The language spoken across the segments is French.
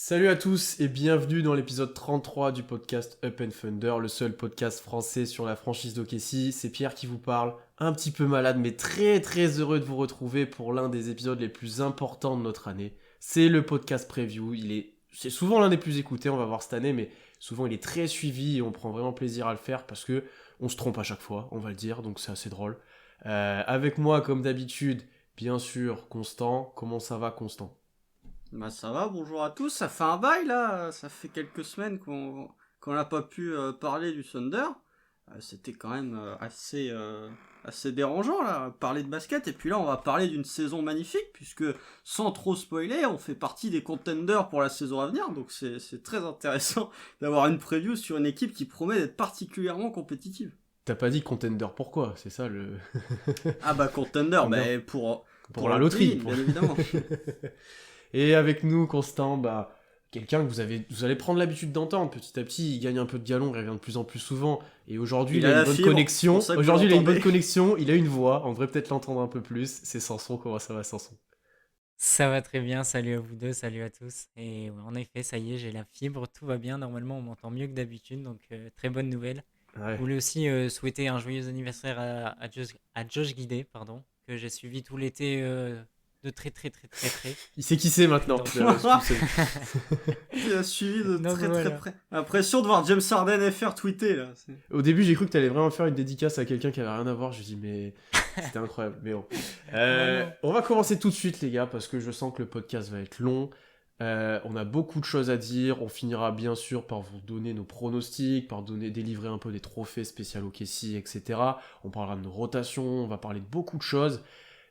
Salut à tous et bienvenue dans l'épisode 33 du podcast Up and Thunder, le seul podcast français sur la franchise d'OKC. C'est Pierre qui vous parle, un petit peu malade mais très très heureux de vous retrouver pour l'un des épisodes les plus importants de notre année. C'est le podcast preview, c'est souvent l'un des plus écoutés, on va voir cette année, mais souvent il est très suivi et on prend vraiment plaisir à le faire parce que on se trompe à chaque fois, on va le dire, donc c'est assez drôle. Avec moi comme d'habitude, bien sûr, Constant. Comment ça va, Constant ? Bah ça va, bonjour à tous, ça fait un bail là, ça fait quelques semaines qu'on n'a pas pu parler du Thunder. C'était quand même assez dérangeant là, parler de basket, et puis là on va parler d'une saison magnifique, puisque sans trop spoiler, on fait partie des contenders pour la saison à venir, donc c'est très intéressant d'avoir une preview sur une équipe qui promet d'être particulièrement compétitive. T'as pas dit contender, pourquoi ? C'est ça le... Ah bah contender, Comme bah dans... pour la le loterie. play-in, bien évidemment. Et avec nous, Constant, quelqu'un que vous allez prendre l'habitude d'entendre petit à petit. Il gagne un peu de galon, il revient de plus en plus souvent. Et aujourd'hui, Il il a a une la bonne fibre, c'est pour connexion. ça que vous Aujourd'hui, il a une bonne l'entendez. connexion, il a une voix. On devrait peut-être l'entendre un peu plus. C'est Sanson. Comment ça va, Sanson ? Ça va très bien, salut à vous deux, salut à tous. Et ouais, en effet, ça y est, j'ai la fibre, tout va bien. Normalement, on m'entend mieux que d'habitude, donc très bonne nouvelle. Je Ouais. voulais aussi souhaiter un joyeux anniversaire à Josh Guidé, pardon, que j'ai suivi tout l'été de très très très très près. Il sait qui c'est maintenant. Donc, Tu sais. Il a suivi de donc très très voilà. près. L'impression de voir James Harden FR tweeter là. Au début, j'ai cru que t'allais vraiment faire une dédicace à quelqu'un qui avait rien à voir. Je me dis, mais c'était incroyable. Mais bon. Non, non. On va commencer tout de suite, les gars, parce que je sens que le podcast va être long. On a beaucoup de choses à dire. On finira bien sûr par vous donner nos pronostics, délivrer un peu des trophées spéciaux au Kessie, etc. On parlera de nos rotations, on va parler de beaucoup de choses.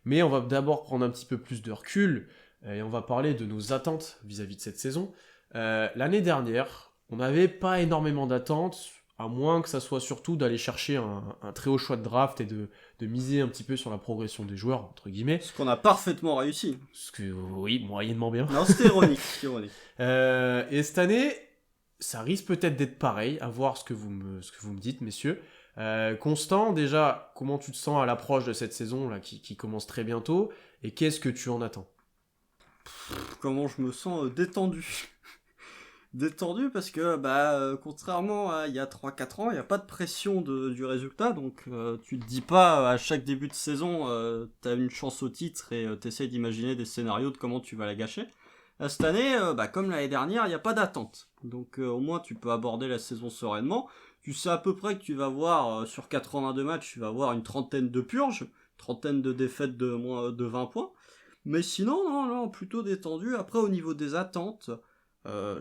Mais on va d'abord prendre un petit peu plus de recul et on va parler de nos attentes vis-à-vis de cette saison. L'année dernière, on n'avait pas énormément d'attentes, à moins que ça soit surtout d'aller chercher un très haut choix de draft et de miser un petit peu sur la progression des joueurs, entre guillemets. Ce qu'on a parfaitement réussi. Ce que, oui, moyennement bien. Non, c'était ironique. C'était ironique. Et cette année, ça risque peut-être d'être pareil, à voir ce que vous me dites, messieurs. Constant, déjà, comment tu te sens à l'approche de cette saison là, qui commence très bientôt, et qu'est-ce que tu en attends ? Comment je me sens détendu. Détendu parce que, contrairement à il y a 3-4 ans, il n'y a pas de pression du résultat, donc tu te dis pas à chaque début de saison, t'as une chance au titre et t'essayes d'imaginer des scénarios de comment tu vas la gâcher. Cette année, comme l'année dernière, il n'y a pas d'attente. Donc au moins tu peux aborder la saison sereinement. Tu sais à peu près que tu vas voir, sur 82 matchs, tu vas avoir une trentaine de purges, trentaine de défaites de moins de 20 points. Mais sinon, non, plutôt détendu. Après, au niveau des attentes,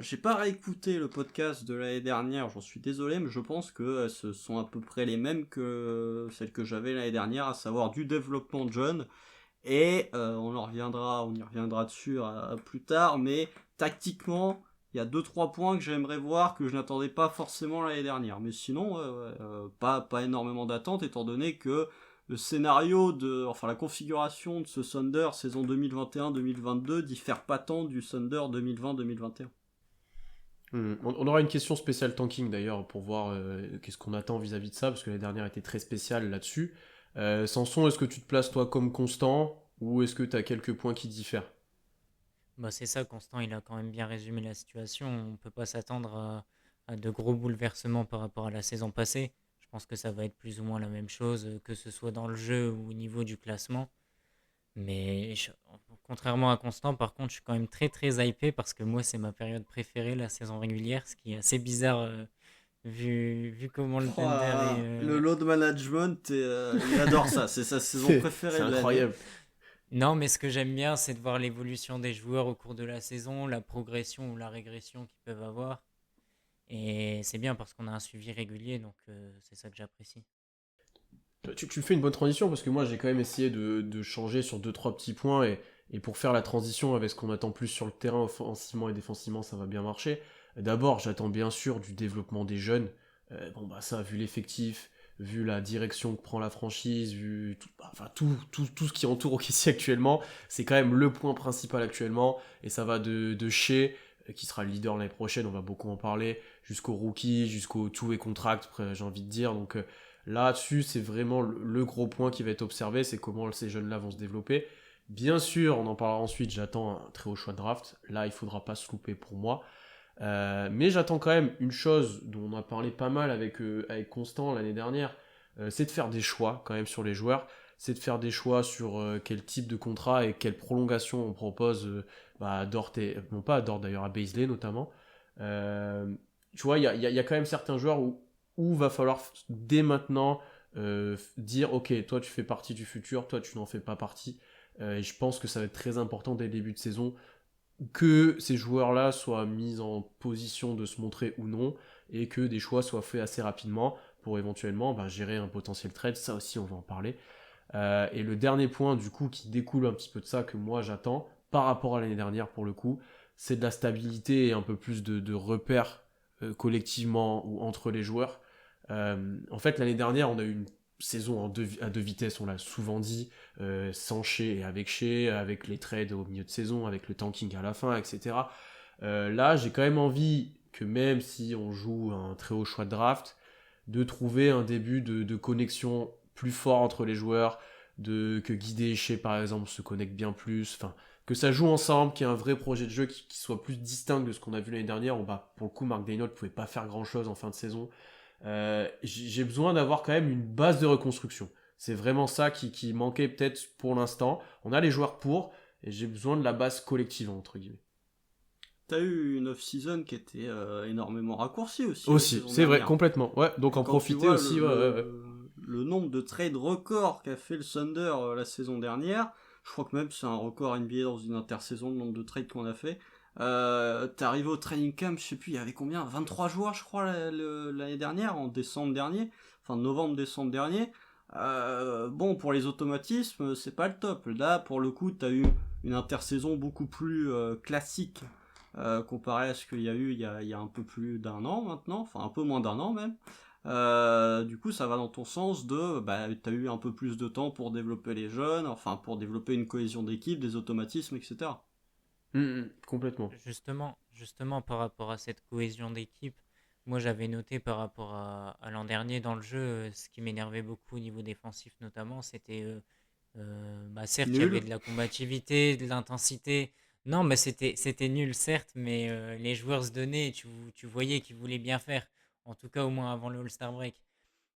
j'ai pas réécouté le podcast de l'année dernière, j'en suis désolé, mais je pense que ce sont à peu près les mêmes que celles que j'avais l'année dernière, à savoir du développement de jeunes. Et on y reviendra dessus plus tard, mais tactiquement, il y a 2-3 points que j'aimerais voir que je n'attendais pas forcément l'année dernière. Mais sinon, pas énormément d'attentes, étant donné que le scénario la configuration de ce Thunder saison 2021-2022 diffère pas tant du Thunder 2020-2021. On aura une question spéciale tanking d'ailleurs pour voir qu'est-ce qu'on attend vis-à-vis de ça, parce que l'année dernière était très spéciale là-dessus. Samson, est-ce que tu te places toi comme constant, ou est-ce que tu as quelques points qui diffèrent ? Bah, c'est ça, Constant, il a quand même bien résumé la situation. On ne peut pas s'attendre à de gros bouleversements par rapport à la saison passée. Je pense que ça va être plus ou moins la même chose, que ce soit dans le jeu ou au niveau du classement. Mais contrairement à Constant, par contre, je suis quand même très très hypé parce que moi, c'est ma période préférée, la saison régulière, ce qui est assez bizarre vu comment le Thunder est. Le load management, il adore ça, c'est sa saison préférée C'est de l'année. incroyable. Non, mais ce que j'aime bien, c'est de voir l'évolution des joueurs au cours de la saison, la progression ou la régression qu'ils peuvent avoir. Et c'est bien parce qu'on a un suivi régulier, donc c'est ça que j'apprécie. Tu me fais une bonne transition, parce que moi j'ai quand même essayé de changer sur deux trois petits points, et pour faire la transition avec ce qu'on attend plus sur le terrain offensivement et défensivement, ça va bien marcher. D'abord, j'attends bien sûr du développement des jeunes. Ça, vu l'effectif, vu la direction que prend la franchise, vu tout ce qui entoure OKC actuellement, c'est quand même le point principal actuellement, et ça va de Shea, qui sera le leader l'année prochaine, on va beaucoup en parler, jusqu'au rookie, jusqu'au two-way contract, j'ai envie de dire. Donc là-dessus, c'est vraiment le gros point qui va être observé, c'est comment ces jeunes-là vont se développer. Bien sûr, on en parlera ensuite, j'attends un très haut choix de draft. Là, il faudra pas se louper pour moi. Mais j'attends quand même une chose dont on a parlé pas mal avec Constant l'année dernière, c'est de faire des choix quand même sur les joueurs. C'est de faire des choix sur quel type de contrat et quelle prolongation on propose à Dort et... Non pas à Dort d'ailleurs, à Beasley notamment. Euh, Tu vois, il y a quand même certains joueurs où va falloir dès maintenant dire ok, toi tu fais partie du futur, toi tu n'en fais pas partie. Et je pense que ça va être très important dès le début de saison que ces joueurs-là soient mis en position de se montrer ou non, et que des choix soient faits assez rapidement pour éventuellement gérer un potentiel trade, ça aussi on va en parler. Et le dernier point du coup qui découle un petit peu de ça que moi j'attends, par rapport à l'année dernière pour le coup, c'est de la stabilité et un peu plus de repères collectivement ou entre les joueurs. En fait l'année dernière on a eu une saison à deux vitesses, on l'a souvent dit, sans Shea et avec Shea, avec les trades au milieu de saison, avec le tanking à la fin, etc. Là, j'ai quand même envie que même si on joue un très haut choix de draft, de trouver un début de connexion plus fort entre les joueurs, que Guidé et Shea, par exemple, se connectent bien plus, enfin, que ça joue ensemble, qu'il y ait un vrai projet de jeu qui soit plus distinct de ce qu'on a vu l'année dernière, où pour le coup, Mark Daigneault ne pouvait pas faire grand-chose en fin de saison. J'ai besoin d'avoir quand même une base de reconstruction. C'est vraiment ça qui manquait peut-être pour l'instant. On a les joueurs pour, et j'ai besoin de la base collective, entre guillemets. T'as eu une off-season qui était énormément raccourcie aussi la Aussi, saison c'est vrai, dernière. complètement. Ouais, donc en Quand tu profiter vois aussi, ouais, ouais, ouais. le nombre de trades records qu'a fait le Thunder la saison dernière, je crois que même c'est un record NBA dans une intersaison, le nombre de trades qu'on a fait. T'es arrivé au training camp, je sais plus, il y avait combien 23 joueurs, je crois, l'année dernière, en décembre dernier, enfin novembre-décembre dernier. Bon, pour les automatismes, c'est pas le top. Là, pour le coup, t'as eu une intersaison beaucoup plus classique comparé à ce qu'il y a eu il y a un peu plus d'un an maintenant, enfin un peu moins d'un an même. Du coup, ça va dans ton sens de, t'as eu un peu plus de temps pour développer les jeunes, enfin pour développer une cohésion d'équipe, des automatismes, etc. Complètement. Justement, par rapport à cette cohésion d'équipe, moi j'avais noté par rapport à l'an dernier dans le jeu, ce qui m'énervait beaucoup au niveau défensif notamment, c'était certes il y avait Nul. de la combativité, de l'intensité. Non, mais c'était nul certes, mais les joueurs se donnaient, et tu voyais qu'ils voulaient bien faire, en tout cas au moins avant le All-Star break.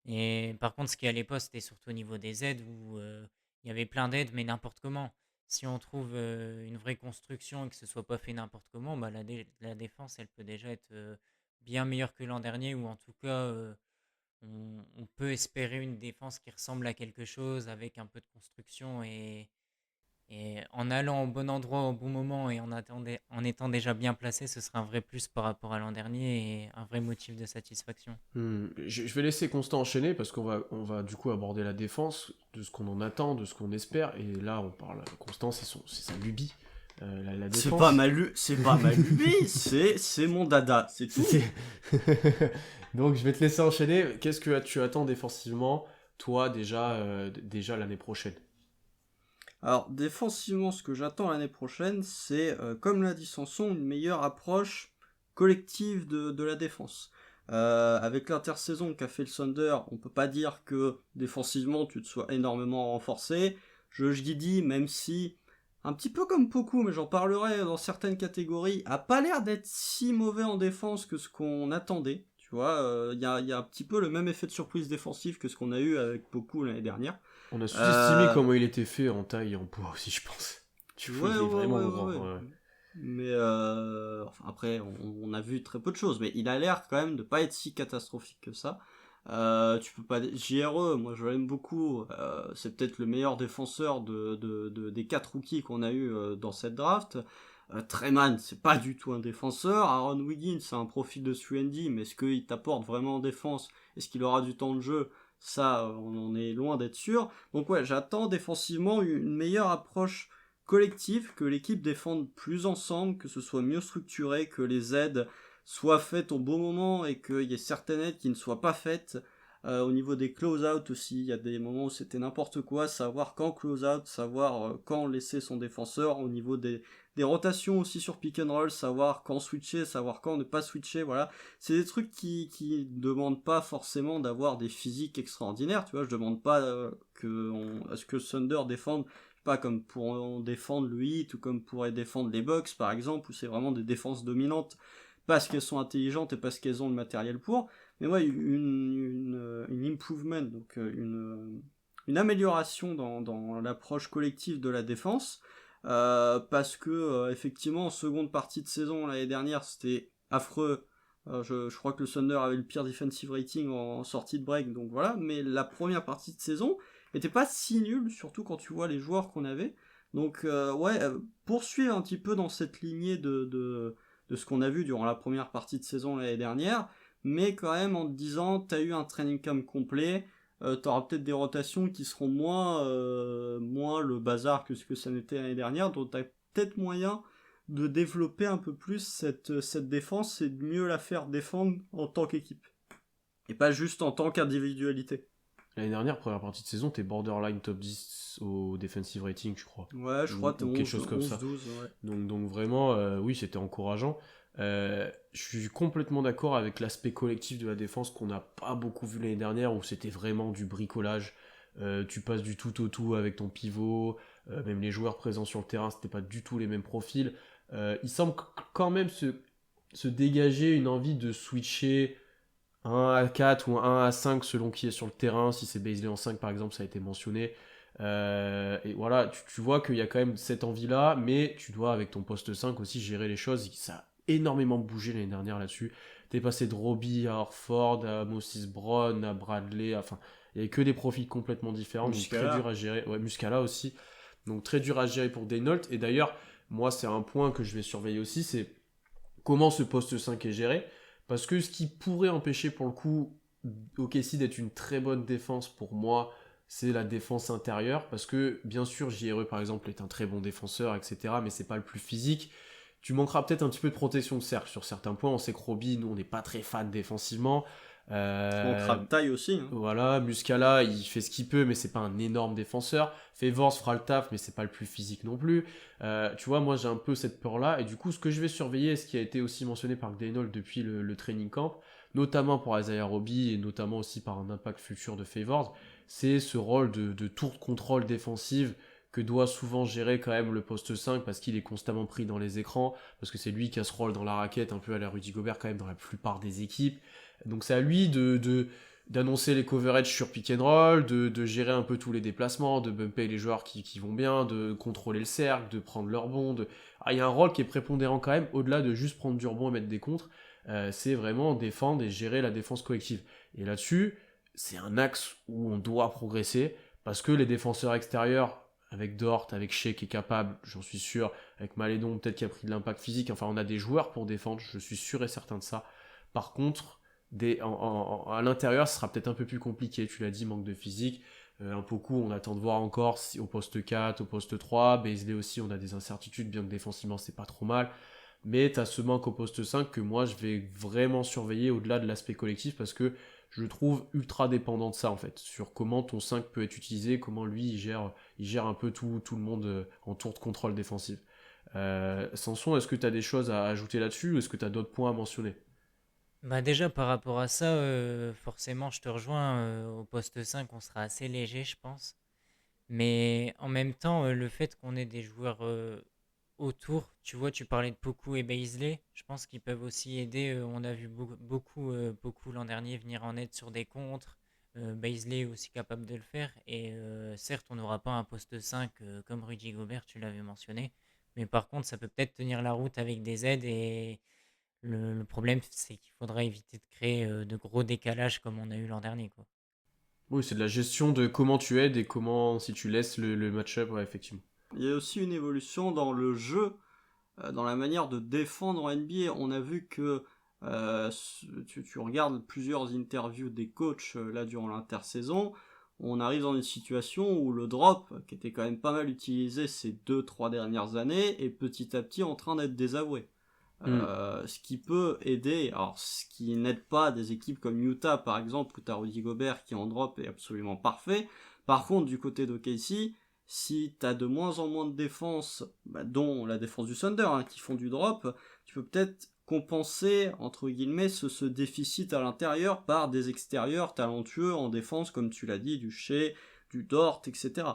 Et par contre, ce qui allait pas, c'était surtout au niveau des aides où il y avait plein d'aides, mais n'importe comment. Si on trouve une vraie construction et que ce soit pas fait n'importe comment, la défense, elle peut déjà être bien meilleure que l'an dernier, ou en tout cas, on peut espérer une défense qui ressemble à quelque chose avec un peu de construction et en allant au bon endroit au bon moment et en étant déjà bien placé, ce serait un vrai plus par rapport à l'an dernier et un vrai motif de satisfaction. Je vais laisser Constant enchaîner parce qu'on va du coup aborder la défense, de ce qu'on en attend, de ce qu'on espère. Et là, on parle. Constant, c'est sa lubie, la défense. C'est pas ma lubie, c'est mon dada, c'est tout. Donc, je vais te laisser enchaîner. Qu'est-ce que tu attends défensivement, toi, déjà l'année prochaine? Alors, défensivement, ce que j'attends l'année prochaine, c'est, comme l'a dit Sanson, une meilleure approche collective de la défense. Avec l'intersaison qu'a fait le Thunder, on peut pas dire que défensivement tu te sois énormément renforcé. Je dis, même si, un petit peu comme Poku, mais j'en parlerai dans certaines catégories, a pas l'air d'être si mauvais en défense que ce qu'on attendait. Tu vois, il y a un petit peu le même effet de surprise défensif que ce qu'on a eu avec Poku l'année dernière. On a sous-estimé Euh, comment il était fait en taille et en poids aussi, je pense. Tu vois, Ouais, il est ouais, vraiment ouais, grand. ouais, ouais. Ouais. Mais enfin, après, on a vu très peu de choses, mais il a l'air quand même de pas être si catastrophique que ça. Tu peux pas. JRE, moi je l'aime beaucoup. C'est peut-être le meilleur défenseur des 4 rookies qu'on a eu dans cette draft. Treman, c'est pas du tout un défenseur. Aaron Wiggins, c'est un profil de 3&D, mais est-ce qu'il t'apporte vraiment en défense? Est-ce qu'il aura du temps de jeu? Ça, on en est loin d'être sûr. Donc ouais, j'attends défensivement une meilleure approche collective, que l'équipe défende plus ensemble, que ce soit mieux structuré, que les aides soient faites au bon moment et qu'il y ait certaines aides qui ne soient pas faites. Au niveau des close-out aussi, il y a des moments où c'était n'importe quoi, savoir quand close-out, savoir quand laisser son défenseur, au niveau des rotations aussi sur pick and roll, savoir quand switcher, savoir quand ne pas switcher, voilà. C'est des trucs qui demandent pas forcément d'avoir des physiques extraordinaires, tu vois, je demande pas à ce que Thunder défende pas, comme pour défendre le Heat ou comme pourrait défendre les Bucks par exemple, où c'est vraiment des défenses dominantes parce qu'elles sont intelligentes et parce qu'elles ont le matériel pour. Mais ouais, une improvement, donc une amélioration dans l'approche collective de la défense, parce que effectivement en seconde partie de saison l'année dernière c'était affreux. Je crois que le Thunder avait le pire defensive rating en sortie de break, donc voilà, mais la première partie de saison était pas si nulle, surtout quand tu vois les joueurs qu'on avait. Donc poursuivre un petit peu dans cette lignée de ce qu'on a vu durant la première partie de saison l'année dernière, mais quand même en te disant t'as eu un training camp complet, t'auras peut-être des rotations qui seront moins le bazar que ce que ça n'était l'année dernière, donc t'as peut-être moyen de développer un peu plus cette défense et de mieux la faire défendre en tant qu'équipe. Et pas juste en tant qu'individualité. L'année dernière, première partie de saison, t'es borderline top 10 au defensive rating, je crois. Ouais, je crois que t'es quelque chose comme 11, ça. 12, ouais. Donc vraiment, oui, c'était encourageant. Je suis complètement d'accord avec l'aspect collectif de la défense qu'on n'a pas beaucoup vu l'année dernière, où c'était vraiment du bricolage. Tu passes du tout au tout avec ton pivot, même les joueurs présents sur le terrain, c'était pas du tout les mêmes profils. Il semble quand même se dégager une envie de switcher 1 à 4 ou 1 à 5 selon qui est sur le terrain. Si c'est Bazley en 5 par exemple, ça a été mentionné. Et voilà, tu vois qu'il y a quand même cette envie-là, mais tu dois avec ton poste 5 aussi gérer les choses. Ça a énormément bougé l'année dernière là-dessus. T'es passé de Robbie à Horford, à Moses Brown, à Bradley, enfin, il n'y avait que des profils complètement différents, Muscala. donc très dur à gérer. Ouais, Muscala aussi. Donc très dur à gérer pour Daynault. Et d'ailleurs, moi c'est un point que je vais surveiller aussi, c'est comment ce poste 5 est géré. Parce que ce qui pourrait empêcher pour le coup OKC d'être une très bonne défense pour moi, c'est la défense intérieure. Parce que bien sûr, JRE par exemple est un très bon défenseur, etc. Mais c'est pas le plus physique. Tu manqueras peut-être un petit peu de protection de cercle sur certains points. On sait que Robbie, nous on n'est pas très fan défensivement. Tu manqueras de taille aussi. Hein. Voilà, Muscala, il fait ce qu'il peut, mais c'est pas un énorme défenseur. Favors fera le taf, mais c'est pas le plus physique non plus. Tu vois, moi j'ai un peu cette peur-là, et du coup, ce que je vais surveiller, ce qui a été aussi mentionné par Gdaynol depuis le training camp, notamment pour Isaiah Robbie, et notamment aussi par un impact futur de Favors, c'est ce rôle de tour de contrôle défensive que doit souvent gérer quand même le poste 5, parce qu'il est constamment pris dans les écrans, parce que c'est lui qui a ce rôle dans la raquette, un peu à la Rudy Gobert quand même dans la plupart des équipes. Donc c'est à lui d'annoncer les coverages sur pick and roll, de gérer un peu tous les déplacements, de bumper les joueurs qui vont bien, de contrôler le cercle, de prendre leur rebond. Il y a un rôle qui est prépondérant quand même, au-delà de juste prendre du rebond et mettre des contres. C'est vraiment défendre et gérer la défense collective. Et là-dessus, c'est un axe où on doit progresser, parce que les défenseurs extérieurs, avec Dort, avec Shea qui est capable, j'en suis sûr, avec Malédon peut-être qui a pris de l'impact physique, enfin on a des joueurs pour défendre, je suis sûr et certain de ça. Par contre, à l'intérieur, ce sera peut-être un peu plus compliqué. Tu l'as dit, manque de physique. Un Poku, on attend de voir encore au poste 4, au poste 3. Bazley aussi, on a des incertitudes, bien que défensivement, c'est pas trop mal. Mais tu as ce manque au poste 5 que moi, je vais vraiment surveiller au-delà de l'aspect collectif parce que je le trouve ultra dépendant de ça, en fait. Sur comment ton 5 peut être utilisé, comment lui, il gère un peu tout le monde en tour de contrôle défensif. Samson, est-ce que tu as des choses à ajouter là-dessus ou est-ce que tu as d'autres points à mentionner? Bah déjà par rapport à ça, forcément je te rejoins, au poste 5 on sera assez léger je pense. Mais en même temps, le fait qu'on ait des joueurs autour, tu vois, tu parlais de Poku et Baisley, je pense qu'ils peuvent aussi aider. On a vu beaucoup l'an dernier venir en aide sur des contres. Baisley est aussi capable de le faire. Et certes, on n'aura pas un poste 5 comme Rudy Gobert, tu l'avais mentionné. Mais par contre, ça peut peut-être tenir la route avec des aides. Et le problème, c'est qu'il faudra éviter de créer de gros décalages comme on a eu l'an dernier, quoi. Oui, c'est de la gestion de comment tu aides et comment, si tu laisses le match-up, ouais, effectivement. Il y a aussi une évolution dans le jeu, dans la manière de défendre en NBA. On a vu que tu regardes plusieurs interviews des coachs là durant l'intersaison, on arrive dans une situation où le drop, qui était quand même pas mal utilisé ces 2-3 dernières années, est petit à petit en train d'être désavoué. Mm. Ce qui peut aider, alors ce qui n'aide pas des équipes comme Utah par exemple, où t'as Rudy Gobert qui en drop est absolument parfait. Par contre, du côté d'OKC, si t'as de moins en moins de défense, dont la défense du Thunder, hein, qui font du drop, tu peux peut-être compenser, entre guillemets, ce déficit à l'intérieur par des extérieurs talentueux en défense, comme tu l'as dit, du Shea, du Dort, etc.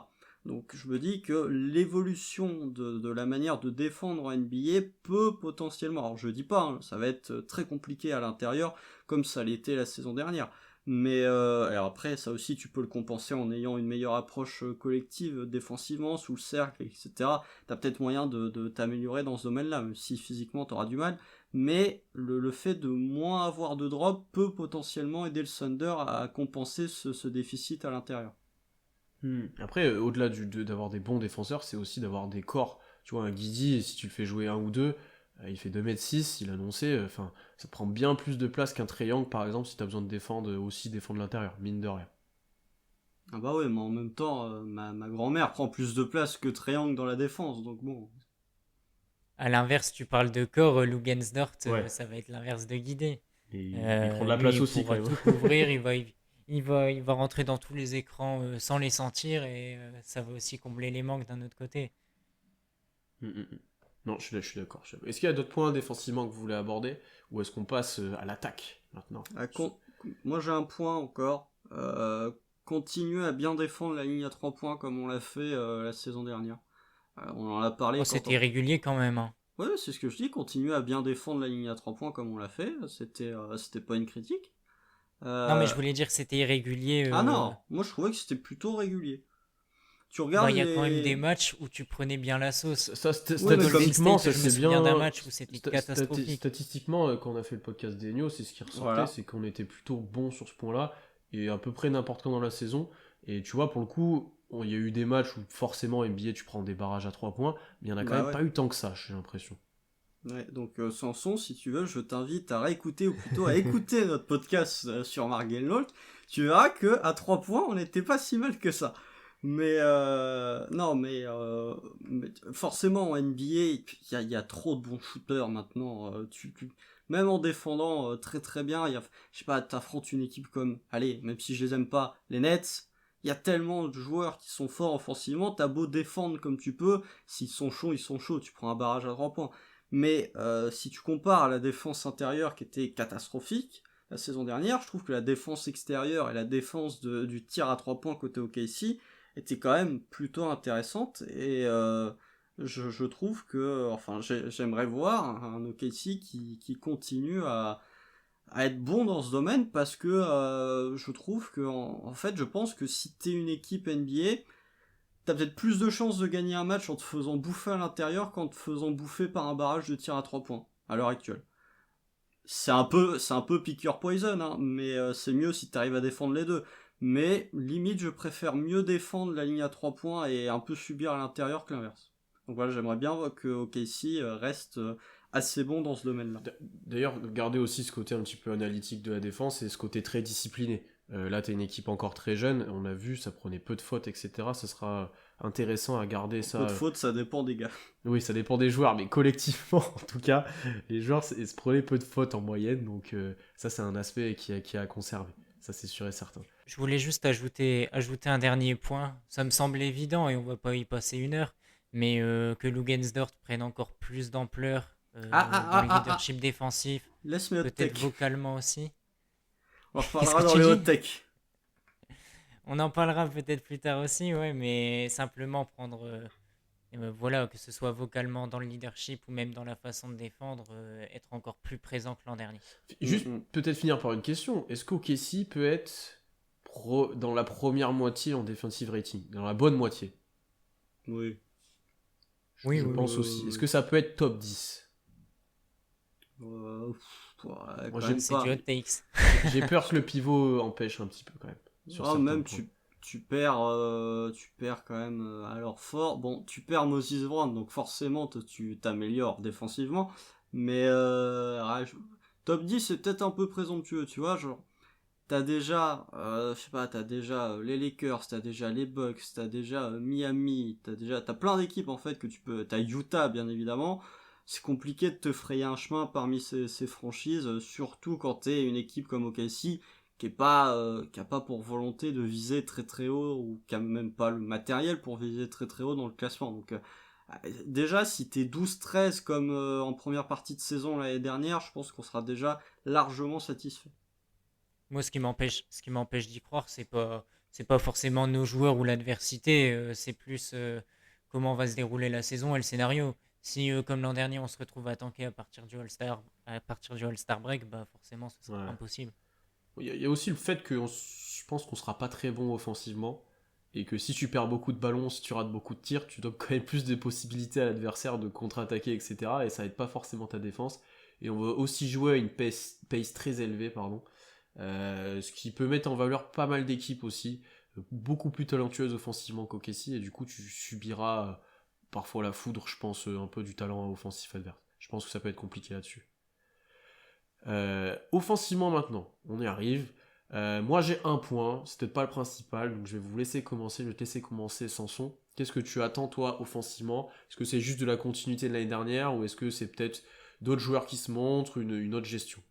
Donc je me dis que l'évolution de la manière de défendre en NBA peut potentiellement, alors je dis pas, hein, ça va être très compliqué à l'intérieur, comme ça l'était la saison dernière. Mais alors après, ça aussi, tu peux le compenser en ayant une meilleure approche collective défensivement, sous le cercle, etc. T'as peut-être moyen de t'améliorer dans ce domaine-là, même si physiquement t'auras du mal. Mais le fait de moins avoir de drop peut potentiellement aider le Thunder à compenser ce déficit à l'intérieur. Après, au-delà d'avoir des bons défenseurs, c'est aussi d'avoir des corps. Tu vois, un Guidi, si tu le fais jouer un ou deux, il fait 2,6 m, il a annoncé, enfin, ça te prend bien plus de place qu'un triangle, par exemple, si tu as besoin de défendre l'intérieur, mine de rien. Ah bah ouais, mais en même temps, ma grand-mère prend plus de place que Triangle dans la défense, donc bon. À l'inverse, tu parles de corps, Lugensdort, Ouais. ça va être l'inverse de Guidé. Et il prend de la place Lui, aussi, pour quand même. tout couvrir, il va rentrer dans tous les écrans sans les sentir et ça va aussi combler les manques d'un autre côté. Mm, mm, mm. Non, je suis d'accord. Est-ce qu'il y a d'autres points défensivement que vous voulez aborder? Ou est-ce qu'on passe à l'attaque, maintenant? Ah, moi j'ai un point encore. Continuer à bien défendre la ligne à 3 points comme on l'a fait la saison dernière. On en a parlé Oh, quand c'était on... irrégulier quand même, hein. Ouais, c'est ce que je dis, continuer à bien défendre la ligne à 3 points comme on l'a fait, c'était pas une critique. Non, mais Euh, je voulais dire que c'était irrégulier. Ah non, moi je trouvais que c'était plutôt régulier. Tu Bah, regardes il y a quand même des les... matchs où tu prenais bien la sauce. Oui, mais comme... Statistiquement, Golden ça State, je me c'est souviens d'un bien. match où c'était catastrophique. Statistiquement, quand on a fait le podcast d'Enio, c'est ce qui ressortait, Voilà. c'est qu'on était plutôt bon sur ce point-là, et à peu près n'importe quand dans la saison. Et tu vois, pour le coup, il y a eu des matchs où forcément NBA tu prends des barrages à 3 points, mais il n'y en a quand Bah même ouais. pas eu tant que ça, j'ai l'impression. Ouais, donc Samson, si tu veux, je t'invite à réécouter, ou plutôt à écouter notre podcast sur Margenlolt. Tu verras que à 3 points, on n'était pas si mal que ça. Mais non, mais forcément en NBA, il y a trop de bons shooters maintenant. Même en défendant très très bien, je sais pas, t'affrontes une équipe comme, allez, même si je les aime pas, les Nets. Il y a tellement de joueurs qui sont forts offensivement. T'as beau défendre comme tu peux, s'ils sont chauds, ils sont chauds. Tu prends un barrage à 3 points. Mais si tu compares à la défense intérieure qui était catastrophique la saison dernière, je trouve que la défense extérieure et la défense du tir à 3 points côté OKC étaient quand même plutôt intéressantes. Et je trouve que, enfin, j'aimerais voir un OKC qui continue à être bon dans ce domaine, parce que je trouve que, en fait, je pense que si t'es une équipe NBA, t'as peut-être plus de chances de gagner un match en te faisant bouffer à l'intérieur qu'en te faisant bouffer par un barrage de tir à 3 points, à l'heure actuelle. C'est un peu pick your poison, hein, mais c'est mieux si t'arrives à défendre les deux. Mais limite, je préfère mieux défendre la ligne à 3 points et un peu subir à l'intérieur que l'inverse. Donc voilà, j'aimerais bien que OKC reste assez bon dans ce domaine-là. D'ailleurs, garder aussi ce côté un petit peu analytique de la défense et ce côté très discipliné. Là, t'es une équipe encore très jeune, on a vu, ça prenait peu de fautes, etc. Ça sera intéressant à garder ça. Peu de fautes, ça dépend des gars. Oui, ça dépend des joueurs, mais collectivement, en tout cas, les joueurs se prenaient peu de fautes en moyenne, donc ça, c'est un aspect qui a à conserver. Ça, c'est sûr et certain. Je voulais juste ajouter un dernier point. Ça me semble évident et on va pas y passer une heure, mais que Lugensdort prenne encore plus d'ampleur dans le leadership défensif, Laisse mes hot peut-être tech. vocalement aussi. On en Qu'est-ce reparlera que dans tu les hot dis? tech. On en parlera peut-être plus tard aussi, ouais, mais simplement prendre, voilà, que ce soit vocalement dans le leadership ou même dans la façon de défendre, être encore plus présent que l'an dernier. Juste peut-être finir par une question. Est-ce qu'OKC peut être dans la première moitié en defensive rating? Dans la bonne moitié? Oui. Oui, Je oui, pense oui. aussi. Est-ce que ça peut être top 10? Ouais, Moi, quand même C'est pas. du hot takes. J'ai peur que le pivot empêche un petit peu quand même. Sur Ah, certains même points. tu perds quand même à leur fort. Bon, tu perds Moses Brown, donc forcément tu t'améliores défensivement. Mais top 10 c'est peut-être un peu présomptueux, tu vois. Genre, t'as déjà, je sais pas, t'as déjà les Lakers, t'as déjà les Bucks, t'as déjà Miami, t'as plein d'équipes en fait que tu peux. T'as Utah bien évidemment. C'est compliqué de te frayer un chemin parmi ces franchises, surtout quand t'es une équipe comme OKC qui a pas pour volonté de viser très très haut, ou qui a même pas le matériel pour viser très très haut dans le classement. Donc déjà, si t'es 12-13 comme en première partie de saison l'année dernière, je pense qu'on sera déjà largement satisfait. Moi, ce qui m'empêche d'y croire, c'est pas forcément nos joueurs ou l'adversité, c'est plus comment va se dérouler la saison et le scénario. Si, comme l'an dernier, on se retrouve à tanker à partir du All-Star break, bah forcément, ce sera Ouais. impossible. Il y a aussi le fait que je pense qu'on sera pas très bon offensivement. Et que si tu perds beaucoup de ballons, si tu rates beaucoup de tirs, tu donnes quand même plus de possibilités à l'adversaire de contre-attaquer, etc. Et ça aide pas forcément ta défense. Et on va aussi jouer à une pace très élevée, pardon. Ce qui peut mettre en valeur pas mal d'équipes aussi, beaucoup plus talentueuses offensivement qu'OKC, et du coup tu subiras parfois la foudre, je pense, un peu du talent offensif adverse. Je pense que ça peut être compliqué là-dessus. Offensivement maintenant, on y arrive. Moi j'ai un point, c'est peut-être pas le principal, donc je vais vous laisser commencer, je vais te laisser commencer Samson. Qu'est-ce que tu attends toi offensivement? Est-ce que c'est juste de la continuité de l'année dernière ou est-ce que c'est peut-être d'autres joueurs qui se montrent, une autre gestion?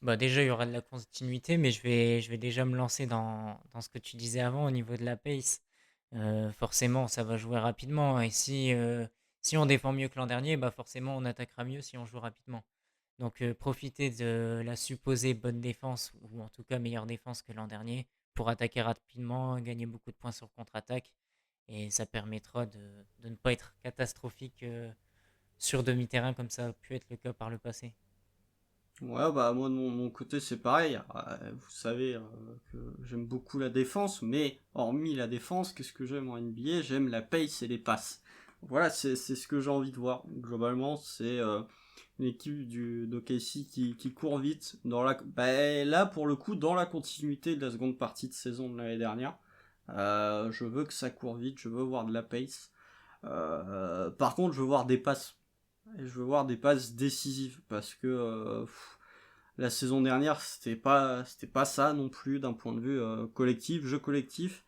Bah déjà, il y aura de la continuité, mais je vais déjà me lancer dans ce que tu disais avant au niveau de la pace. Forcément, ça va jouer rapidement. Et si on défend mieux que l'an dernier, bah forcément, on attaquera mieux si on joue rapidement. Donc, profiter de la supposée bonne défense, ou en tout cas meilleure défense que l'an dernier, pour attaquer rapidement, gagner beaucoup de points sur contre-attaque. Et ça permettra de ne pas être catastrophique sur demi-terrain comme ça a pu être le cas par le passé. Ouais, bah moi de mon côté c'est pareil. Vous savez que j'aime beaucoup la défense, mais hormis la défense, qu'est-ce que j'aime en NBA? J'aime la pace et les passes. Voilà, c'est ce que j'ai envie de voir. Globalement, c'est une équipe d'OKC qui court vite. Bah, là, pour le coup, dans la continuité de la seconde partie de saison de l'année dernière. Je veux que ça court vite, je veux voir de la pace. Par contre, je veux voir des passes. Et je veux voir des passes décisives parce que la saison dernière c'était pas ça non plus d'un point de vue collectif, jeu collectif.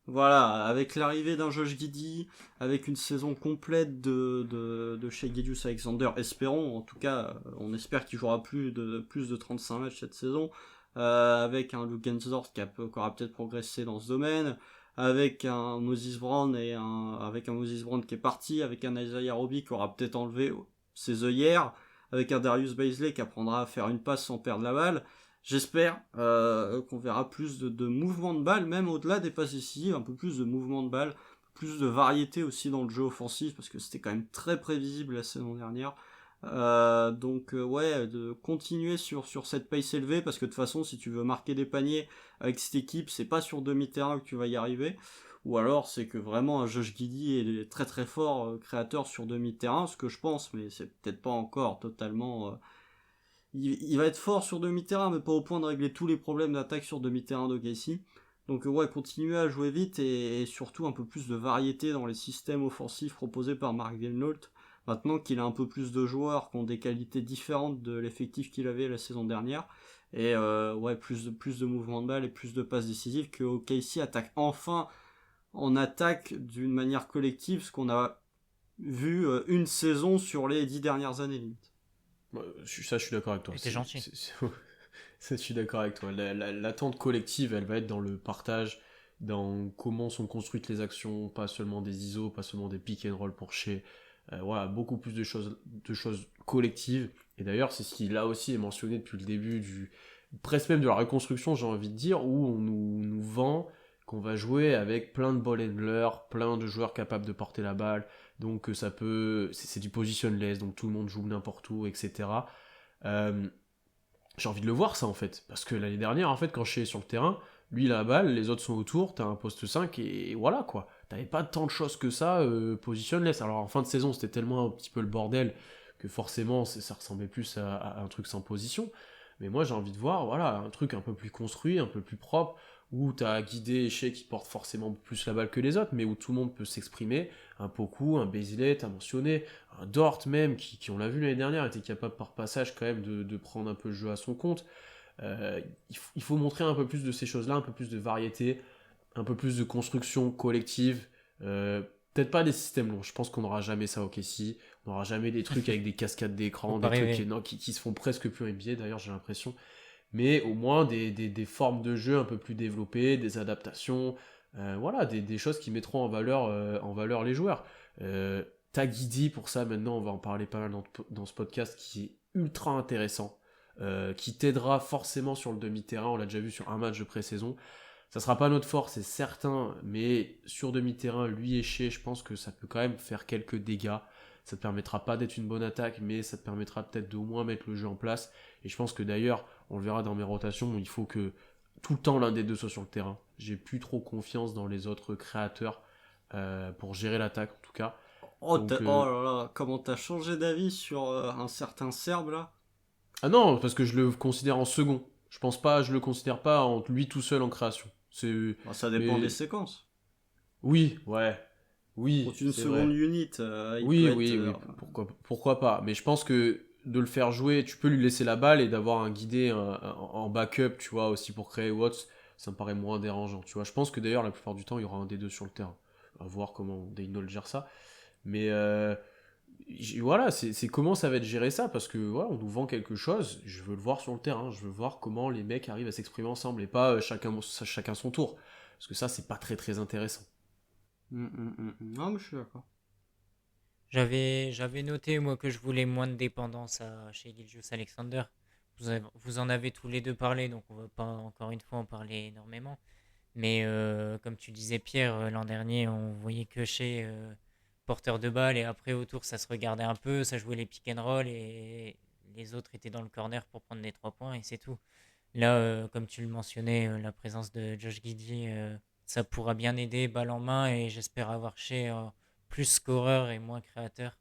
Voilà, avec l'arrivée d'un Josh Giddey, avec une saison complète de Shai Gilgeous-Alexander, espérons, en tout cas, on espère qu'il jouera plus de 35 matchs cette saison, avec un Luke Gensdorf qui aura peut-être progressé dans ce domaine, avec un Moses Brown avec un Moses Brown qui est parti, avec un Isaiah Roby qui aura peut-être enlevé ses œillères, avec un Darius Baisley qui apprendra à faire une passe sans perdre la balle. J'espère qu'on verra plus de mouvement de balle, même au-delà des passes décisives, un peu plus de mouvement de balle, plus de variété aussi dans le jeu offensif, parce que c'était quand même très prévisible la saison dernière. Ouais, de continuer sur cette pace élevée, parce que de toute façon, si tu veux marquer des paniers avec cette équipe, c'est pas sur demi-terrain que tu vas y arriver. Ou alors c'est que vraiment un Josh Giddey est très très fort créateur sur demi-terrain, ce que je pense, mais c'est peut-être pas encore totalement il va être fort sur demi-terrain, mais pas au point de régler tous les problèmes d'attaque sur demi-terrain d'OKC. Donc ouais, continuer à jouer vite et surtout un peu plus de variété dans les systèmes offensifs proposés par Mark Daigneault. Maintenant qu'il a un peu plus de joueurs qui ont des qualités différentes de l'effectif qu'il avait la saison dernière. Et ouais, plus de mouvements de balle et plus de passes décisives, que OKC attaque enfin en attaque d'une manière collective, ce qu'on a vu une saison sur les 10 dernières années limite. Ça, je suis d'accord avec toi. Et t'es gentil. Ça, je suis d'accord avec toi. L'attente collective, elle va être dans le partage, dans comment sont construites les actions, pas seulement des ISO, pas seulement des pick and roll pour chez. Voilà, beaucoup plus de choses collectives. Et d'ailleurs, c'est ce qui là aussi est mentionné depuis le début presque même de la reconstruction, j'ai envie de dire, où on nous vend qu'on va jouer avec plein de ball handlers, plein de joueurs capables de porter la balle. Donc c'est du positionless, donc tout le monde joue n'importe où, etc. Euh, j'ai envie de le voir ça en fait, parce que l'année dernière en fait quand je suis sur le terrain, lui il a la balle, les autres sont autour, t'as un poste 5 et voilà quoi. T'avais pas tant de choses que ça, positionless. Alors en fin de saison c'était tellement un petit peu le bordel que forcément ça ressemblait plus à un truc sans position. Mais moi j'ai envie de voir voilà, un truc un peu plus construit, un peu plus propre, où t'as Guidé et Shea qui portent forcément plus la balle que les autres, mais où tout le monde peut s'exprimer. Un Poku, un Bézilet, t'as mentionné, un Dort même, qui on l'a vu l'année dernière, était capable par passage quand même de prendre un peu le jeu à son compte. Il faut montrer un peu plus de ces choses-là, un peu plus de variété, un peu plus de construction collective. Euh, Peut-être pas des systèmes longs, je pense qu'on n'aura jamais ça au Kessie, on n'aura jamais des trucs avec des cascades Faut d'écran, pas des trucs rêver. qui se font presque plus en NBA d'ailleurs j'ai l'impression, mais au moins des formes de jeu un peu plus développées, des adaptations, voilà, des choses qui mettront en valeur les joueurs. T'as Guidi pour ça maintenant, on va en parler pas mal dans ce podcast qui est ultra intéressant, qui t'aidera forcément sur le demi-terrain, on l'a déjà vu sur un match de pré-saison. Ça sera pas notre force, c'est certain, mais sur demi-terrain, lui et Shea, je pense que ça peut quand même faire quelques dégâts. Ça te permettra pas d'être une bonne attaque, mais ça te permettra peut-être d'au moins mettre le jeu en place. Et je pense que d'ailleurs, on le verra dans mes rotations, il faut que tout le temps l'un des deux soit sur le terrain. J'ai plus trop confiance dans les autres créateurs pour gérer l'attaque en tout cas. Oh, Donc, oh là là, comment t'as changé d'avis sur un certain Serbe là? Ah non, parce que je le considère en second. Je le considère pas lui tout seul en création. Bah, ça dépend des Mais séquences. oui, ouais, oui, Contre une c'est seconde vrai. unit, il peut Oui, être. oui, oui, pourquoi pas. Mais je pense que de le faire jouer, tu peux lui laisser la balle et d'avoir un guidé en backup, tu vois, aussi pour créer Watts, ça me paraît moins dérangeant, tu vois. Je pense que d'ailleurs, la plupart du temps, il y aura un des deux sur le terrain. À voir comment Daynol gère ça. Mais voilà, c'est comment ça va être géré ça, parce que voilà, on nous vend quelque chose, je veux le voir sur le terrain, je veux voir comment les mecs arrivent à s'exprimer ensemble et pas chacun son tour. Parce que ça, c'est pas très très intéressant. Non, mais je suis d'accord. J'avais noté, moi, que je voulais moins de dépendance chez Gilgeous Alexander. Vous en avez tous les deux parlé, donc on va pas encore une fois en parler énormément. Mais comme tu disais, Pierre, l'an dernier, on voyait que chez porteur de balle et après autour, ça se regardait un peu, ça jouait les pick and roll et les autres étaient dans le corner pour prendre les 3 points et c'est tout. Là, comme tu le mentionnais, la présence de Josh Giddey, ça pourra bien aider, balle en main, et j'espère avoir chez plus scoreur et moins créateur.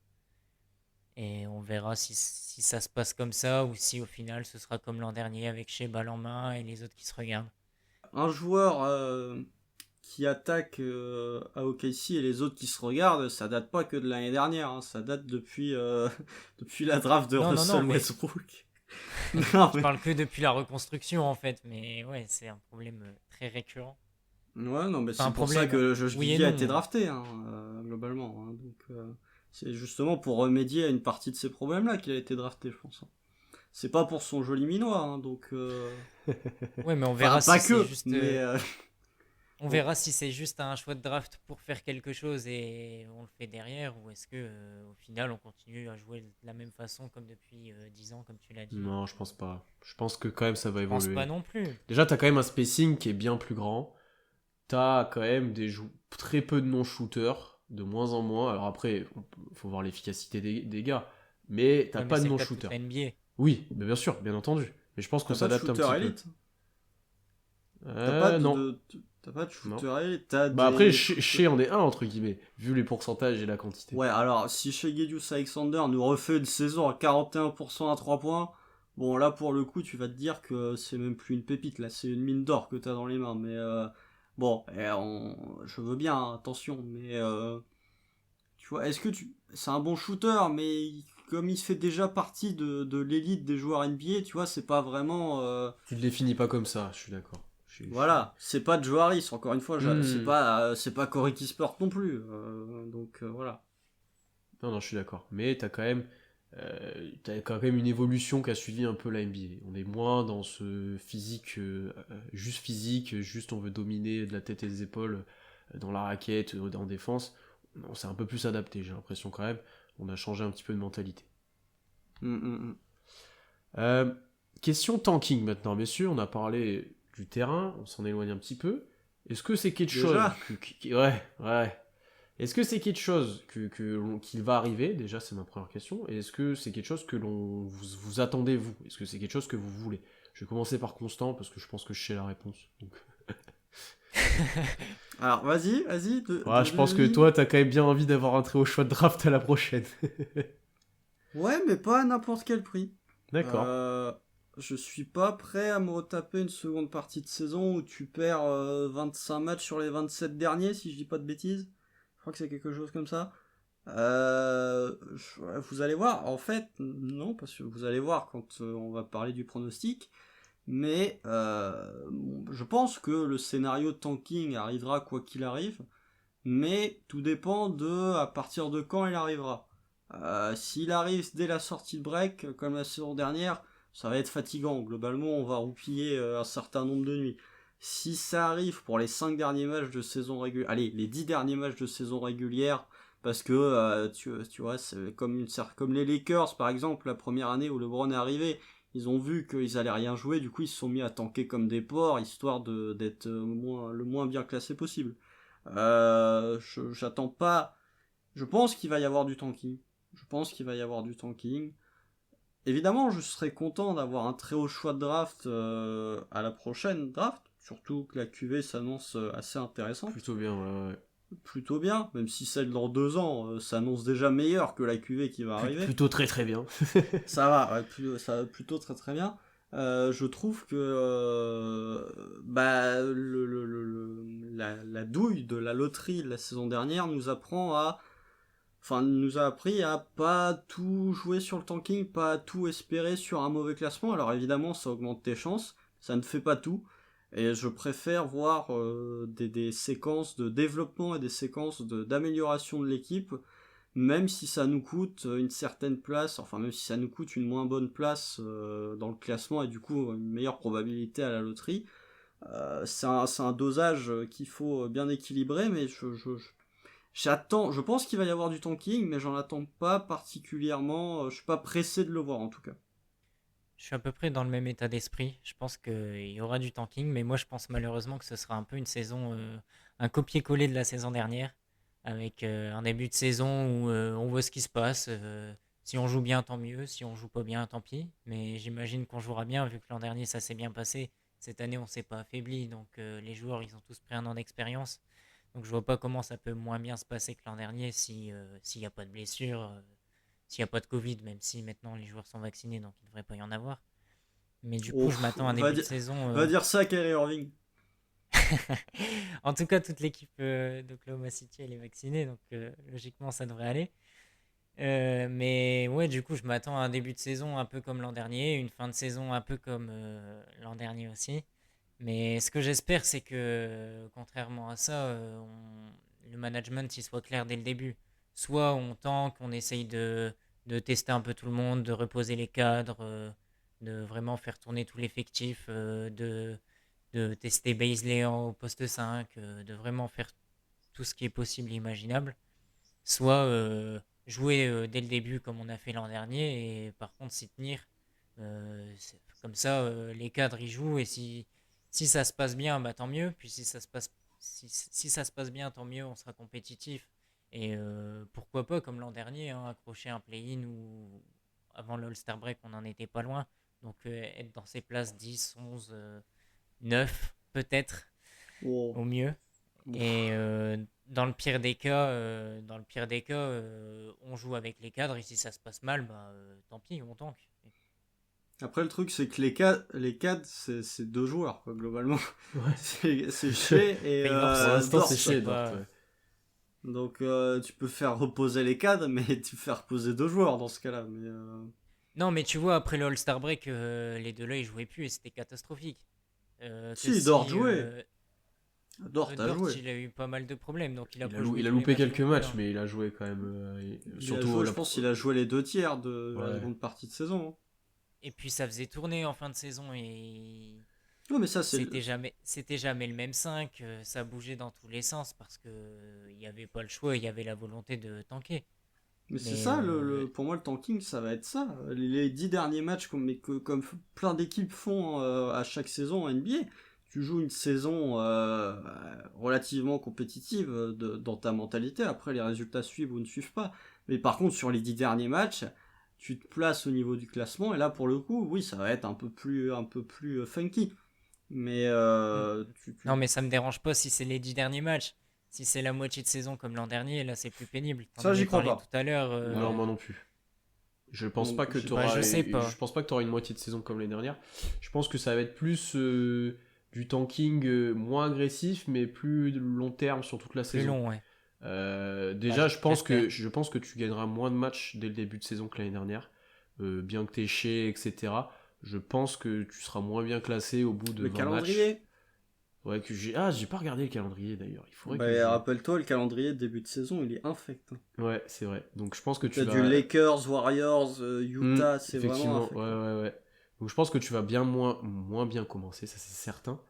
Et on verra si ça se passe comme ça ou si au final ce sera comme l'an dernier avec chez balle en main et les autres qui se regardent. Un joueur qui attaque à OKC et les autres qui se regardent, ça date pas que de l'année dernière, hein, ça date depuis, depuis la draft de Non, non, non, Russell mais Westbrook. Non, je parle que depuis la reconstruction en fait, mais ouais, c'est un problème très récurrent. Ouais, non, mais Enfin, c'est un pour ça problème, que Josh oui et Giddey a été non. drafté, hein, globalement. Hein. Donc, c'est justement pour remédier à une partie de ces problèmes-là qu'il a été drafté, je pense. Hein. C'est pas pour son joli minois, hein, donc. Ouais, mais on Enfin, verra pas si c'est que, juste. mais. On Bon. verra si c'est juste un choix de draft pour faire quelque chose et on le fait derrière, ou est-ce que au final on continue à jouer de la même façon comme depuis 10 ans, comme tu l'as dit. Non, je pense pas. Je pense que quand même ça va Je pense pas évoluer. non plus. Déjà, t'as quand même un spacing qui est bien plus grand. T'as quand même très peu de non-shooters, de moins en moins. Alors après, faut voir l'efficacité des gars. Mais t'as Ouais, mais pas de c'est le cas de toute non-shooters. la NBA. Oui, mais bien sûr, bien entendu. Mais je pense qu'on T'as pas de s'adapte un shooter petit peu. élite. T'as pas Non, t'as pas de non. shooter élite. T'as Bah après, des chez shooters. on est un, entre guillemets, vu les pourcentages et la quantité. Ouais, alors, si chez Gedius Alexander nous refait une saison à 41% à 3 points, bon, là, pour le coup, tu vas te dire que c'est même plus une pépite, là, c'est une mine d'or que t'as dans les mains, mais bon, je veux bien, hein, attention, mais tu vois, c'est un bon shooter, mais comme il fait déjà partie de l'élite des joueurs NBA, tu vois, c'est pas vraiment. Tu le définis pas comme ça, je suis d'accord. Voilà, c'est pas Joe Harris, encore une fois, Hmm. c'est pas Corey Kispert non plus, donc voilà. Non, non, je suis d'accord. Mais t'as quand même une évolution qui a suivi un peu la NBA. On est moins dans ce physique, juste on veut dominer de la tête et des épaules dans la raquette, en défense. On s'est un peu plus adapté, j'ai l'impression quand même. On a changé un petit peu de mentalité. Hum, hum, hum. Euh, Question tanking maintenant, messieurs. On a parlé du terrain, on s'en éloigne un petit peu. Est-ce que c'est quelque chose Déjà? Ouais, ouais. Est-ce que c'est quelque chose qui va arriver? Déjà, c'est ma première question. Et est-ce que c'est quelque chose que vous attendez, vous? Est-ce que c'est quelque chose que vous voulez? Je vais commencer par Constant, parce que je pense que je sais la réponse. Donc... Alors, vas-y, Ouais, je pense que toi, t'as quand même bien envie d'avoir un très haut choix de draft à la prochaine. Ouais, mais pas à n'importe quel prix. D'accord. Euh, je suis pas prêt à me retaper une seconde partie de saison où tu perds 25 matchs sur les 27 derniers, si je dis pas de bêtises. Je crois que c'est quelque chose comme ça. Vous allez voir, en fait, non, parce que vous allez voir quand on va parler du pronostic. Mais bon, je pense que le scénario tanking arrivera quoi qu'il arrive. Mais tout dépend de à partir de quand il arrivera. S'il arrive dès la sortie de break, comme la saison dernière, ça va être fatigant. Globalement, on va roupiller un certain nombre de nuits. Si ça arrive pour les 5 derniers matchs de saison régulière, allez, les 10 derniers matchs de saison régulière, parce que tu vois, c'est comme les Lakers par exemple, la première année où LeBron est arrivé, Ils ont vu qu'ils allaient rien jouer, du coup ils se sont mis à tanker comme des porcs, histoire d'être le moins bien classé possible. J'attends pas. Je pense qu'il va y avoir du tanking. Je pense qu'il va y avoir du tanking. Évidemment, je serais content d'avoir un très haut choix de draft à la prochaine draft, surtout que la QV s'annonce assez intéressante. Plutôt bien, ouais. Plutôt bien, même si celle dans 2 ans s'annonce déjà meilleure que la QV qui va arriver. Plutôt très très bien. Ça va, ouais, ça va plutôt très très bien. Je trouve que bah, la douille de la loterie de la saison dernière nous a appris à pas tout jouer sur le tanking, pas tout espérer sur un mauvais classement. Alors évidemment, ça augmente tes chances, ça ne fait pas tout. Et je préfère voir des séquences de développement et des séquences d'amélioration de l'équipe, même si ça nous coûte une certaine place, enfin même si ça nous coûte une moins bonne place dans le classement et du coup une meilleure probabilité à la loterie. C'est un dosage qu'il faut bien équilibrer, mais je pense qu'il va y avoir du tanking, mais j'en attends pas particulièrement. Je suis pas pressé de le voir en tout cas. Je suis à peu près dans le même état d'esprit. Je pense qu'il y aura du tanking, mais moi je pense malheureusement que ce sera un peu une saison, un copier-coller de la saison dernière, avec un début de saison où on voit ce qui se passe. Si on joue bien, tant mieux. Si on joue pas bien, tant pis. Mais j'imagine qu'on jouera bien, vu que l'an dernier ça s'est bien passé. Cette année on s'est pas affaibli, donc les joueurs ils ont tous pris un an d'expérience. Donc je vois pas comment ça peut moins bien se passer que l'an dernier si s'il n'y a pas de blessure, s'il n'y a pas de Covid, même si maintenant les joueurs sont vaccinés, donc il ne devrait pas y en avoir. Mais du coup, Oh, je m'attends à un début de saison. va dire ça à Kyrie Irving. En tout cas, toute l'équipe d'Oklahoma City elle est vaccinée, donc logiquement ça devrait aller. Mais ouais, du coup, je m'attends à un début de saison un peu comme l'an dernier, une fin de saison un peu comme l'an dernier aussi. Mais ce que j'espère, c'est que contrairement à ça, le management il soit clair dès le début. Soit on tank, on essaye de tester un peu tout le monde, de reposer les cadres, de vraiment faire tourner tout l'effectif, de tester Baisley au poste 5, de vraiment faire tout ce qui est possible et imaginable. Soit jouer dès le début comme on a fait l'an dernier et par contre s'y tenir. Comme ça, les cadres y jouent et si ça se passe bien, bah, tant mieux. Puis si ça se passe bien, tant mieux, on sera compétitif. Et pourquoi pas, comme l'an dernier, hein, accrocher un play-in ou avant l'All-Star Break, on n'en était pas loin. Donc être dans ces places 10, 11, 9 peut-être Oh. au mieux. Et dans le pire des cas, on joue avec les cadres et si ça se passe mal, bah, tant pis, on tank. Après, le truc, c'est que les cadres, c'est 2 joueurs, quoi, globalement. Ouais. C'est Shea et Pour l'instant, Dort. c'est chez pas- Dort, ouais. Donc, tu peux faire reposer les cadres, mais tu fais reposer 2 joueurs dans ce cas-là. Mais, Non, mais tu vois, après le All-Star Break, les deux là ils jouaient plus et c'était catastrophique. Si, Dort jouait. Dort a Dort, joué. il a eu pas mal de problèmes, donc il a Il a, pas joué il a tous les loupé matchs quelques non plus, matchs, hein. mais il a joué quand même. Il a Surtout joué, je pense qu'il a joué les 2 tiers de la Ouais. seconde partie de saison. Hein. Et puis ça faisait tourner en fin de saison et Ouais, mais ça, c'est. c'était jamais le même 5, ça bougeait dans tous les sens parce que il n'y avait pas le choix, il y avait la volonté de tanker. Mais c'est Mais ça, pour moi, le tanking, ça va être ça. Les 10 derniers matchs, comme plein d'équipes font à chaque saison en NBA, tu joues une saison relativement compétitive dans ta mentalité. Après, les résultats suivent ou ne suivent pas. Mais par contre, sur les 10 derniers matchs, tu te places au niveau du classement. Et là, pour le coup, oui, ça va être un peu plus funky. Mais non, mais ça me dérange pas si c'est les 10 derniers matchs. Si c'est la moitié de saison comme l'an dernier, là c'est plus pénible. T'en ça, j'y avais crois parlé pas. tout à l'heure. Non, moi non plus. Je pense Donc, pas que je- Bah, je sais je pas. pense pas que t'auras une moitié de saison comme l'année dernière. Je pense que ça va être plus du tanking moins agressif, mais plus long terme sur toute la Plus saison. long, ouais. Déjà, J'espère. je pense que tu gagneras moins de matchs dès le début de saison que l'année dernière. Bien que t'aies chez, etc. Je pense que tu seras moins bien classé au bout de Le 20 matchs. calendrier. Ouais, que j'ai pas regardé le calendrier d'ailleurs. Il faudrait que Bah, rappelle-toi, le calendrier de début de saison, il est infect. Hein. Ouais, c'est vrai. Donc je pense que tu T'as du vas. Lakers, Warriors, Utah, c'est vraiment Effectivement, infect. ouais, Hein. ouais, ouais. Donc je pense que tu vas moins bien commencer, ça c'est certain.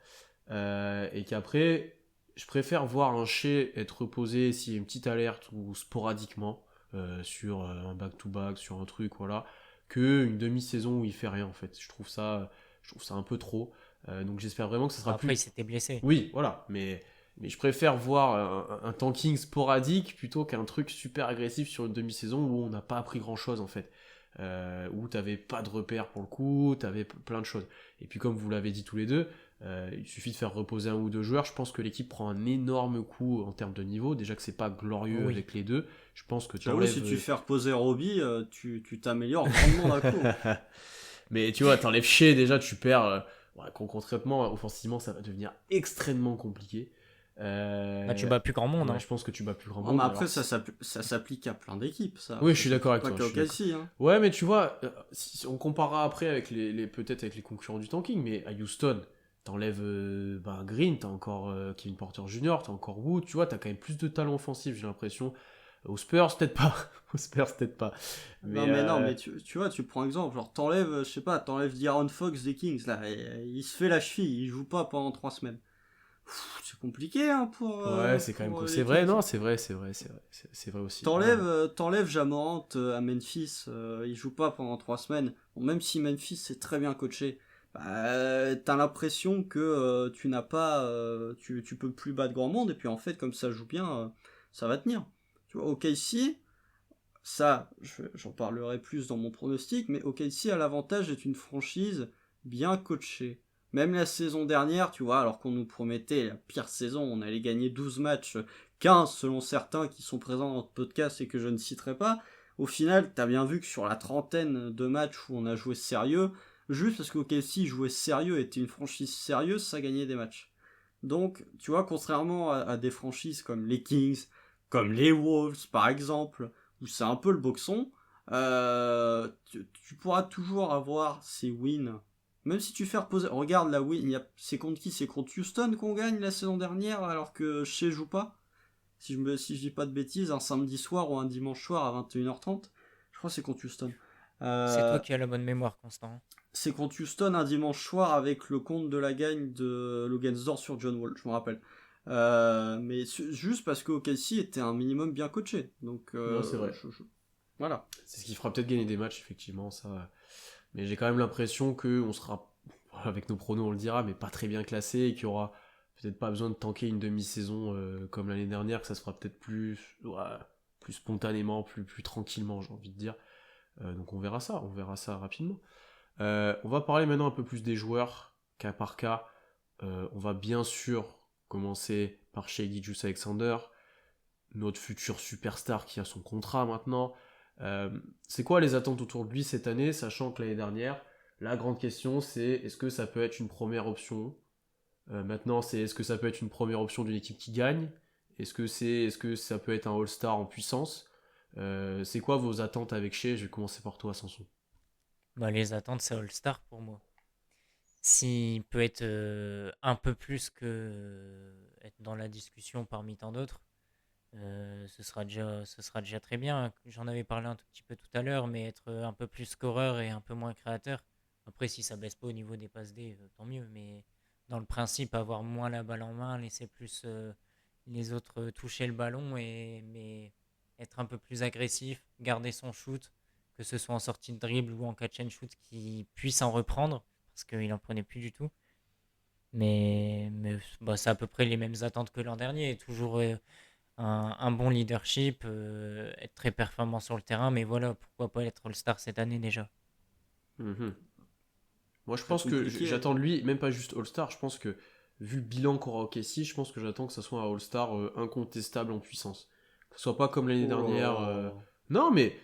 Et qu'après, je préfère voir un Shea être reposé s'il y a une petite alerte ou sporadiquement sur un back-to-back, sur un truc, voilà, qu'une demi-saison où il fait rien en fait. Je trouve ça un peu trop. Donc j'espère vraiment que ça sera Après, plus. il s'était blessé. Oui, voilà, mais je préfère voir un tanking sporadique plutôt qu'un truc super agressif sur une demi-saison où on n'a pas appris grand-chose en fait. Où t'avais pas de repères pour le coup, t'avais plein de choses. Et puis comme vous l'avez dit tous les deux, il suffit de faire reposer un ou deux joueurs, je pense que l'équipe prend un énorme coup en termes de niveau, déjà que c'est pas glorieux Oui. avec les deux, je pense que J'avoue, si tu fais reposer Roby, tu t'améliores grandement d'un coup. Mais tu vois, t'enlèves Shea, déjà tu perds, concrètement, offensivement ça va devenir extrêmement compliqué. Bah, tu bats plus grand monde. Ouais, Hein. je pense que tu bats plus grand Oh, monde. mais après, alors, ça s'applique à plein d'équipes, ça. Oui, Ça je suis d'accord avec s'applique toi. pas qu'à OKC, hein. Ouais, mais tu vois, si on comparera après avec peut-être avec les concurrents du tanking, mais à Houston, t'enlèves Green, t'as encore Kevin Porter Jr., t'as encore Wood, tu vois, t'as quand même plus de talent offensif, j'ai l'impression. Aux Spurs, peut-être pas. Aux Spurs, peut-être pas. Non, mais tu vois, tu prends un exemple, genre t'enlèves, je sais pas, t'enlèves De'Aaron Fox des Kings, là, et il se fait la cheville, il joue pas pendant 3 semaines. C'est compliqué, hein, Ouais, c'est quand même cool. les C'est vrai, Kings. non, c'est vrai aussi. T'enlèves Ja Morant à Memphis, il joue pas pendant 3 semaines. Bon, même si Memphis c'est très bien coaché, bah, t'as l'impression que tu n'as pas, tu peux plus battre grand monde, et puis en fait, comme ça joue bien, ça va tenir. Tu vois, OKC, ça, j'en parlerai plus dans mon pronostic, mais OKC a l'avantage d'être une franchise bien coachée. Même la saison dernière, tu vois, alors qu'on nous promettait la pire saison, on allait gagner 12 matchs, 15 selon certains qui sont présents dans notre podcast et que je ne citerai pas. Au final, t'as bien vu que sur la trentaine de matchs où on a joué sérieux, juste parce qu'OKC jouait sérieux, était une franchise sérieuse, ça gagnait des matchs. Donc, tu vois, contrairement à des franchises comme les Kings, comme les Wolves par exemple, où c'est un peu le boxon, tu pourras toujours avoir ces wins. Même si tu fais reposer. Regarde la win, c'est contre qui? C'est contre Houston qu'on gagne la saison dernière alors que Shea joue pas? Si je dis pas de bêtises, un samedi soir ou un dimanche soir à 21h30. Je crois que c'est contre Houston. C'est toi Euh, qui as la bonne mémoire, Constant. c'est contre Houston un dimanche soir avec le compte de la gagne de Lugansdorf sur John Wall, je me rappelle. Mais juste parce que OKC était un minimum bien coaché. Donc, Non, c'est vrai. voilà. C'est ce qui fera peut-être gagner des matchs, effectivement, ça. Mais j'ai quand même l'impression qu'on sera, avec nos pronos on le dira, mais pas très bien classé et qu'il y aura peut-être pas besoin de tanker une demi-saison comme l'année dernière, que ça se fera peut-être plus spontanément, plus tranquillement, j'ai envie de dire. Donc on verra ça rapidement. On va parler maintenant un peu plus des joueurs, cas par cas. On va bien sûr commencer par Shai Gilgeous-Alexander, notre futur superstar qui a son contrat maintenant. C'est quoi les attentes autour de lui cette année, sachant que l'année dernière, la grande question c'est est-ce que ça peut être une première option. Maintenant c'est est-ce que ça peut être une première option d'une équipe qui gagne. Est-ce que ça peut être un All-Star en puissance. C'est quoi vos attentes avec Shai? Je vais commencer par toi, Samson. Bah, les attentes, c'est All-Star pour moi. S'il peut être un peu plus que être dans la discussion parmi tant d'autres, ce sera déjà très bien. J'en avais parlé un tout petit peu tout à l'heure, mais être un peu plus scoreur et un peu moins créateur. Après, si ça baisse pas au niveau des passes D, tant mieux. Mais dans le principe, avoir moins la balle en main, laisser plus les autres toucher le ballon, mais être un peu plus agressif, garder son shoot, que ce soit en sortie de dribble ou en catch and shoot, qui puisse en reprendre, parce qu'il en prenait plus du tout. Mais bah, c'est à peu près les mêmes attentes que l'an dernier. Toujours un bon leadership, être très performant sur le terrain, mais voilà, pourquoi pas être All-Star cette année déjà. Mhm. Moi, je Très pense que compliqué. j'attends de lui, même pas juste All-Star, je pense que, vu le bilan qu'aura OKC, je pense que j'attends que ça soit un All-Star incontestable en puissance. Que ce soit pas comme l'année Oh là dernière. là. Non, mais.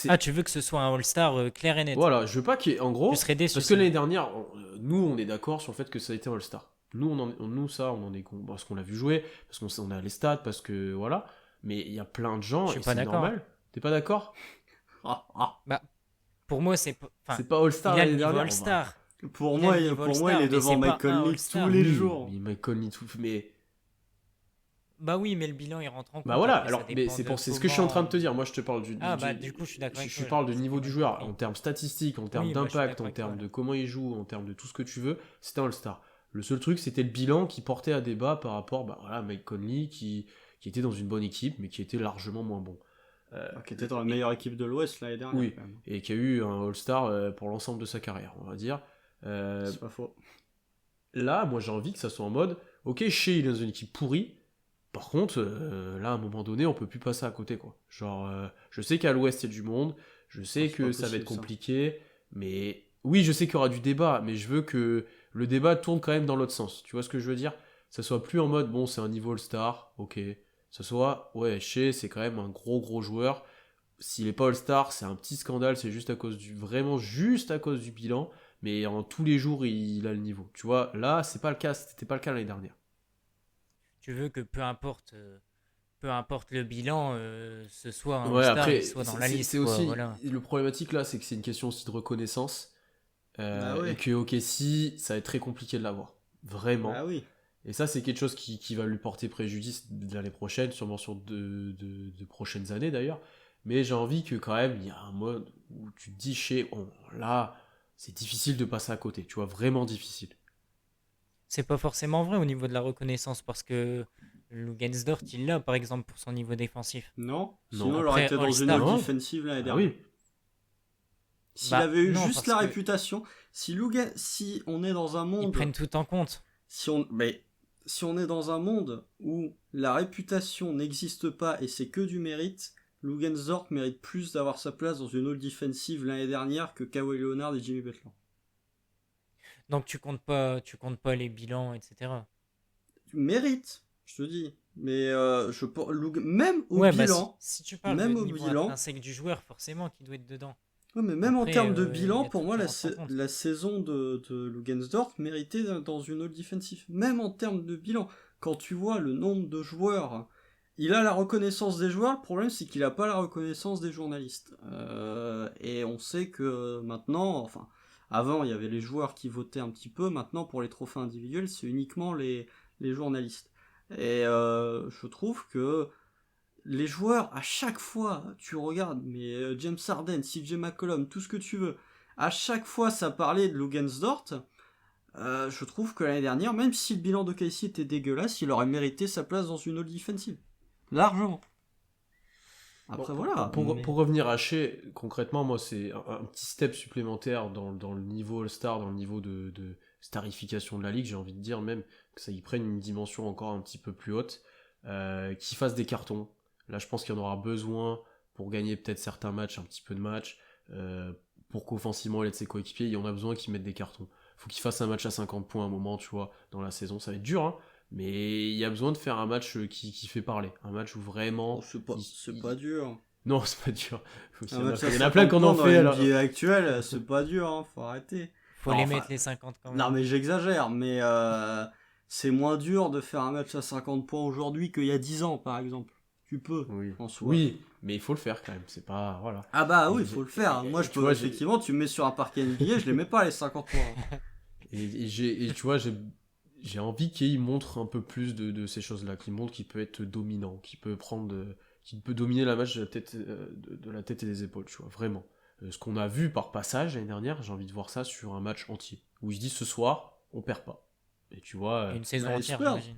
Ah, tu veux que ce soit un All-Star clair et net? Voilà, je veux pas qu'il y ait. En Je gros, serais déçu parce que sinon. l'année dernière, nous, on est d'accord sur le fait que ça a été un All-Star. Nous, ça, on en est. Parce qu'on l'a vu jouer, parce qu'on a les stats, parce que. Voilà. Mais il y a plein de Je gens, suis et pas c'est d'accord. normal. T'es pas d'accord? Ah, ah. Bah, pour moi, enfin, C'est pas All-Star il a le l'année niveau dernière? All-Star. Pour Il a moi, le niveau pour moi, il All-Star, est mais devant c'est Mike pas un Conley tous All-Star. les Oui, jours. mais Mike Conley tout. Mais. Bah oui, mais le bilan il rentre en Bah compte. voilà, Après, ça alors, mais dépend de c'est ce que je suis en train comment. de te dire. Moi, je te parle Ah, bah du coup, je suis d'accord avec je toi. parle du C'était niveau du mal joueur compris. en termes statistiques, en termes Oui, bah je suis d'impact, d'accord en avec toi termes là. de comment il joue, en termes de tout ce que tu veux. C'était un All-Star. Le seul truc, c'était le bilan qui portait à débat par rapport, bah voilà, Mike Conley qui était dans une bonne équipe, mais qui était largement moins bon. Qui était dans la meilleure équipe de l'Ouest l'année dernière. Oui, Quand même. et qui a eu un All-Star pour l'ensemble de sa carrière, on va dire. C'est pas faux. Là, moi j'ai envie que ça soit en mode, ok, Shea il est dans une équipe pourrie, par contre, là à un moment donné, on peut plus passer à côté, quoi. Genre, je sais qu'à l'Ouest il y a du monde, je sais C'est que pas ça va être possible, ça. compliqué, mais oui, je sais qu'il y aura du débat, mais je veux que le débat tourne quand même dans l'autre sens. Tu vois ce que je veux dire? Ça soit plus en mode, bon, c'est un niveau All-Star, ok. Ça soit, ouais, Shea c'est quand même un gros joueur. S'il est pas All-Star, c'est un petit scandale, c'est juste à cause vraiment juste à cause du bilan, mais en tous les jours, il a le niveau. Tu vois, là, c'est pas le cas, c'était pas le cas l'année dernière. Tu veux que peu importe le bilan, ce soit un Ouais, All-Star, il après, soit dans c'est la c'est- liste, c'est quoi. aussi, Voilà. le problématique là, c'est que c'est une question aussi de reconnaissance, Bah et oui. que OKC, ça va être très compliqué de l'avoir. Vraiment. Bah oui. Et ça, c'est quelque chose qui va lui porter préjudice de l'année prochaine, sûrement sur de prochaines années d'ailleurs. Mais j'ai envie que quand même, il y a un mode où tu te dis, là, c'est difficile de passer à côté, tu vois, vraiment difficile. C'est pas forcément vrai au niveau de la reconnaissance parce que Lugensdort, il l'a par exemple pour son niveau défensif. Non. Non. Sinon, il aurait Après, été dans une All-Star, all Non. defensive l'année Ah dernière. oui. S'il bah avait eu non, juste parce la que réputation, si on est dans un ils monde, prennent tout en compte. si on est dans un monde où la réputation n'existe pas et c'est que du mérite, Lugensdort mérite plus d'avoir sa place dans une all defensive l'année dernière que Kawhi Leonard et Jimmy Butler. Donc tu comptes pas les bilans, etc. Mérite, je te dis. Mais même au Ouais, bah bilan, si tu parles de même au niveau bilan, intrinsèque du joueur, forcément qu'il doit être dedans. ouais, mais même en Après, termes de il bilan, y a pour tout moi, qui rentre en compte. la saison de Lugensdorf méritait dans une all defensive. Même en termes de bilan, quand tu vois le nombre de joueurs, il a la reconnaissance des joueurs, le problème c'est qu'il n'a pas la reconnaissance des journalistes. Et on sait que maintenant, enfin, avant il y avait les joueurs qui votaient un petit peu, maintenant pour les trophées individuels, c'est uniquement les journalistes. Et je trouve que les joueurs, à chaque fois, tu regardes, mais James Harden, CJ McCollum, tout ce que tu veux, à chaque fois ça parlait de Lugensdort, je trouve que l'année dernière, même si le bilan de Casey était dégueulasse, il aurait mérité sa place dans une all defensive. Largement. Après Bon, voilà. pour revenir à Shea, concrètement, moi, c'est un petit step supplémentaire dans le niveau All-Star, dans le niveau de starification de la ligue, j'ai envie de dire même que ça y prenne une dimension encore un petit peu plus haute, qu'il fasse des cartons. Là, je pense qu'il y en aura besoin pour gagner peut-être certains matchs, un petit peu de matchs, pour qu'offensivement, il aide ses coéquipiers, il y en a besoin qu'ils mettent des cartons. Faut qu'il fasse un match à 50 points à un moment, tu vois, dans la saison. Ça va être dur, hein, mais il y a besoin de faire un match qui fait parler. Un match où vraiment... Oh, c'est il- pas dur. Non, c'est pas dur. Il y Un en a, match à il y en a plein 50 qu'on en points fait. dans Alors... la NBA actuelle, c'est pas dur, hein, faut arrêter. Faut Non, les enfin, mettre les 50 quand même. non mais j'exagère, mais c'est moins dur de faire un match à 50 points aujourd'hui qu'il y a 10 ans par exemple. Tu peux, Oui. en soi. Oui, mais il faut le faire quand même. C'est pas. Voilà. Ah bah oui, Et- il faut le faire. Moi je tu peux, vois, effectivement, tu me mets sur un parquet NBA, je les mets pas les 50 points. et tu vois, j'ai envie qu'il montre un peu plus de ces choses-là. Qu'il montre qu'il peut être dominant, qu'il peut dominer la match de la tête et des épaules, tu vois, vraiment. Ce qu'on a vu par passage l'année dernière, j'ai envie de voir ça sur un match entier. Où il se dit ce soir, on perd pas. Et tu vois. Une saison Bah, les entière, Spurs. j'imagine.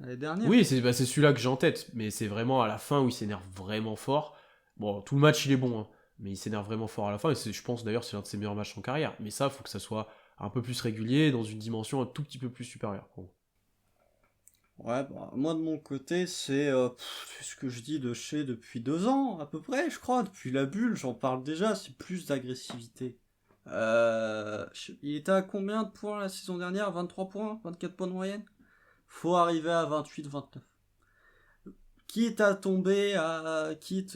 L'année dernière. Oui, c'est celui-là que j'ai en tête, mais c'est vraiment à la fin où il s'énerve vraiment fort. Bon, tout le match il est bon, hein, mais il s'énerve vraiment fort à la fin, et je pense d'ailleurs c'est l'un de ses meilleurs matchs en carrière. Mais ça, faut que ça soit un peu plus régulier, dans une dimension un tout petit peu plus supérieure. Bon. Ouais, bah, moi de mon côté, c'est ce que je dis de chez depuis 2 ans, à peu près, je crois. Depuis la bulle, j'en parle déjà, c'est plus d'agressivité. Il était à combien de points la saison dernière? 23 points? 24 points de moyenne? Faut arriver à 28-29. Quitte,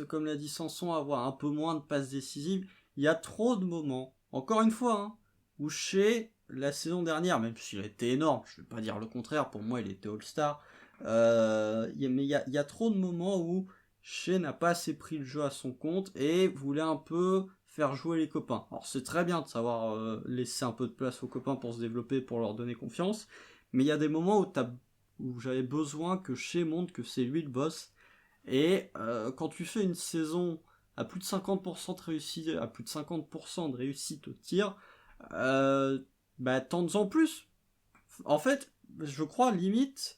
comme l'a dit Sanson, à avoir un peu moins de passes décisives, il y a trop de moments, encore une fois, hein, où chez la saison dernière, même s'il a été énorme, je vais pas dire le contraire, pour moi il était All-Star, mais il y a trop de moments où Shea n'a pas assez pris le jeu à son compte et voulait un peu faire jouer les copains. Alors c'est très bien de savoir laisser un peu de place aux copains pour se développer, pour leur donner confiance, mais il y a des moments où j'avais besoin que Shea montre que c'est lui le boss. Et quand tu fais une saison à plus de 50% de réussite, à plus de 50% de réussite au tir, bah tente-en plus. En fait, je crois limite,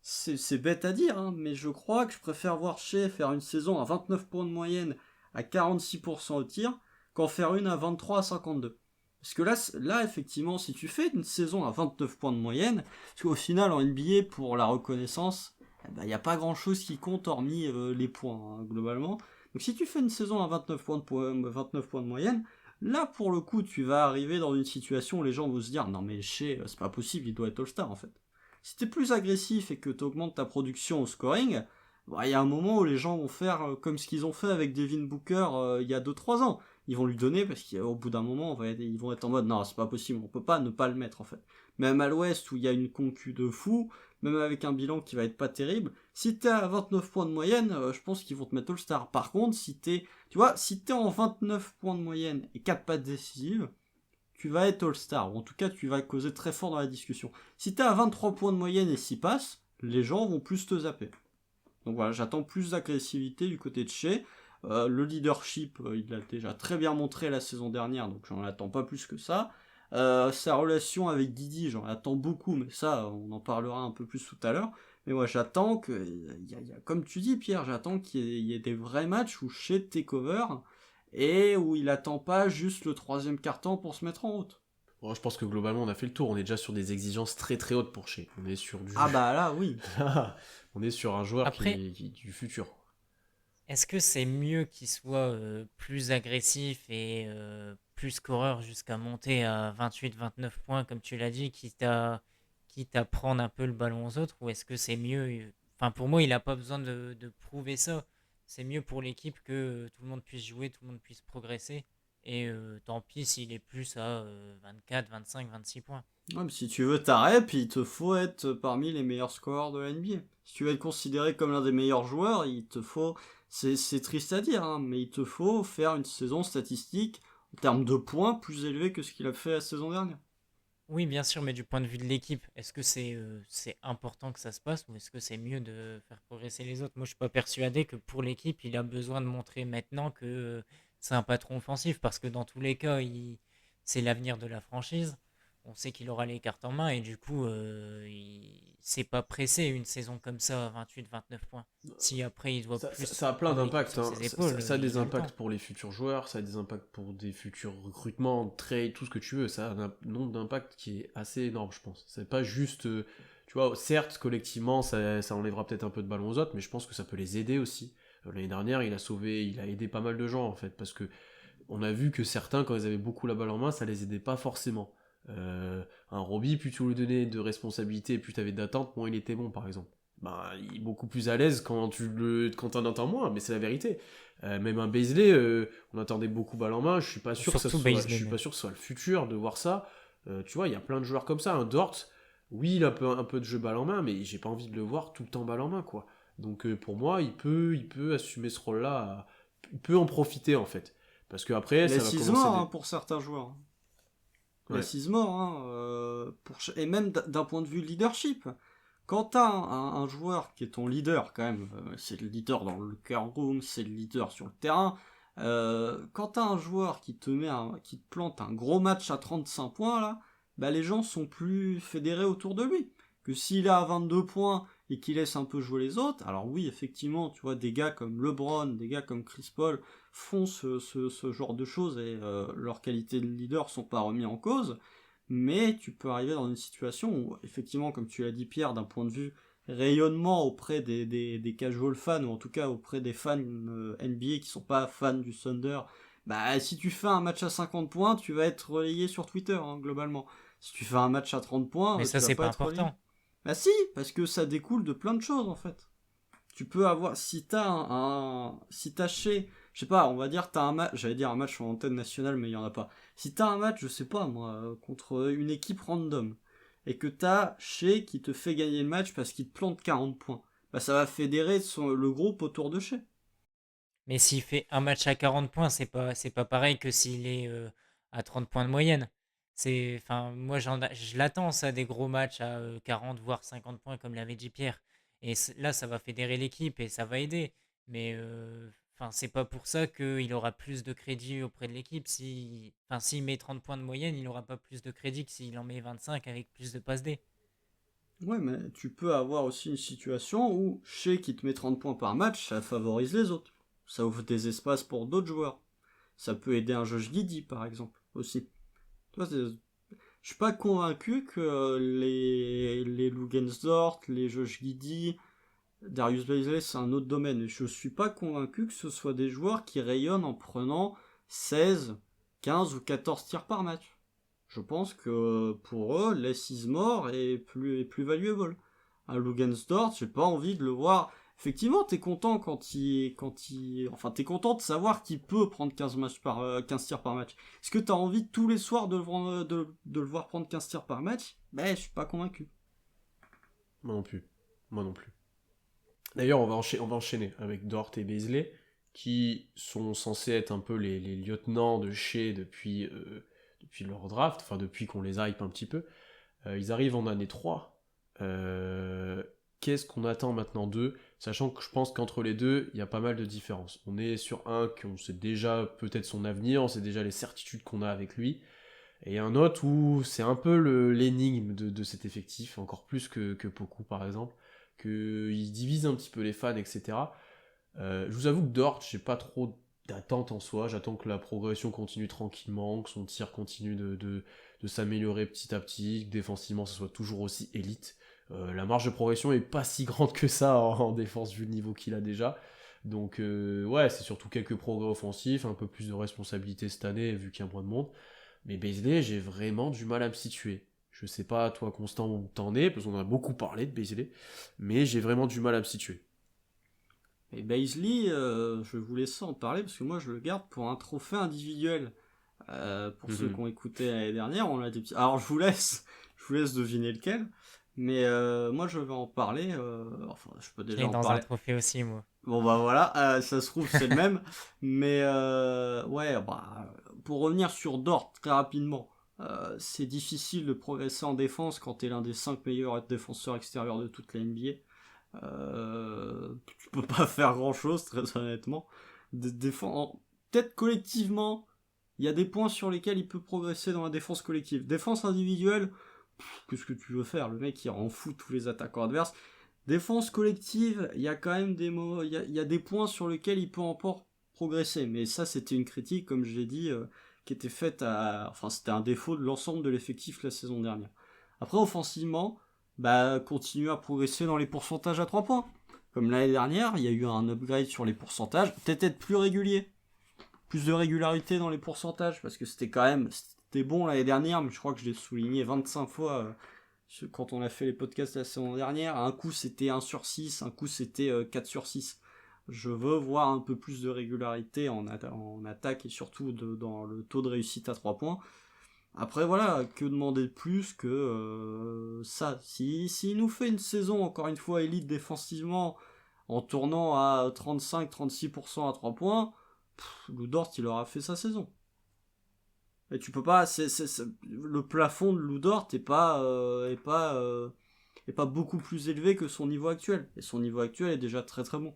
c'est bête à dire, hein, mais je crois que je préfère voir Shea faire une saison à 29 points de moyenne à 46% au tir qu'en faire une à 23 à 52. Parce que là, effectivement, si tu fais une saison à 29 points de moyenne, parce qu'au final, en NBA, pour la reconnaissance, il n'y a pas grand-chose qui compte hormis les points, hein, globalement. Donc si tu fais une saison à 29 points de moyenne, là, pour le coup, tu vas arriver dans une situation où les gens vont se dire « Non mais Shea, c'est pas possible, il doit être All-Star, en fait. » Si t'es plus agressif et que t'augmentes ta production au scoring, il y a un moment où les gens vont faire comme ce qu'ils ont fait avec Devin Booker il y a 2-3 ans. Ils vont lui donner parce qu'au bout d'un moment, ils vont être en mode non, c'est pas possible, on peut pas ne pas le mettre en fait. Même à l'ouest où il y a une concu de fou, même avec un bilan qui va être pas terrible, si t'es à 29 points de moyenne, je pense qu'ils vont te mettre All-Star. Par contre, si t'es en 29 points de moyenne et 4 passes décisives, tu vas être All-Star, ou en tout cas tu vas causer très fort dans la discussion. Si t'es à 23 points de moyenne et 6 passes, les gens vont plus te zapper. Donc voilà, j'attends plus d'agressivité du côté de Shea. Le leadership, il l'a déjà très bien montré la saison dernière, donc j'en attends pas plus que ça. Sa relation avec Didi, j'en attends beaucoup, mais ça, on en parlera un peu plus tout à l'heure. Mais moi, j'attends que, comme tu dis, Pierre, j'attends qu'il y ait des vrais matchs où Shea take over et où il attend pas juste le troisième quart-temps pour se mettre en route. Bon, je pense que globalement, on a fait le tour. On est déjà sur des exigences très très hautes pour Shea. On est sur du. Ah bah là, oui. On est sur un joueur Après, qui est du futur. est-ce que c'est mieux qu'il soit plus agressif et plus scoreur jusqu'à monter à 28-29 points, comme tu l'as dit, quitte à prendre un peu le ballon aux autres, ou est-ce que c'est mieux Enfin, pour moi, il n'a pas besoin de prouver ça. C'est mieux pour l'équipe que tout le monde puisse jouer, tout le monde puisse progresser. Et tant pis s'il est plus à 24, 25, 26 points. Ouais, mais si tu veux ta rep, il te faut être parmi les meilleurs scoreurs de la NBA. Si tu veux être considéré comme l'un des meilleurs joueurs, il te faut, c'est triste à dire, hein, mais il te faut faire une saison statistique en termes de points plus élevée que ce qu'il a fait la saison dernière. Oui, bien sûr, mais du point de vue de l'équipe, est-ce que c'est important que ça se passe ou est-ce que c'est mieux de faire progresser les autres? Moi, je suis pas persuadé que pour l'équipe, il a besoin de montrer maintenant que c'est un patron offensif parce que dans tous les cas, c'est l'avenir de la franchise. On sait qu'il aura les cartes en main et du coup, c'est pas pressé une saison comme ça à 28-29 points. Si après il doit plus Ça a plein prendre l'équipe d'impacts, sur hein. ses épaules, Ça a des il a le impacts temps. pour les futurs joueurs, ça a des impacts pour des futurs recrutements, trades, tout ce que tu veux. Ça a un nombre d'impacts qui est assez énorme, je pense. C'est pas juste. Tu vois, certes, collectivement, ça enlèvera peut-être un peu de ballon aux autres, mais je pense que ça peut les aider aussi. L'année dernière, il a aidé pas mal de gens, en fait, parce que on a vu que certains, quand ils avaient beaucoup la balle en main, ça les aidait pas forcément. Un Robbie, plus tu lui donnais de responsabilités, plus tu avais d'attentes, moins il était bon, par exemple. Ben, il est beaucoup plus à l'aise quand t'en entends moins, mais c'est la vérité. Même un Beasley, on attendait beaucoup balle en main, Surtout je Baisley suis pas même. sûr que ce soit le futur de voir ça. Tu vois, il y a plein de joueurs comme ça. Un Dort, oui, il a un peu de jeu balle en main, mais j'ai pas envie de le voir tout le temps balle en main, quoi. Donc pour moi, il peut assumer ce rôle-là, il peut en profiter en fait. Parce que après, ça va Laisse commencer mort hein, des. pour certains joueurs. Ouais. Laisse mort, hein, et même d'un point de vue leadership. Quand t'as un joueur qui est ton leader, quand même, c'est le leader dans le locker room, c'est le leader sur le terrain. Quand t'as un joueur qui te plante un gros match à 35 points, là, bah les gens sont plus fédérés autour de lui. Que s'il est à 22 points et qu'il laisse un peu jouer les autres, alors oui, effectivement, tu vois, des gars comme LeBron, des gars comme Chris Paul font ce genre de choses et leur qualité de leader sont pas remis en cause. Mais tu peux arriver dans une situation où, effectivement, comme tu l'as dit Pierre, d'un point de vue rayonnement auprès des casual fans, ou en tout cas auprès des fans NBA qui sont pas fans du Thunder, bah si tu fais un match à 50 points, tu vas être relayé sur Twitter, hein, globalement. Si tu fais un match à 30 points, Mais tu ça, vas c'est pas pas être relayé. important. Bah si, parce que ça découle de plein de choses en fait. Tu peux avoir, si t'as chez, je sais pas, on va dire t'as un match, j'allais dire un match en antenne nationale, mais il y en a pas. Si t'as un match, je sais pas moi, contre une équipe random, et que t'as Shea qui te fait gagner le match parce qu'il te plante 40 points, bah ça va fédérer le groupe autour de Shea. Mais s'il fait un match à 40 points, c'est pas pareil que s'il est à 30 points de moyenne. Enfin, moi, je l'attends, ça, des gros matchs à 40, voire 50 points, comme l'avait dit Pierre. Et là, ça va fédérer l'équipe et ça va aider. Mais enfin, c'est pas pour ça qu'il aura plus de crédit auprès de l'équipe. Enfin, s'il met 30 points de moyenne, il aura pas plus de crédit que s'il en met 25 avec plus de passes D. Ouais, mais tu peux avoir aussi une situation où Shea qui te met 30 points par match, ça favorise les autres. Ça ouvre des espaces pour d'autres joueurs. Ça peut aider un Josh Giddey, par exemple, aussi. Toi, je suis pas convaincu que les Lugensdort, les Josh Giddey, Darius Bazley, c'est un autre domaine. Je suis pas convaincu que ce soit des joueurs qui rayonnent en prenant 16, 15 ou 14 tirs par match. Je pense que pour eux, less is more est plus valuable. Un Lugensdort, j'ai pas envie de le voir. Effectivement, t'es content enfin, t'es content de savoir qu'il peut prendre 15 tirs par match. Est-ce que t'as envie tous les soirs de le voir prendre 15 tirs par match? Ben, je suis pas convaincu. Moi non plus. Moi non plus. D'ailleurs, on va enchaîner avec Dort et Beasley, qui sont censés être un peu les lieutenants de Shea depuis leur draft, enfin depuis qu'on les hype un petit peu. Ils arrivent en année 3. Qu'est-ce qu'on attend maintenant d'eux? Sachant que je pense qu'entre les deux, il y a pas mal de différences. On est sur un qu'on sait déjà peut-être son avenir, on sait déjà les certitudes qu'on a avec lui. Et un autre où c'est un peu l'énigme de cet effectif, encore plus que Poku par exemple, qu'il divise un petit peu les fans, etc. Je vous avoue que Dort, j'ai pas trop d'attente en soi, j'attends que la progression continue tranquillement, que son tir continue de s'améliorer petit à petit, que défensivement ça soit toujours aussi élite. La marge de progression est pas si grande que ça en défense vu le niveau qu'il a déjà. Donc ouais, c'est surtout quelques progrès offensifs, un peu plus de responsabilité cette année vu qu'il y a moins de monde. Mais Beasley, j'ai vraiment du mal à me situer. Je sais pas, toi, Constant, où t'en es, parce qu'on a beaucoup parlé de Beasley, mais j'ai vraiment du mal à me situer. Et Baisley, je vous laisse en parler parce que moi je le garde pour un trophée individuel. Pour ceux qui ont écouté l'année dernière, on a des petits. Alors je vous laisse deviner lequel. Mais moi je vais en parler. Enfin, je peux Je déjà l'ai en dans un parler. trophée aussi, moi. Bon bah voilà, ça se trouve c'est le même. Mais ouais, bah pour revenir sur Dort très rapidement, c'est difficile de progresser en défense quand t'es l'un des 5 meilleurs défenseurs extérieurs de toute la NBA. Tu peux pas faire grand chose très honnêtement. Peut-être collectivement, il y a des points sur lesquels il peut progresser dans la défense collective. Défense individuelle, qu'est-ce que tu veux faire? Le mec il rend fou tous les attaquants adverses. Défense collective, il y a quand même il y a des points sur lesquels il peut encore progresser. Mais ça, c'était une critique, comme je l'ai dit, qui était faite enfin, c'était un défaut de l'ensemble de l'effectif la saison dernière. Après, offensivement, bah, continuer à progresser dans les pourcentages à 3 points. Comme l'année dernière, il y a eu un upgrade sur les pourcentages. Peut-être être plus régulier. Plus de régularité dans les pourcentages, parce que c'était bon l'année dernière, mais je crois que je l'ai souligné 25 fois quand on a fait les podcasts la saison dernière. Un coup c'était 1 sur 6, un coup c'était 4 sur 6. Je veux voir un peu plus de régularité en attaque et surtout dans le taux de réussite à 3 points. Après voilà, que demander de plus que ça. S'il nous fait une saison encore une fois élite défensivement en tournant à 35-36% à 3 points, Lou Dort il aura fait sa saison. Et tu peux pas, le plafond de Lou Dort est pas beaucoup plus élevé que son niveau actuel. Et son niveau actuel est déjà très très bon.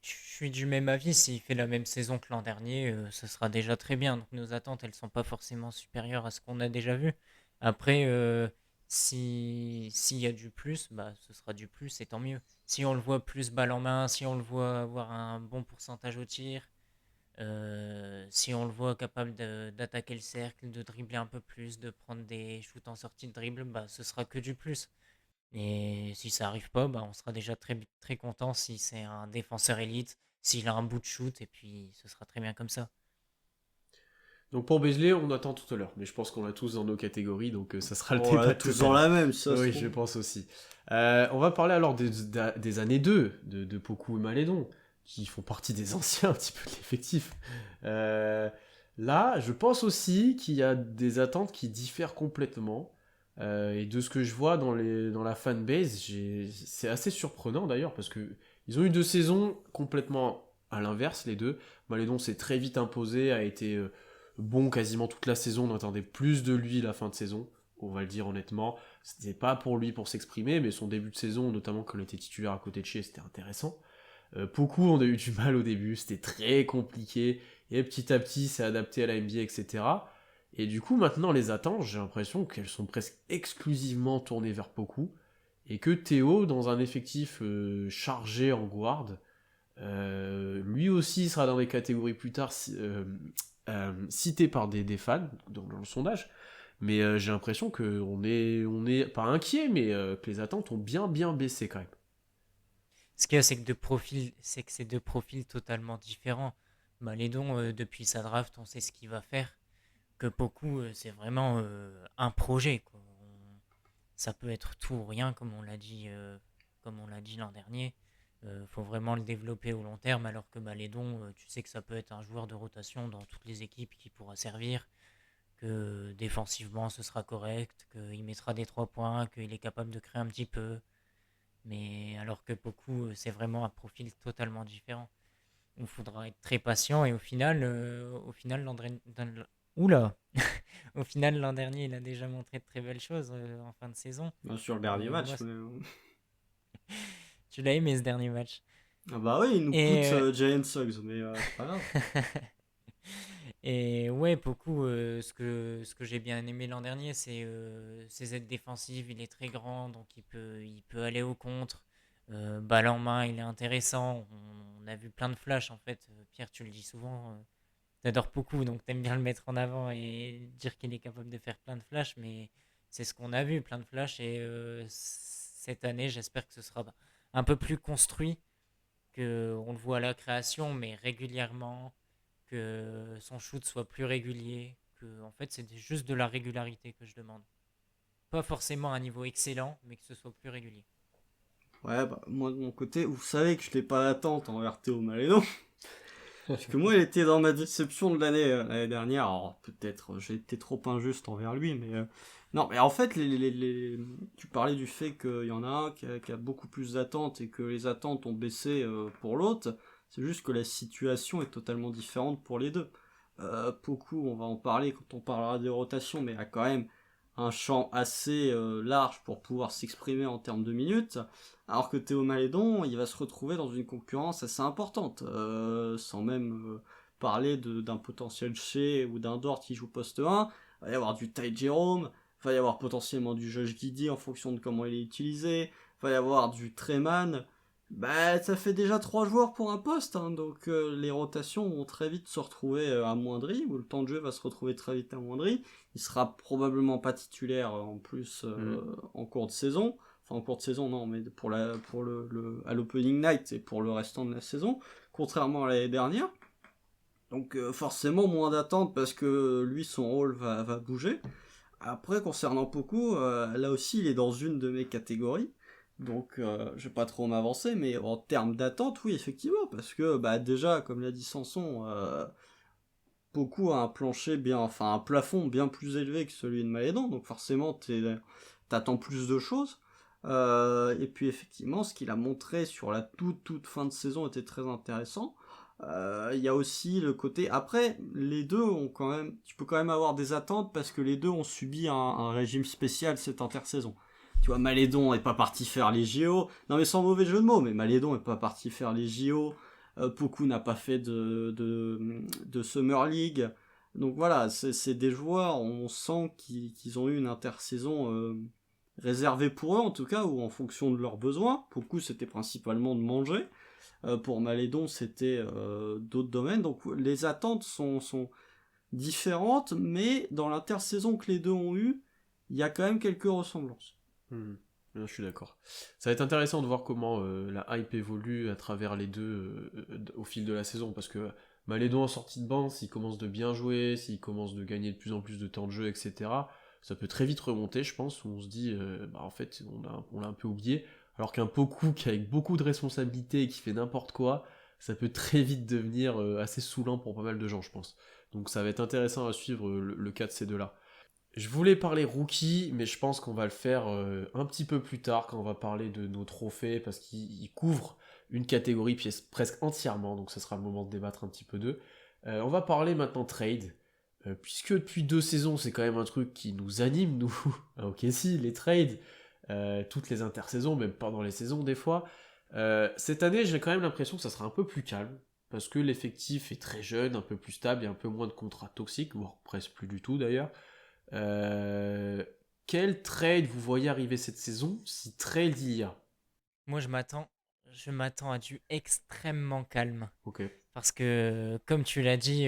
Je suis du même avis, s'il fait la même saison que l'an dernier, ce sera déjà très bien. Donc nos attentes, elles sont pas forcément supérieures à ce qu'on a déjà vu. Après, s'il y a du plus, bah, ce sera du plus et tant mieux. Si on le voit plus balle en main, si on le voit avoir un bon pourcentage au tir, si on le voit capable d'attaquer le cercle, de dribbler un peu plus, de prendre des shoots en sortie de dribble, bah, ce sera que du plus. Et si ça arrive pas, bah, on sera déjà très, très content si c'est un défenseur élite, s'il a un bout de shoot, et puis ce sera très bien comme ça. Donc pour Beasley, on attend tout à l'heure, mais je pense qu'on l'a tous dans nos catégories, donc ça sera le On débat l'a de tout tous à dans l'heure. la même, ça se Oui, trouve. je pense aussi. On va parler alors des années 2 de Poku et Malédon, qui font partie des anciens un petit peu de l'effectif. Là, je pense aussi qu'il y a des attentes qui diffèrent complètement. Et de ce que je vois dans la fanbase, c'est assez surprenant d'ailleurs, parce que ils ont eu 2 saisons complètement à l'inverse, les deux. Malédon s'est très vite imposé, a été bon quasiment toute la saison, on attendait plus de lui la fin de saison, on va le dire honnêtement. C'était pas pour lui pour s'exprimer, mais son début de saison, notamment quand il était titulaire à côté de Shea, c'était intéressant. Beaucoup on a eu du mal au début, c'était très compliqué, et petit à petit c'est adapté à la NBA, etc. Et du coup maintenant les attentes, j'ai l'impression qu'elles sont presque exclusivement tournées vers Poku. et que Théo, dans un effectif chargé en guard, lui aussi sera dans les catégories plus tard citées par des fans dans le sondage. Mais j'ai l'impression qu'on est pas inquiet, mais que les attentes ont bien baissé quand même. Ce qu'il y a, c'est que c'est deux profils totalement différents. Malédon, depuis sa draft, on sait ce qu'il va faire. Que Poku, c'est vraiment un projet, quoi. Ça peut être tout ou rien, comme on l'a dit l'an dernier. Faut vraiment le développer au long terme, alors que Malédon, tu sais que ça peut être un joueur de rotation dans toutes les équipes qui pourra servir, que défensivement ce sera correct, qu'il mettra des 3 points, qu'il est capable de créer un petit peu. Mais alors que Poku, c'est vraiment un profil totalement différent. Il faudra être très patient et au final oula, au final l'an dernier, il a déjà montré de très belles choses en fin de saison. Sur le dernier Et moi, match. Mais... tu l'as aimé ce dernier match. Ah bah oui, il nous Et, coûte Giant Suggs, mais c'est pas grave. et ouais, beaucoup. Ce que j'ai bien aimé l'an dernier, c'est ses aides défensives. Il est très grand, donc il peut aller au contre. Balle en main, il est intéressant. On a vu plein de flashs en fait. Pierre, tu le dis souvent. T'adores beaucoup, donc t'aimes bien le mettre en avant et dire qu'il est capable de faire plein de flashs, mais c'est ce qu'on a vu, plein de flashs. Et cette année, j'espère que ce sera un peu plus construit, que on le voit à la création, mais régulièrement, que son shoot soit plus régulier, que en fait c'est juste de la régularité que je demande. Pas forcément un niveau excellent, mais que ce soit plus régulier. Ouais, bah moi de mon côté, vous savez que je n'ai pas d'attente envers Théo Malédon. Parce que moi, il était dans ma déception de l'année dernière. Alors, peut-être j'ai été trop injuste envers lui, mais non, mais en fait, tu parlais du fait qu'il y en a un qui a beaucoup plus d'attentes et que les attentes ont baissé pour l'autre. C'est juste que la situation est totalement différente pour les deux. Poku, on va en parler quand on parlera des rotations, mais a quand même un champ assez large pour pouvoir s'exprimer en termes de minutes. Alors que Théo Malédon, il va se retrouver dans une concurrence assez importante, sans même parler d'un potentiel Shea ou d'un Dort qui joue poste 1. Il va y avoir du Ty Jerome, il va y avoir potentiellement du Josh Giddey en fonction de comment il est utilisé, il va y avoir du Treman. Bah, ça fait déjà 3 joueurs pour un poste, hein, donc les rotations vont très vite se retrouver amoindries, ou le temps de jeu va se retrouver très vite amoindri. Il sera probablement pas titulaire en plus en cours de saison. Enfin, en cours de saison, non, mais à l'opening night et pour le restant de la saison, contrairement à l'année dernière. Donc forcément moins d'attente parce que lui, son rôle va bouger. Après, concernant Poku, là aussi, il est dans une de mes catégories. Donc, je vais pas trop m'avancer, mais en termes d'attente, oui, effectivement, parce que bah déjà, comme l'a dit Sanson, Poku a un plancher un plafond bien plus élevé que celui de Malédon, donc forcément, t'attends plus de choses. Et puis effectivement, ce qu'il a montré sur la toute fin de saison était très intéressant. Il y a aussi le côté. Après, les deux ont quand même. Tu peux quand même avoir des attentes parce que les deux ont subi un régime spécial cette intersaison. Tu vois, Malédon est pas parti faire les JO. Non, mais sans mauvais jeu de mots, mais Malédon est pas parti faire les JO. Poku n'a pas fait de Summer League. Donc voilà, c'est des joueurs, on sent qu'ils ont eu une intersaison réservée pour eux, en tout cas, ou en fonction de leurs besoins. Poku, c'était principalement de manger. Pour Malédon, c'était d'autres domaines. Donc les attentes sont différentes, mais dans l'intersaison que les deux ont eue, il y a quand même quelques ressemblances. Je suis d'accord. Ça va être intéressant de voir comment la hype évolue à travers les deux au fil de la saison, parce que Malédon en sortie de banc, s'il commence de bien jouer, s'il commence de gagner de plus en plus de temps de jeu, etc., ça peut très vite remonter, je pense, où on se dit, en fait, on l'a un peu oublié, alors qu'un Poku qui a avec beaucoup de responsabilités et qui fait n'importe quoi, ça peut très vite devenir assez saoulant pour pas mal de gens, je pense. Donc ça va être intéressant à suivre le cas de ces deux-là. Je voulais parler rookie, mais je pense qu'on va le faire un petit peu plus tard quand on va parler de nos trophées, parce qu'ils couvrent une catégorie presque entièrement, donc ce sera le moment de débattre un petit peu d'eux. On va parler maintenant trade, puisque depuis 2 saisons, c'est quand même un truc qui nous anime, nous. Ok, si, les trades, toutes les intersaisons, même pendant les saisons des fois. Cette année, j'ai quand même l'impression que ça sera un peu plus calme, parce que l'effectif est très jeune, un peu plus stable, et un peu moins de contrats toxiques, voire presque plus du tout d'ailleurs. Euh, quel trade vous voyez arriver cette saison, si trade il y a? Moi, je m'attends à du extrêmement calme. Ok. Parce que, comme tu l'as dit,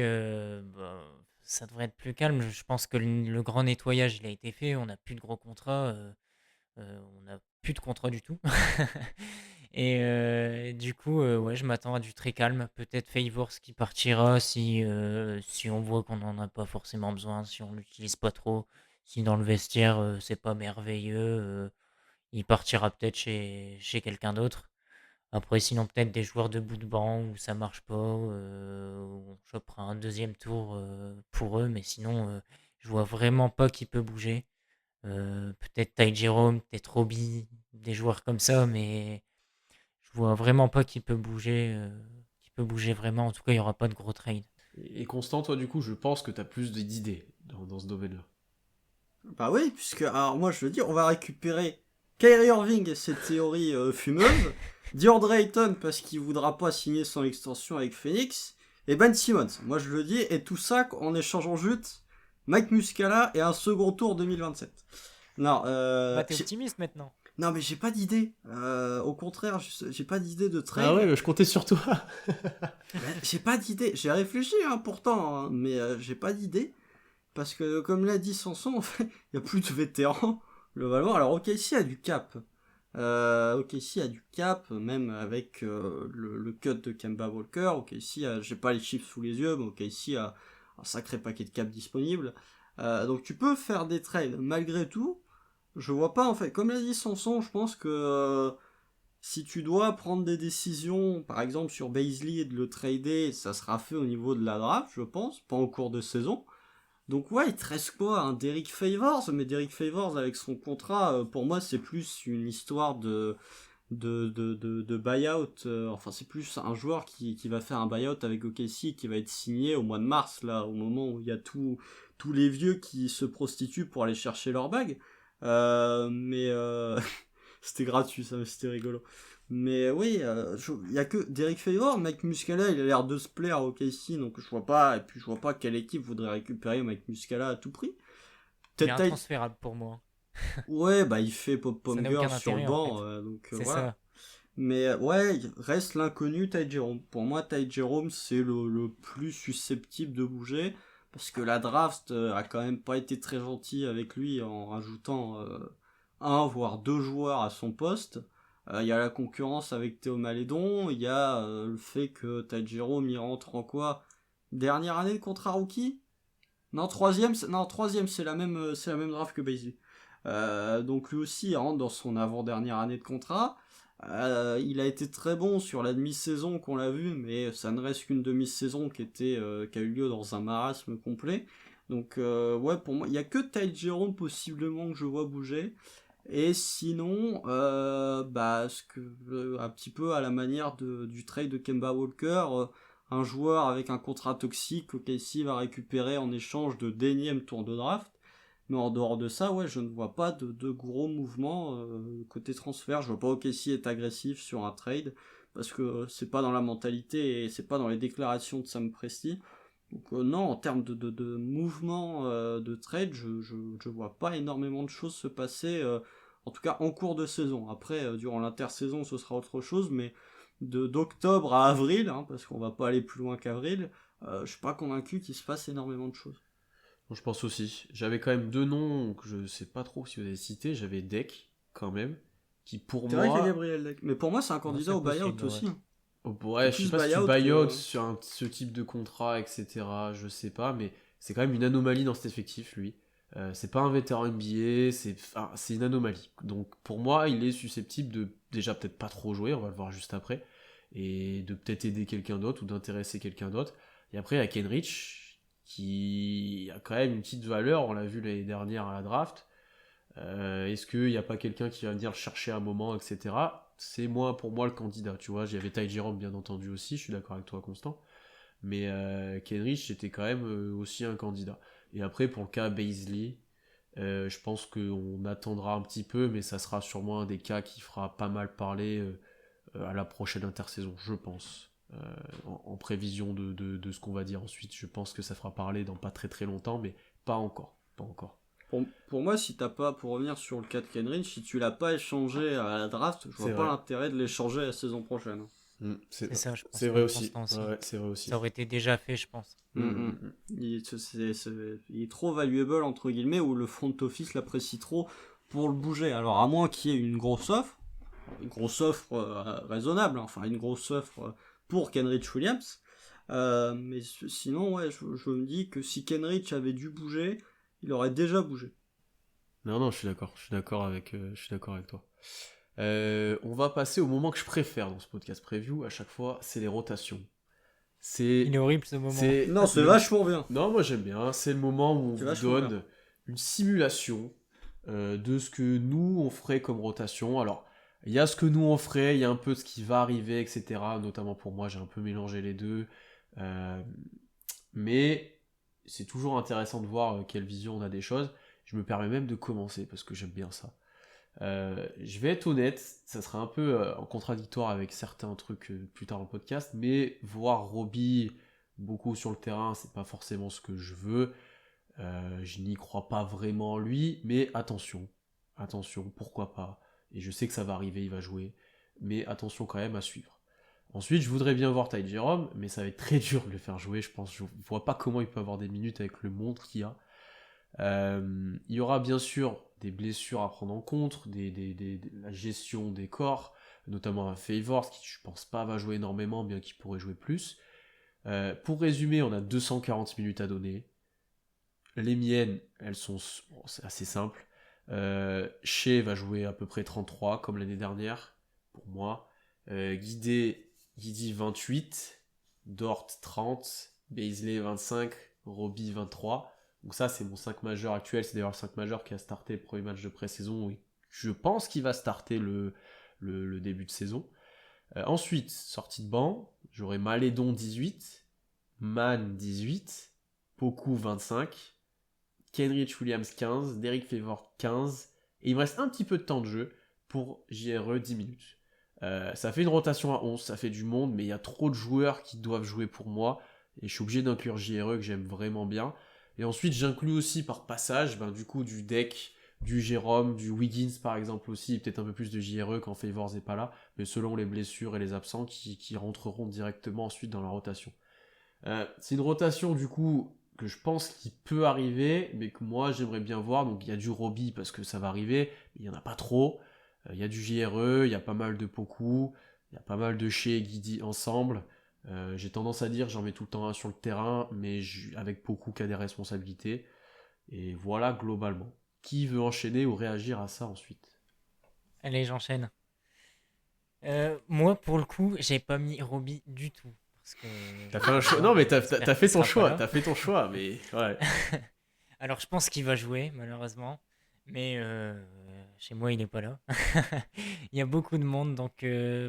ça devrait être plus calme. Je pense que le grand nettoyage, il a été fait. On n'a plus de gros contrats. On n'a plus de contrat du tout. Et du coup, ouais, je m'attends à du très calme. Peut-être Favors qui partira si on voit qu'on n'en a pas forcément besoin, si on l'utilise pas trop, si dans le vestiaire, c'est pas merveilleux, il partira peut-être chez quelqu'un d'autre. Après, sinon, peut-être des joueurs de bout de banc où ça marche pas, où on chopera un deuxième tour pour eux, mais sinon, je vois vraiment pas qui peut bouger. Peut-être Ty Jerome, peut-être Roby, des joueurs comme ça, mais je vois vraiment pas qui peut bouger vraiment. En tout cas, il y aura pas de gros trade. Et Constant, toi, du coup, je pense que tu as plus d'idées dans ce domaine-là. Bah oui, puisque, alors moi je veux dire, on va récupérer Kyrie Irving et ses théories fumeuses, DeAndre Ayton parce qu'il voudra pas signer son extension avec Phoenix, et Ben Simmons, moi je le dis, et tout ça en échangeant juste Mike Muscala et un second tour 2027. Non, Bah, t'es optimiste maintenant. non mais j'ai pas d'idée, au contraire, j'ai pas d'idée de Ah ouais, trade. mais je comptais sur toi. J'ai pas d'idée, j'ai réfléchi pourtant, hein, mais j'ai pas d'idée. Parce que, comme l'a dit Sanson, en fait, il n'y a plus de vétérans, globalement. Alors, OKC a du cap. OKC a du cap, même avec le cut de Kemba Walker. OKC a, j'ai pas les chiffres sous les yeux, mais OKC a un sacré paquet de cap disponible. Donc, tu peux faire des trades. Malgré tout, je vois pas, en fait, comme l'a dit Sanson, je pense que si tu dois prendre des décisions, par exemple sur Bazley et de le trader, ça sera fait au niveau de la draft, je pense, pas en cours de saison. Donc ouais, il te reste quoi, un Derrick Favors, mais Derrick Favors avec son contrat, pour moi c'est plus une histoire de buyout, enfin c'est plus un joueur qui va faire un buyout avec OKC qui va être signé au mois de mars, là, au moment où il y a tous les vieux qui se prostituent pour aller chercher leur bague. Mais c'était gratuit ça, mais c'était rigolo. Mais oui, il y a que Derrick Favors, Mike Muscala, il a l'air de se plaire au KC, donc je vois pas, et puis je vois pas quelle équipe voudrait récupérer Mike Muscala à tout prix. Il est Peut-être intransférable pour moi. ouais, bah il fait Ça pop-pom n'a girl aucun sur le intérêt en banc, fait. donc C'est voilà. ça. Mais ouais, il reste l'inconnu Ty Jerome. Pour moi, Ty Jerome, c'est le plus susceptible de bouger, parce que la draft a quand même pas été très gentille avec lui en rajoutant un voire deux joueurs à son poste. Il y a la concurrence avec Théo Malédon, il y a le fait que Ty Jerome il rentre en quoi? Dernière année de contrat rookie? Non, troisième, c'est la même draft que Bazley. Donc lui aussi, il rentre dans son avant-dernière année de contrat. Il a été très bon sur la demi-saison qu'on l'a vu, mais ça ne reste qu'une demi-saison qui a eu lieu dans un marasme complet. Donc ouais, pour moi, il y a que Ty Jerome possiblement que je vois bouger. Et sinon, un petit peu à la manière du trade de Kemba Walker, un joueur avec un contrat toxique que KC va récupérer en échange de d'énième tour de draft. Mais en dehors de ça, ouais, je ne vois pas de gros mouvements côté transfert. Je vois pas OKC être agressif sur un trade parce que c'est pas dans la mentalité et c'est pas dans les déclarations de Sam Presti. Donc non, en termes de mouvement de trade, je vois pas énormément de choses se passer, en tout cas en cours de saison. Après, durant l'intersaison, ce sera autre chose, mais d'octobre à avril, hein, parce qu'on va pas aller plus loin qu'avril, je suis pas convaincu qu'il se passe énormément de choses. Bon, je pense aussi. J'avais quand même deux noms que je sais pas trop si vous avez cités. J'avais Deck, quand même, qui pour C'est vrai qu'il y a moi... Gabriel Deck, mais pour moi c'est un Ouais, candidat c'est au buyout possible, ouais. aussi, hein. Oh, C'est ouais, je sais plus pas si tu buyout buyout que... sur ce type de contrat, etc. Je sais pas, mais c'est quand même une anomalie dans cet effectif, lui. C'est pas un vétéran NBA, c'est une anomalie. Donc pour moi, il est susceptible de déjà peut-être pas trop jouer, on va le voir juste après, et de peut-être aider quelqu'un d'autre ou d'intéresser quelqu'un d'autre. Et après, il y a Kenrich, qui a quand même une petite valeur, on l'a vu l'année dernière à la draft. Est-ce qu'il n'y a pas quelqu'un qui va venir le chercher à un moment, etc. C'est moi, pour moi, le candidat. Tu vois, j'avais Ty Jerome, bien entendu, aussi. Je suis d'accord avec toi, Constant. Mais Kenrich, c'était quand même aussi un candidat. Et après, pour le cas Bazley, je pense qu'on attendra un petit peu, mais ça sera sûrement un des cas qui fera pas mal parler à la prochaine intersaison, je pense. En prévision de ce qu'on va dire ensuite. Je pense que ça fera parler dans pas très très longtemps, mais pas encore. Pas encore. Pour moi, si t'as pas, pour revenir sur le cas de Kenrich, si tu l'as pas échangé à la draft, je vois C'est pas vrai. l'intérêt de l'échanger la saison prochaine. C'est ça, je pense. C'est vrai comme aussi. Constant aussi. Ouais, c'est vrai aussi. Ça aurait été déjà fait, je pense. Il est trop valuable, entre guillemets, ou le front office l'apprécie trop pour le bouger. Alors, à moins qu'il y ait une grosse offre raisonnable, hein, enfin, une grosse offre pour Kenrich Williams. Mais sinon, ouais, je me dis que si Kenrich avait dû bouger, il aurait déjà bougé. Non, je suis d'accord. Je suis d'accord avec toi. On va passer au moment que je préfère dans ce podcast preview. À chaque fois, c'est les rotations. Il est horrible ce moment. Non, c'est vachement bien. Non, moi j'aime bien. C'est le moment où on C'est vous vachement donne une simulation de ce que nous on ferait comme rotation. Alors, il y a ce que nous on ferait, il y a un peu ce qui va arriver, etc. Notamment pour moi, j'ai un peu mélangé les deux. Mais c'est toujours intéressant de voir quelle vision on a des choses. Je me permets même de commencer parce que j'aime bien ça. Je vais être honnête, ça sera un peu en contradictoire avec certains trucs plus tard dans le podcast, mais voir Robbie beaucoup sur le terrain, c'est pas forcément ce que je veux. Je n'y crois pas vraiment en lui, mais attention, pourquoi pas. Et je sais que ça va arriver, il va jouer, mais attention quand même à suivre. Ensuite, je voudrais bien voir Ty Jerome, mais ça va être très dur de le faire jouer, je pense. Je vois pas comment il peut avoir des minutes avec le monde qu'il y a. Il y aura bien sûr des blessures à prendre en compte, la gestion des corps, notamment un Favors qui je pense pas va jouer énormément, bien qu'il pourrait jouer plus. Pour résumer, on a 240 minutes à donner. Les miennes, elles sont c'est assez simple. Shea va jouer à peu près 33 comme l'année dernière pour moi. Guidi 28, Dort 30, Beasley 25, Robbie 23. Donc ça, c'est mon 5 majeur actuel. C'est d'ailleurs le 5 majeur qui a starté le premier match de pré-saison. Oui. Je pense qu'il va starter le début de saison. Ensuite, sortie de banc, j'aurai Malédon 18, Man 18, Poku 25, Kenrich Williams 15, Derek Favors 15, et il me reste un petit peu de temps de jeu pour JRE 10 minutes. Ça fait une rotation à 11, ça fait du monde, mais il y a trop de joueurs qui doivent jouer pour moi, et je suis obligé d'inclure JRE que j'aime vraiment bien. Et ensuite, j'inclus aussi par passage, du coup, du deck, du Jérôme, du Wiggins par exemple aussi, peut-être un peu plus de JRE quand Favors n'est pas là, mais selon les blessures et les absents qui rentreront directement ensuite dans la rotation. C'est une rotation du coup que je pense qu'il peut arriver, mais que moi j'aimerais bien voir. Donc il y a du Robbie parce que ça va arriver, mais il n'y en a pas trop. Il y a du JRE, il y a pas mal de Poku, il y a pas mal de Shea et Guidi ensemble. J'ai tendance à dire j'en mets tout le temps un sur le terrain, mais avec Poku qui a des responsabilités. Et voilà globalement. Qui veut enchaîner ou réagir à ça ensuite? Allez, j'enchaîne. Moi, pour le coup, j'ai pas mis Robbie du tout. Parce que T'as fait un choix. Non, mais t'as fait ton choix. T'as T'as fait ton choix, mais ouais. Alors, je pense qu'il va jouer, malheureusement. Mais chez moi, il n'est pas là. Il y a beaucoup de monde. Donc,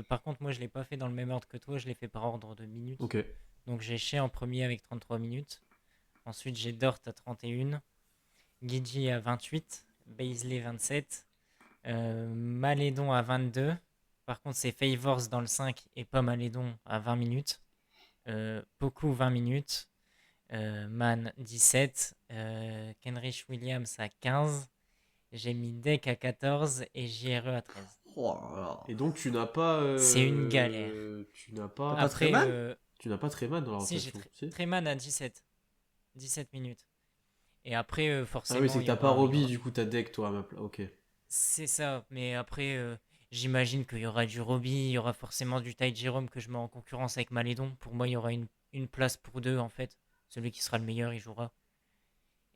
par contre, moi, je ne l'ai pas fait dans le même ordre que toi. Je l'ai fait par ordre de minutes. Ok. Donc, j'ai Shea en premier avec 33 minutes. Ensuite, j'ai Dort à 31. Guidi à 28. Beasley 27. Malédon à 22. Par contre, c'est Favors dans le 5 et pas Malédon à 20 minutes. Poku 20 minutes. Man 17. Kenrich Williams à 15. J'ai mis Deck à 14 et JRE à 13. Oh là là. Et donc tu n'as pas. C'est une galère. Tu n'as pas. Pas Après, Treman Tu n'as pas Treman dans la si, rotation. j'ai Treman à 17. 17 minutes. Et après, forcément. Ah oui, c'est que il y t'as pas aura- il y Robbie, aura- du coup t'as deck toi à ma place. Ok. C'est ça. Mais après, j'imagine qu'il y aura du Robbie, il y aura forcément du Ty Jerome que je mets en concurrence avec Malédon. Pour moi, il y aura une place pour deux en fait. Celui qui sera le meilleur, il jouera.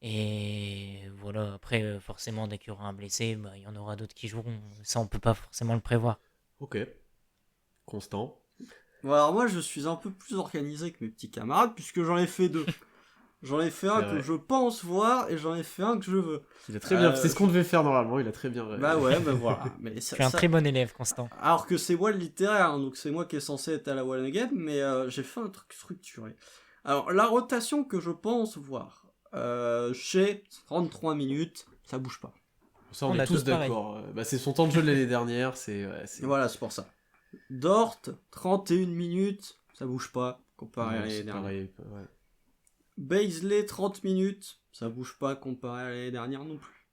Et voilà, après, forcément, dès qu'il y aura un blessé, il y en aura d'autres qui joueront. Ça, on peut pas forcément le prévoir. Ok. Constant. Bon, alors moi je suis un peu plus organisé que mes petits camarades puisque j'en ai fait deux. J'en ai fait un C'est que vrai. je pense voir et j'en ai fait un que je veux. Il a très bien. C'est ce qu'on devait faire normalement. Il a très bien. Bah ouais, bah voilà. Mais Tu es un très bon élève, Constant. Alors que c'est moi le littéraire, hein, donc c'est moi qui est censé être à la one again, mais j'ai fait un truc structuré. Alors la rotation que je pense voir, chez 33 minutes, ça bouge pas. Ça, on On est a tous tous pareil. d'accord. C'est son temps de jeu de l'année dernière. C'est. Et voilà, c'est pour ça. Dort, 31 minutes, ça bouge pas comparé à Ouais, l'année c'est dernière. pareil. Ouais. Beasley, 30 minutes, ça bouge pas comparé à l'année dernière non plus.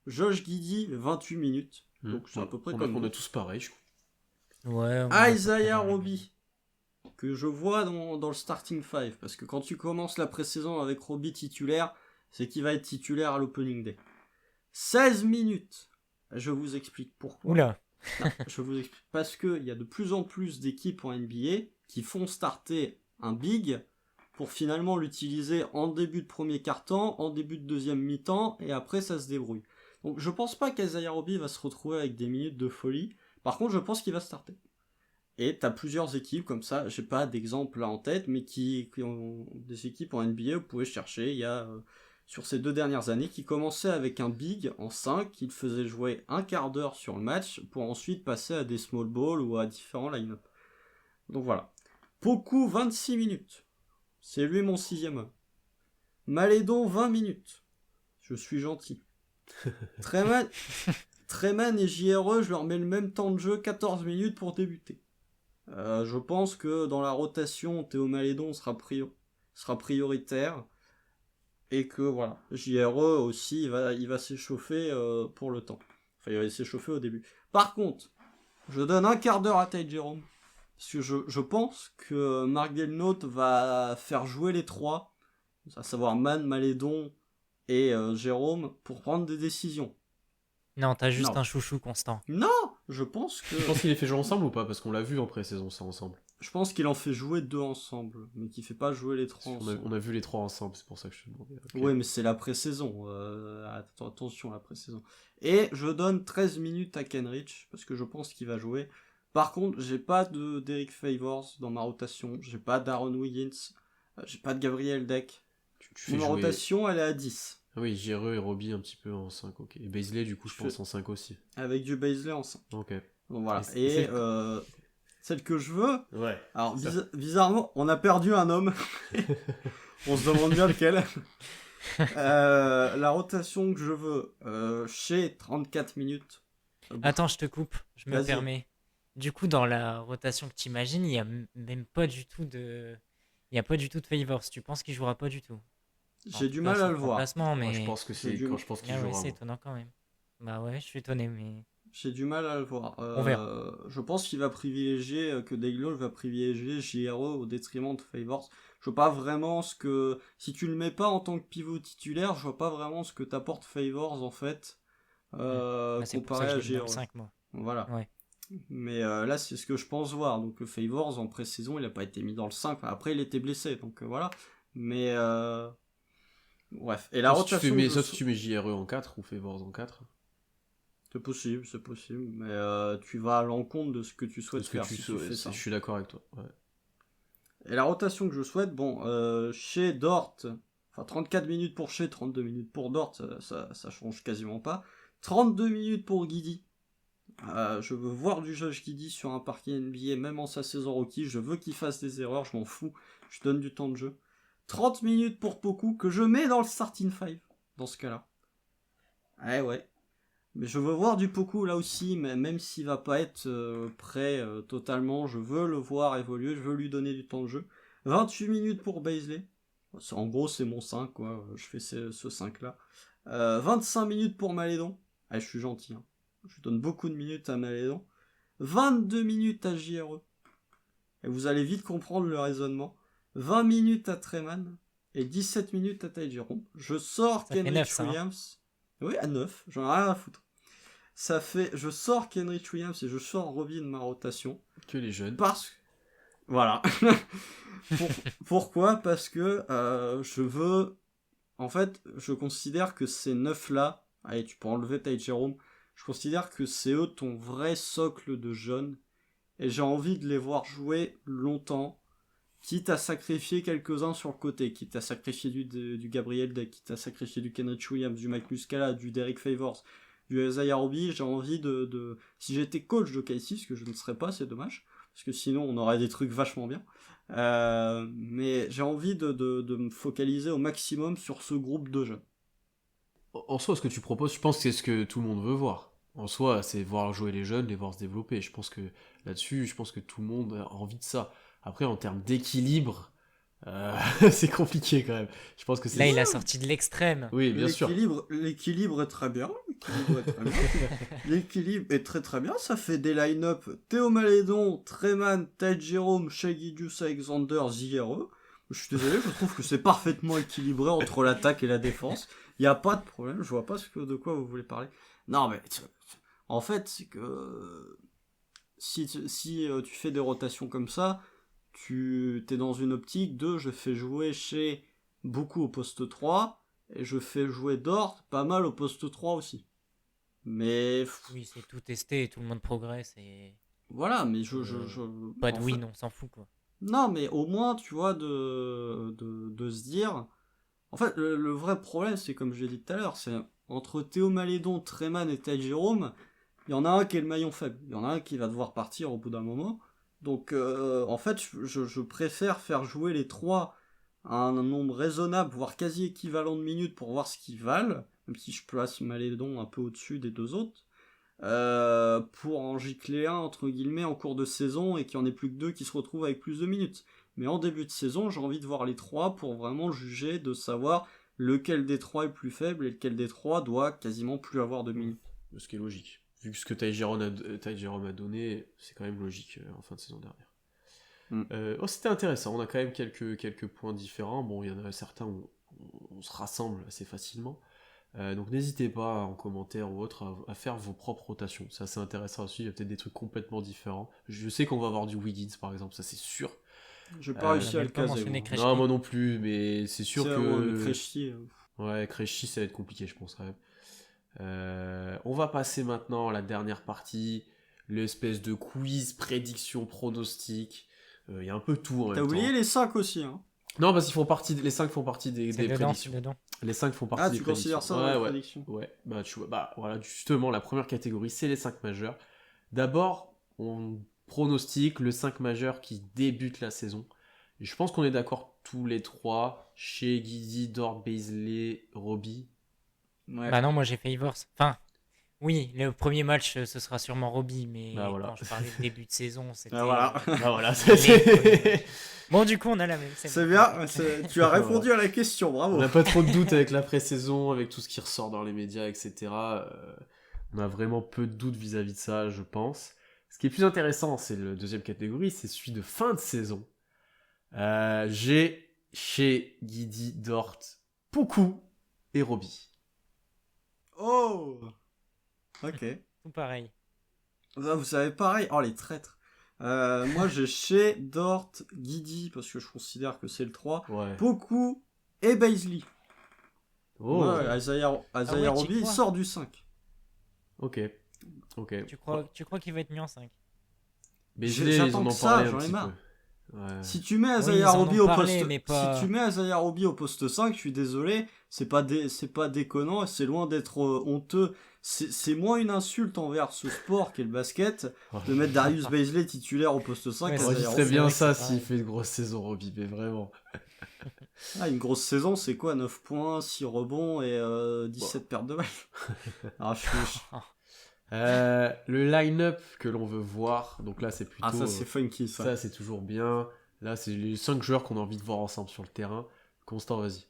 Josh Giddey, 28 minutes. Donc c'est à peu près on comme a nous. tous pareil, je crois. Ouais, on est à peu Isaiah près dans la Roby, que je vois dans le starting 5, parce que quand tu commences la pré-saison avec Roby titulaire, c'est qu'il va être titulaire à l'opening day. 16 minutes. Je vous explique pourquoi. Oula. Non, je vous explique. Parce qu'il y a de plus en plus d'équipes en NBA qui font starter un big pour finalement l'utiliser en début de premier quart-temps, en début de deuxième mi-temps, et après ça se débrouille. Donc je pense pas qu'Isaiah Roby va se retrouver avec des minutes de folie. Par contre, je pense qu'il va starter. Et t'as plusieurs équipes comme ça, j'ai pas d'exemple là en tête, mais qui ont des équipes en NBA, vous pouvez chercher, il y a sur ces 2 dernières années, qui commençaient avec un big en 5, qu'il faisait jouer un quart d'heure sur le match, pour ensuite passer à des small ball ou à différents line-up. Donc voilà. Poku, 26 minutes. C'est lui mon 6e homme. Malédon, 20 minutes. Je suis gentil. Treman et JRE, je leur mets le même temps de jeu, 14 minutes pour débuter. Je pense que dans la rotation, Théo Malédon sera prioritaire. Et que voilà, JRE aussi, il va s'échauffer pour le temps. Enfin, il va s'échauffer au début. Par contre, je donne un quart d'heure à Ty Jerome. Parce que je pense que Mark Delnote va faire jouer les 3, à savoir Man, Malédon et Jérôme, pour prendre des décisions. Non, t'as juste Non. un chouchou constant. Non, je pense que... Tu penses qu'il les fait jouer ensemble ou pas? Parce qu'on l'a vu en pré-saison, ça, ensemble. Je pense qu'il en fait jouer 2 ensemble, mais qu'il fait pas jouer les 3 ensemble. On a vu les 3 ensemble, c'est pour ça que je te demandais. Okay. Ouais, mais c'est la pré-saison. Attention, la pré-saison. Et je donne 13 minutes à Kenrich, parce que je pense qu'il va jouer. Par contre, j'ai pas de Derek Favors dans ma rotation, j'ai pas d'Aaron Wiggins, j'ai pas de Gabriel Deck. Tu fais Ma jouer... rotation, elle est à 10. Ah oui, JRE et Roby un petit peu en 5, ok. Et Baisley, du coup, je pense en 5 aussi. Avec du Baisley en 5. Ok. Donc voilà. Et celle que je veux... Ouais. Alors, bizarrement, on a perdu un homme. On se demande bien lequel. La rotation que je veux, chez 34 minutes. Attends, je te coupe, je me Vas-y. permets. Du coup, dans la rotation que tu imagines, il y a même pas du tout de... Il n'y a pas du tout de Favors. Tu penses qu'il jouera pas du tout? J'ai du mal à le voir. Remplacement, mais... Moi, je pense que c'est quand je pense qu'il Ah ouais, jouera. c'est moi. étonnant quand même. Bah ouais, je suis étonné, mais... J'ai du mal à le voir. On verra. Je pense qu'il va privilégier, que Daiglo va privilégier JRE au détriment de Favors. Je vois pas vraiment ce que... Si tu le mets pas en tant que pivot titulaire, je vois pas vraiment ce que t'apporte Favors, en fait, Bah, c'est pour ça comparé que à je l'ai mis dans le JRE. 5, moi. Voilà. Ouais. Mais là, c'est ce que je pense voir. Donc Favors, en pré-saison, il a pas été mis dans le 5. Enfin, après, il était blessé, donc voilà. Mais... Bref. Et la Sauf si rotation... sauf si tu mets JRE en 4 ou Favors en 4. C'est possible, mais tu vas à l'encontre de ce que tu souhaites faire si tu fais ça. Je suis d'accord avec toi. Ouais. Et la rotation que je souhaite, chez Dort, enfin 34 minutes pour chez, 32 minutes pour Dort, ça change quasiment pas. 32 minutes pour Giddey. Je veux voir du Josh Giddey sur un parquet NBA, même en sa saison rookie. Je veux qu'il fasse des erreurs, je m'en fous. Je donne du temps de jeu. 30 minutes pour Poku, que je mets dans le starting 5, dans ce cas-là. Ouais. Mais je veux voir du Poku là aussi, mais même s'il va pas être prêt totalement, je veux le voir évoluer, je veux lui donner du temps de jeu. 28 minutes pour Baisley. En gros, c'est mon 5, quoi. Je fais ce 5-là. 25 minutes pour Malédon. Je suis gentil, hein. Je donne beaucoup de minutes à Malédon. 22 minutes à JRE. Et vous allez vite comprendre le raisonnement. 20 minutes à Treman. Et 17 minutes à Ty Jerome. Je sors Ça fait Kenrich 9, ça, hein. Williams. Oui, à 9. J'en ai rien à foutre. Je sors Kenrich Williams et je sors Roby de ma rotation. Que les jeunes. Parce que... Voilà. Pourquoi? Parce que je veux... En fait, je considère que ces 9-là... Allez, tu peux enlever Ty Jerome. Je considère que c'est eux ton vrai socle de jeunes. Et j'ai envie de les voir jouer longtemps. Quitte à sacrifier quelques-uns sur le côté. Quitte à sacrifier du Gabriel Deck. Quitte à sacrifier du Kenrich Williams, du Mike Muscala, du Derek Favors, du Isaiah Roby. J'ai envie de... Si j'étais coach de KC, ce que je ne serais pas, c'est dommage. Parce que sinon, on aurait des trucs vachement bien. Mais j'ai envie de me focaliser au maximum sur ce groupe de jeunes. En soi, ce que tu proposes, je pense que c'est ce que tout le monde veut voir. En soi, c'est voir jouer les jeunes, les voir se développer. Je pense que là-dessus, tout le monde a envie de ça. Après, en termes d'équilibre, c'est compliqué quand même. Je pense que c'est... Là, il a sorti de l'extrême. Oui, bien sûr. L'équilibre est très bien. l'équilibre est très bien. L'équilibre est très très bien, ça fait des line-up Théo Malédon, Treman, Ty Jerome, Shai Gilgeous-Alexander, ZRE. Je suis désolé, je trouve que c'est parfaitement équilibré entre l'attaque et la défense. Il n'y a pas de problème, je vois pas de quoi vous voulez parler. Non mais, en fait, c'est que si tu fais des rotations comme ça, tu t'es dans une optique de je fais jouer chez beaucoup au poste 3 et je fais jouer Dort pas mal au poste 3 aussi. Mais Oui, c'est tout testé et tout le monde progresse et voilà, mais pas de en win, fait- on s'en fout quoi. non, mais au moins, tu vois, de se dire. En fait, le vrai problème, c'est comme je l'ai dit tout à l'heure, c'est entre Théo Malédon, Treman et Ty Jerome, il y en a un qui est le maillon faible. Il y en a un qui va devoir partir au bout d'un moment. Donc, en fait, je préfère faire jouer les trois à un nombre raisonnable, voire quasi équivalent de minutes pour voir ce qu'ils valent, même si je place Malédon un peu au-dessus des deux autres, pour en gicler un, entre guillemets, en cours de saison et qu'il n'y en ait plus que deux qui se retrouvent avec plus de minutes. Mais en début de saison, j'ai envie de voir les trois pour vraiment juger, de savoir lequel des trois est le plus faible et lequel des trois doit quasiment plus avoir de minutes. Ce qui est logique. Vu que ce que Ty Jerome a donné, c'est quand même logique en fin de saison dernière. C'était intéressant, on a quand même quelques points différents. Bon, il y en a certains où on se rassemble assez facilement. Donc n'hésitez pas en commentaire ou autre à faire vos propres rotations. C'est assez intéressant aussi, il y a peut-être des trucs complètement différents. Je sais qu'on va avoir du Wiggins par exemple, ça c'est sûr. J'ai pas réussi à le caser. mentionné Moi. Krejci. Non, moi non plus, mais c'est sûr que... Krejci, Ouais, Krejci ça va être compliqué je pense quand même. On va passer maintenant à la dernière partie, l'espèce de quiz, prédiction, pronostic. Il y a un peu tout en même temps. T'as oublié les 5 aussi, hein. Non, parce qu'ils les 5 font partie des dedans, prédictions. c'est dedans. Les 5 font partie Ah, des tu prédictions. considères ça dans la prédiction. Ouais, bah tu vois, voilà, justement, la première catégorie, c'est les 5 majeurs. D'abord, on pronostique le 5 majeur qui débute la saison. Et je pense qu'on est d'accord tous les trois, chez Guidi, Dort, Beasley, Robbie. Ouais. Bah non, moi j'ai Favors. Enfin, oui, le premier match, ce sera sûrement Robbie, mais Bah voilà. quand je parlais de début de saison, c'était... Ah, voilà. Bah voilà, Bon, du coup, on a la même. C'est bien, tu as répondu à la question, bravo. On n'a pas trop de doutes avec la pré-saison, avec tout ce qui ressort dans les médias, etc. On a vraiment peu de doutes vis-à-vis de ça, je pense. Ce qui est plus intéressant, c'est le deuxième catégorie, c'est celui de fin de saison. J'ai chez Guidi, Dort, Poukou et Robbie. Oh. Ok. Tout pareil. Vous savez, pareil. Oh, les traîtres. Moi, j'ai chez Dort, Guidi, parce que je considère que c'est le 3. Ouais. Poukou et Beasley. Oh. Ouais, Isaiah ouais, Robbie, t'y il crois. sort du 5. Ok. Tu crois qu'il va être mis en 5? Beasley, J'attends ils en que ont ça, parlé un j'en ai petit marre. peu. Ouais. Si tu mets ils Isaiah en Robbie ont au parlé, poste, mais pas- si tu mets Isaiah Robbie au poste 5, je suis désolé, c'est pas déconnant et c'est loin d'être honteux. C'est moins une insulte envers ce sport qu'est le basket de mettre Darius Beasley titulaire au poste 5. Ouais, qu'Isaiah On c'est enregistrait Robbie. bien vrai que ça c'est s'il pareil. fait une grosse saison, Robbie, mais vraiment. Ah, une grosse saison, c'est quoi 9 points, 6 rebonds et 17 pertes de balles. Ah, Le line-up que l'on veut voir, donc là c'est plutôt... ça c'est funky ça. Ça c'est toujours bien. Là c'est les 5 joueurs qu'on a envie de voir ensemble sur le terrain. Constant, vas-y.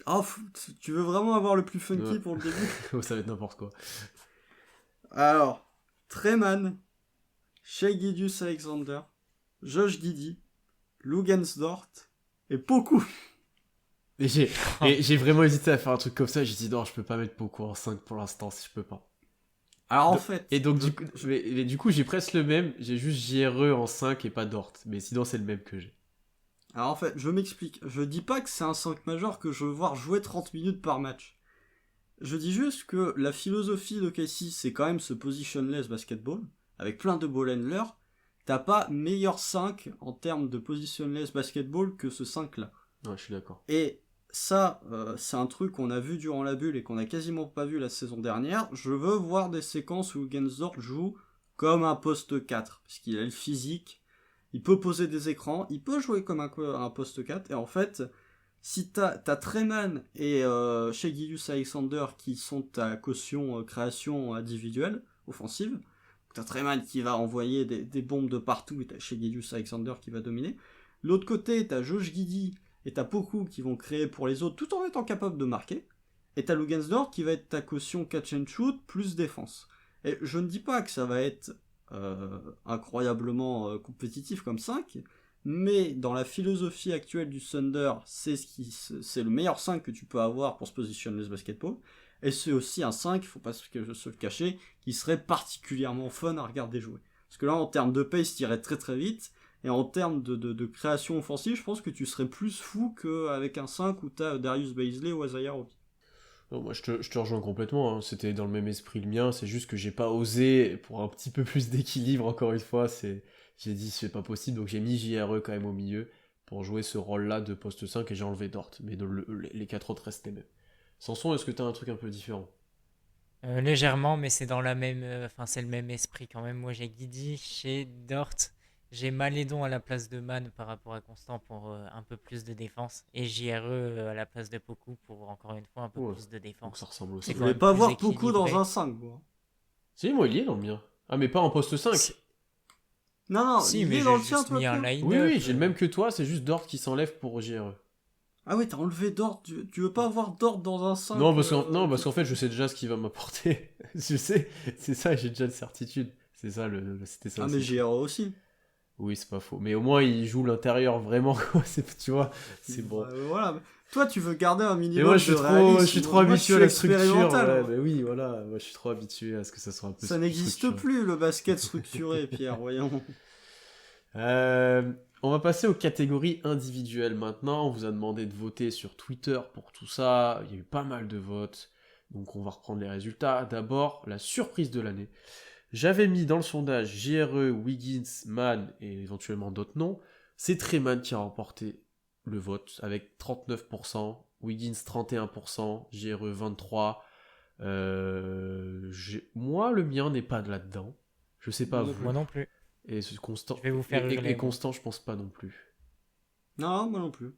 Oh, tu veux vraiment avoir le plus funky Ouais. pour le début? Ça va être n'importe quoi. Alors, Treman, Shai Gilgeous-Alexander, Josh Giddey, Lugensdort et Poukou. Et j'ai vraiment hésité à faire un truc comme ça. J'ai dit non, je peux pas mettre Poco en 5 pour l'instant, si je peux pas. Alors en fait... Et donc du coup j'ai presque le même. J'ai juste JRE en 5 et pas Dort. Mais sinon c'est le même que j'ai. Alors en fait, je m'explique. Je dis pas que c'est un 5 majeur que je veux voir jouer 30 minutes par match. Je dis juste que la philosophie de Casey, c'est quand même ce positionless basketball, avec plein de ball handlers. T'as pas meilleur 5 en termes de positionless basketball que ce 5-là. Ouais, je suis d'accord. Et ça, c'est un truc qu'on a vu durant la bulle et qu'on a quasiment pas vu la saison dernière. Je veux voir des séquences où Gensdorf joue comme un poste 4, parce qu'il a le physique, il peut poser des écrans, il peut jouer comme un poste 4, et en fait, si t'as Treman et Shai Gilgeous-Alexander qui sont ta caution création individuelle, offensive, t'as Treman qui va envoyer des bombes de partout, et t'as Shai Gilgeous-Alexander qui va dominer. L'autre côté, t'as Josh Giddey et t'as Poukou qui vont créer pour les autres tout en étant capables de marquer. et t'as Lugensdorf qui va être ta caution catch and shoot plus défense. Et je ne dis pas que ça va être incroyablement compétitif comme 5, mais dans la philosophie actuelle du Thunder, c'est le meilleur 5 que tu peux avoir pour ce positionless basketball, et c'est aussi un 5, il faut pas se le cacher, qui serait particulièrement fun à regarder jouer. Parce que là, en termes de pace, t'irais très très vite, et en termes de création offensive, je pense que tu serais plus fou qu'avec un 5 où t'as Darius Bazley ou Isaiah Roby. Non, moi, je te rejoins complètement, hein. C'était dans le même esprit le mien, c'est juste que j'ai pas osé, pour un petit peu plus d'équilibre, encore une fois, j'ai dit c'est pas possible, donc j'ai mis JRE quand même au milieu, pour jouer ce rôle-là de poste 5, et j'ai enlevé Dort, mais les 4 autres restent les mêmes. Sanson, est-ce que t'as un truc un peu différent? Légèrement, mais c'est dans la même, enfin c'est le même esprit quand même. Moi j'ai Guidi chez Dort, j'ai Malédon à la place de Man par rapport à Constant pour un peu plus de défense et JRE à la place de Poku pour encore une fois un peu Ouais, plus de donc ça défense. ressemble C'est aussi. Je quand voulais même pas plus voir beaucoup dans équilibré. un 5, moi. Si, moi, il y est dans le mien. Ah, mais pas en poste 5. Non, non, Si, il mais est dans j'ai le tien, juste toi, mis un Pierre. Oui, line-up. oui, j'ai le même que toi, c'est juste Dort qui s'enlève pour JRE. Ah ouais, t'as enlevé Dort, tu veux pas avoir Dort dans un 5 Non, parce qu'en fait, je sais déjà ce qu'il va m'apporter. Je sais, c'est ça, j'ai déjà une certitude. C'est ça, c'était ça Ah mais aussi. JRE aussi. Oui, c'est pas faux. Mais au moins, il joue l'intérieur vraiment, quoi. Tu vois, c'est bon. Voilà. Toi, tu veux garder un Et moi, minimum de réalisme. je suis trop Moi, je habitué suis à la structure. expérimental, Ouais, moi. bah oui, voilà. Moi, je suis trop habitué à ce que ça soit un peu Ça n'existe structuré. plus, le basket structuré, Pierre, voyons. On va passer aux catégories individuelles maintenant. On vous a demandé de voter sur Twitter pour tout ça. Il y a eu pas mal de votes. Donc on va reprendre les résultats. D'abord, la surprise de l'année. J'avais mis dans le sondage JRE, Wiggins, Mann et éventuellement d'autres noms. C'est Treman qui a remporté le vote avec 39%, Wiggins 31%, JRE 23%. Moi, le mien n'est pas là-dedans. Je sais pas Moi non vous. plus. Moi non plus. Et ce Je Constant, vais vous faire hurler. et Moi. Constant, je pense pas non plus. Non, moi non plus.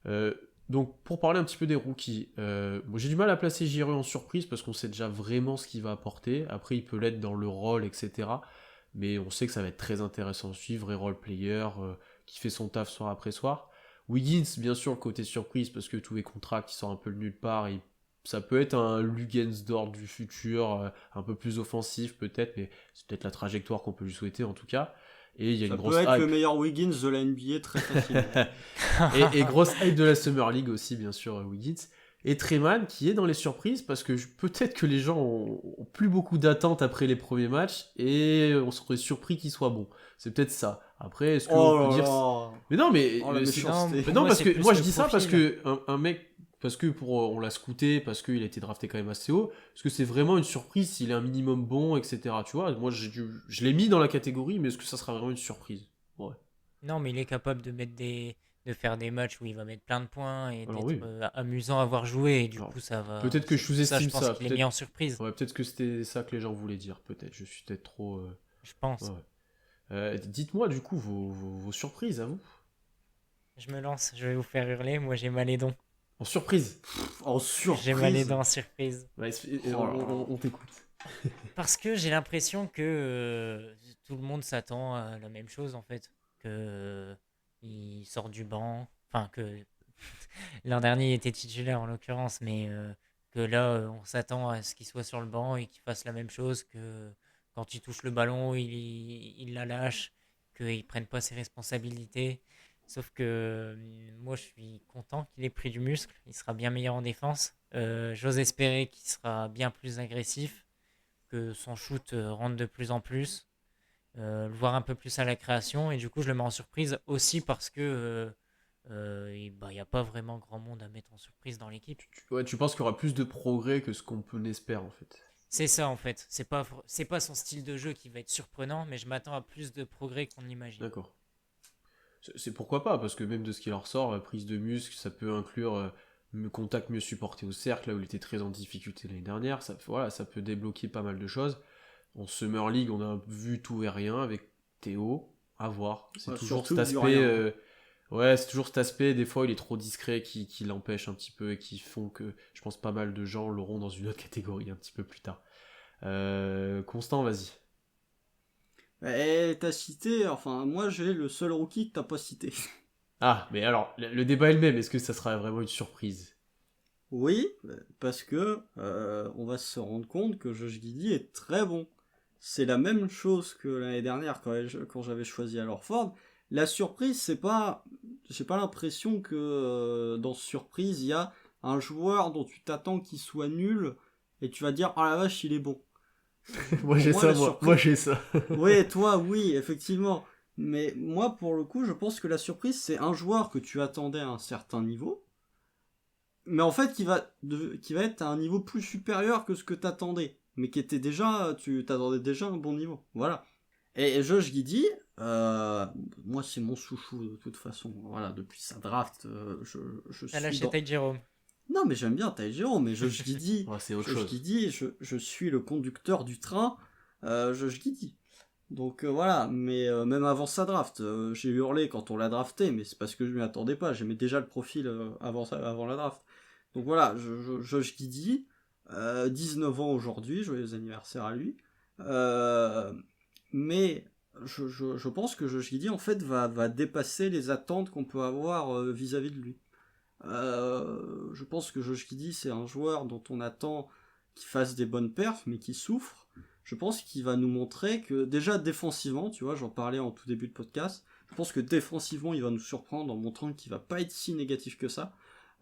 Euh, donc, pour parler un petit peu des rookies, moi, j'ai du mal à placer Giroud en surprise parce qu'on sait déjà vraiment ce qu'il va apporter. Après, il peut l'être dans le rôle, etc. Mais on sait que ça va être très intéressant à suivre, vrai role player, qui fait son taf soir après soir. Wiggins, bien sûr, le côté surprise parce que tous les contrats qui sortent un peu de nulle part, ça peut être un Lugensdorf du futur, un peu plus offensif peut-être, mais c'est peut-être la trajectoire qu'on peut lui souhaiter en tout cas. Et il y a Ça une peut grosse être le hype. meilleur Wiggins de la NBA très facilement. et grosse hype de la Summer League aussi, bien sûr, Wiggins. Et Treman qui est dans les surprises parce que peut-être que les gens ont plus beaucoup d'attentes après les premiers matchs et on serait surpris qu'il soit bon. C'est peut-être ça. Après, est-ce qu'on Oh peut là dire. là. Mais non, mais. Oh la méchanceté. Mais non, Moi, parce c'est que plus moi je le dis ça parce profil. que un mec. Parce que on l'a scouté, parce qu'il a été drafté quand même assez haut, parce que c'est vraiment une surprise s'il est un minimum bon, etc. Tu vois, moi je l'ai mis dans la catégorie, mais est-ce que ça sera vraiment une surprise? Ouais. Non, mais il est capable de faire des matchs où il va mettre plein de points et Alors d'être oui. amusant à voir jouer. Et du Alors, coup, ça va. peut-être que je C'est pour ça, je sous-estime pense ça. qu'il est mis Peut-être en surprise. ouais, peut-être que c'était ça que les gens voulaient dire. Peut-être. Je suis peut-être trop. Je Ouais, pense. ouais. Dites-moi du coup vos surprises à vous. Je me lance, je vais vous faire hurler. Moi, j'ai Malédon. En surprise. En J'ai surprise. Malédon en surprise. Ouais, Oh là là. on t'écoute. Parce que j'ai l'impression que tout le monde s'attend à la même chose en fait. Que il sort du banc. Enfin, que l'an dernier il était titulaire en l'occurrence, mais que là on s'attend à ce qu'il soit sur le banc et qu'il fasse la même chose. Que quand il touche le ballon, il la lâche. Qu'il prenne pas ses responsabilités. Sauf que moi je suis content qu'il ait pris du muscle. Il sera bien meilleur en défense. J'ose espérer qu'il sera bien plus agressif, que son shoot rentre de plus en plus, le voir un peu plus à la création, et du coup je le mets en surprise aussi parce que il n'y a pas vraiment grand monde à mettre en surprise dans l'équipe. Ouais, tu penses qu'il y aura plus de progrès que ce qu'on peut espérer en fait. C'est ça en fait, c'est pas son style de jeu qui va être surprenant, mais je m'attends à plus de progrès qu'on l'imagine. D'accord. C'est pourquoi pas, parce que même de ce qu'il en ressort, prise de muscle, ça peut inclure contact mieux supporté au cercle, là où il était très en difficulté l'année dernière. Voilà, ça peut débloquer pas mal de choses. En Summer League, on a vu tout et rien avec Théo. À voir. C'est Ouais, toujours surtout cet du aspect. rien. Ouais, c'est toujours cet aspect. Des fois, il est trop discret qui l'empêche un petit peu et qui font que je pense pas mal de gens l'auront dans une autre catégorie un petit peu plus tard. Constant, vas-y. T'as cité, enfin, moi j'ai le seul rookie que t'as pas cité. Ah, mais alors, le débat est le même. Est-ce que ça sera vraiment une surprise? Oui, parce que on va se rendre compte que Josh Giddey est très bon. C'est la même chose que l'année dernière quand j'avais choisi Alorford. La surprise, c'est pas, j'ai pas l'impression que dans surprise il y a un joueur dont tu t'attends qu'il soit nul et tu vas dire ah la vache il est bon. Moi Pour j'ai moi ça, la moi surprise, j'ai ça. oui toi oui effectivement, mais moi pour le coup je pense que la surprise c'est un joueur que tu attendais à un certain niveau mais en fait qui va être à un niveau plus supérieur que ce que t'attendais, mais qui était déjà, tu t'attendais déjà à un bon niveau, voilà. Et Josh Giddey, moi c'est mon chouchou de toute façon, voilà, depuis sa draft, je T'as suis lâché dans... Ty Jerome. Non mais j'aime bien Ty Jerome, mais Josh Giddey, Ouais, c'est autre chose. je suis le conducteur du train, Josh Giddey. Donc voilà, mais même avant sa draft, j'ai hurlé quand on l'a drafté, mais c'est parce que je m'y attendais pas, j'aimais déjà le profil avant la draft. Donc voilà, Josh Giddey, 19 ans aujourd'hui, joyeux anniversaire à lui. Euh, mais je pense que Josh Giddey en fait va dépasser les attentes qu'on peut avoir vis-à-vis de lui. Je pense que Josh Giddey c'est un joueur dont on attend qu'il fasse des bonnes perfs, mais qui souffre. Je pense qu'il va nous montrer que déjà défensivement, tu vois, j'en parlais en tout début de podcast, je pense que défensivement il va nous surprendre en montrant qu'il va pas être si négatif que ça.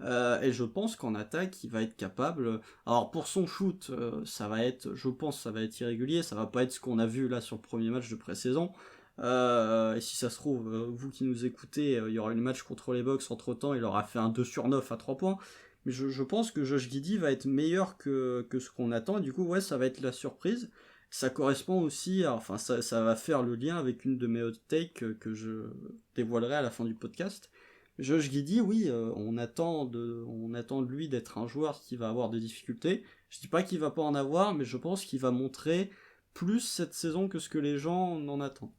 Et je pense qu'en attaque, il va être capable. Alors pour son shoot, ça va être, je pense, ça va être irrégulier. Ça va pas être ce qu'on a vu là sur le premier match de pré-saison. Et si ça se trouve, vous qui nous écoutez, il y aura une match contre les Bucks entre temps. Il aura fait un 2 sur 9 à 3 points. Mais je pense que Josh Giddey va être meilleur que ce qu'on attend. Et du coup, ouais, ça va être la surprise. Ça correspond aussi, enfin, ça va faire le lien avec une de mes hot takes que je dévoilerai à la fin du podcast. Josh Giddey, oui, on attend de lui d'être un joueur qui va avoir des difficultés. Je dis pas qu'il va pas en avoir, mais je pense qu'il va montrer plus cette saison que ce que les gens en attendent.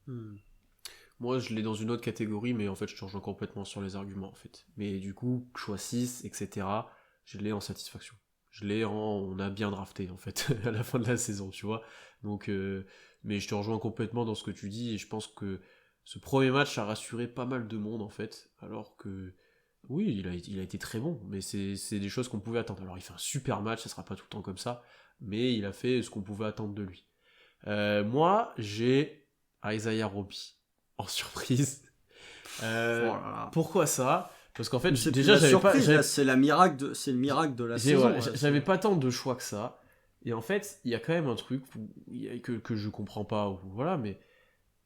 Hmm. Moi, je l'ai dans une autre catégorie, mais en fait, je te rejoins complètement sur les arguments, en fait. Mais du coup, choix 6, etc., je l'ai en satisfaction. Je l'ai en... On a bien drafté, en fait, à la fin de la saison, tu vois. Donc, mais je te rejoins complètement dans ce que tu dis, et je pense que ce premier match a rassuré pas mal de monde, en fait, alors que... Oui, il a été très bon, mais c'est des choses qu'on pouvait attendre. Alors, il fait un super match, ça sera pas tout le temps comme ça, mais il a fait ce qu'on pouvait attendre de lui. Moi, j'ai Isaiah Roby en surprise. Oh Euh, là là. Pourquoi ça? Parce qu'en fait, C'est plus déjà, la surprise, là, c'est le miracle de la saison. voilà, Là, j'avais pas tant de choix que ça. Et en fait, il y a quand même un truc que je comprends pas, ou voilà, mais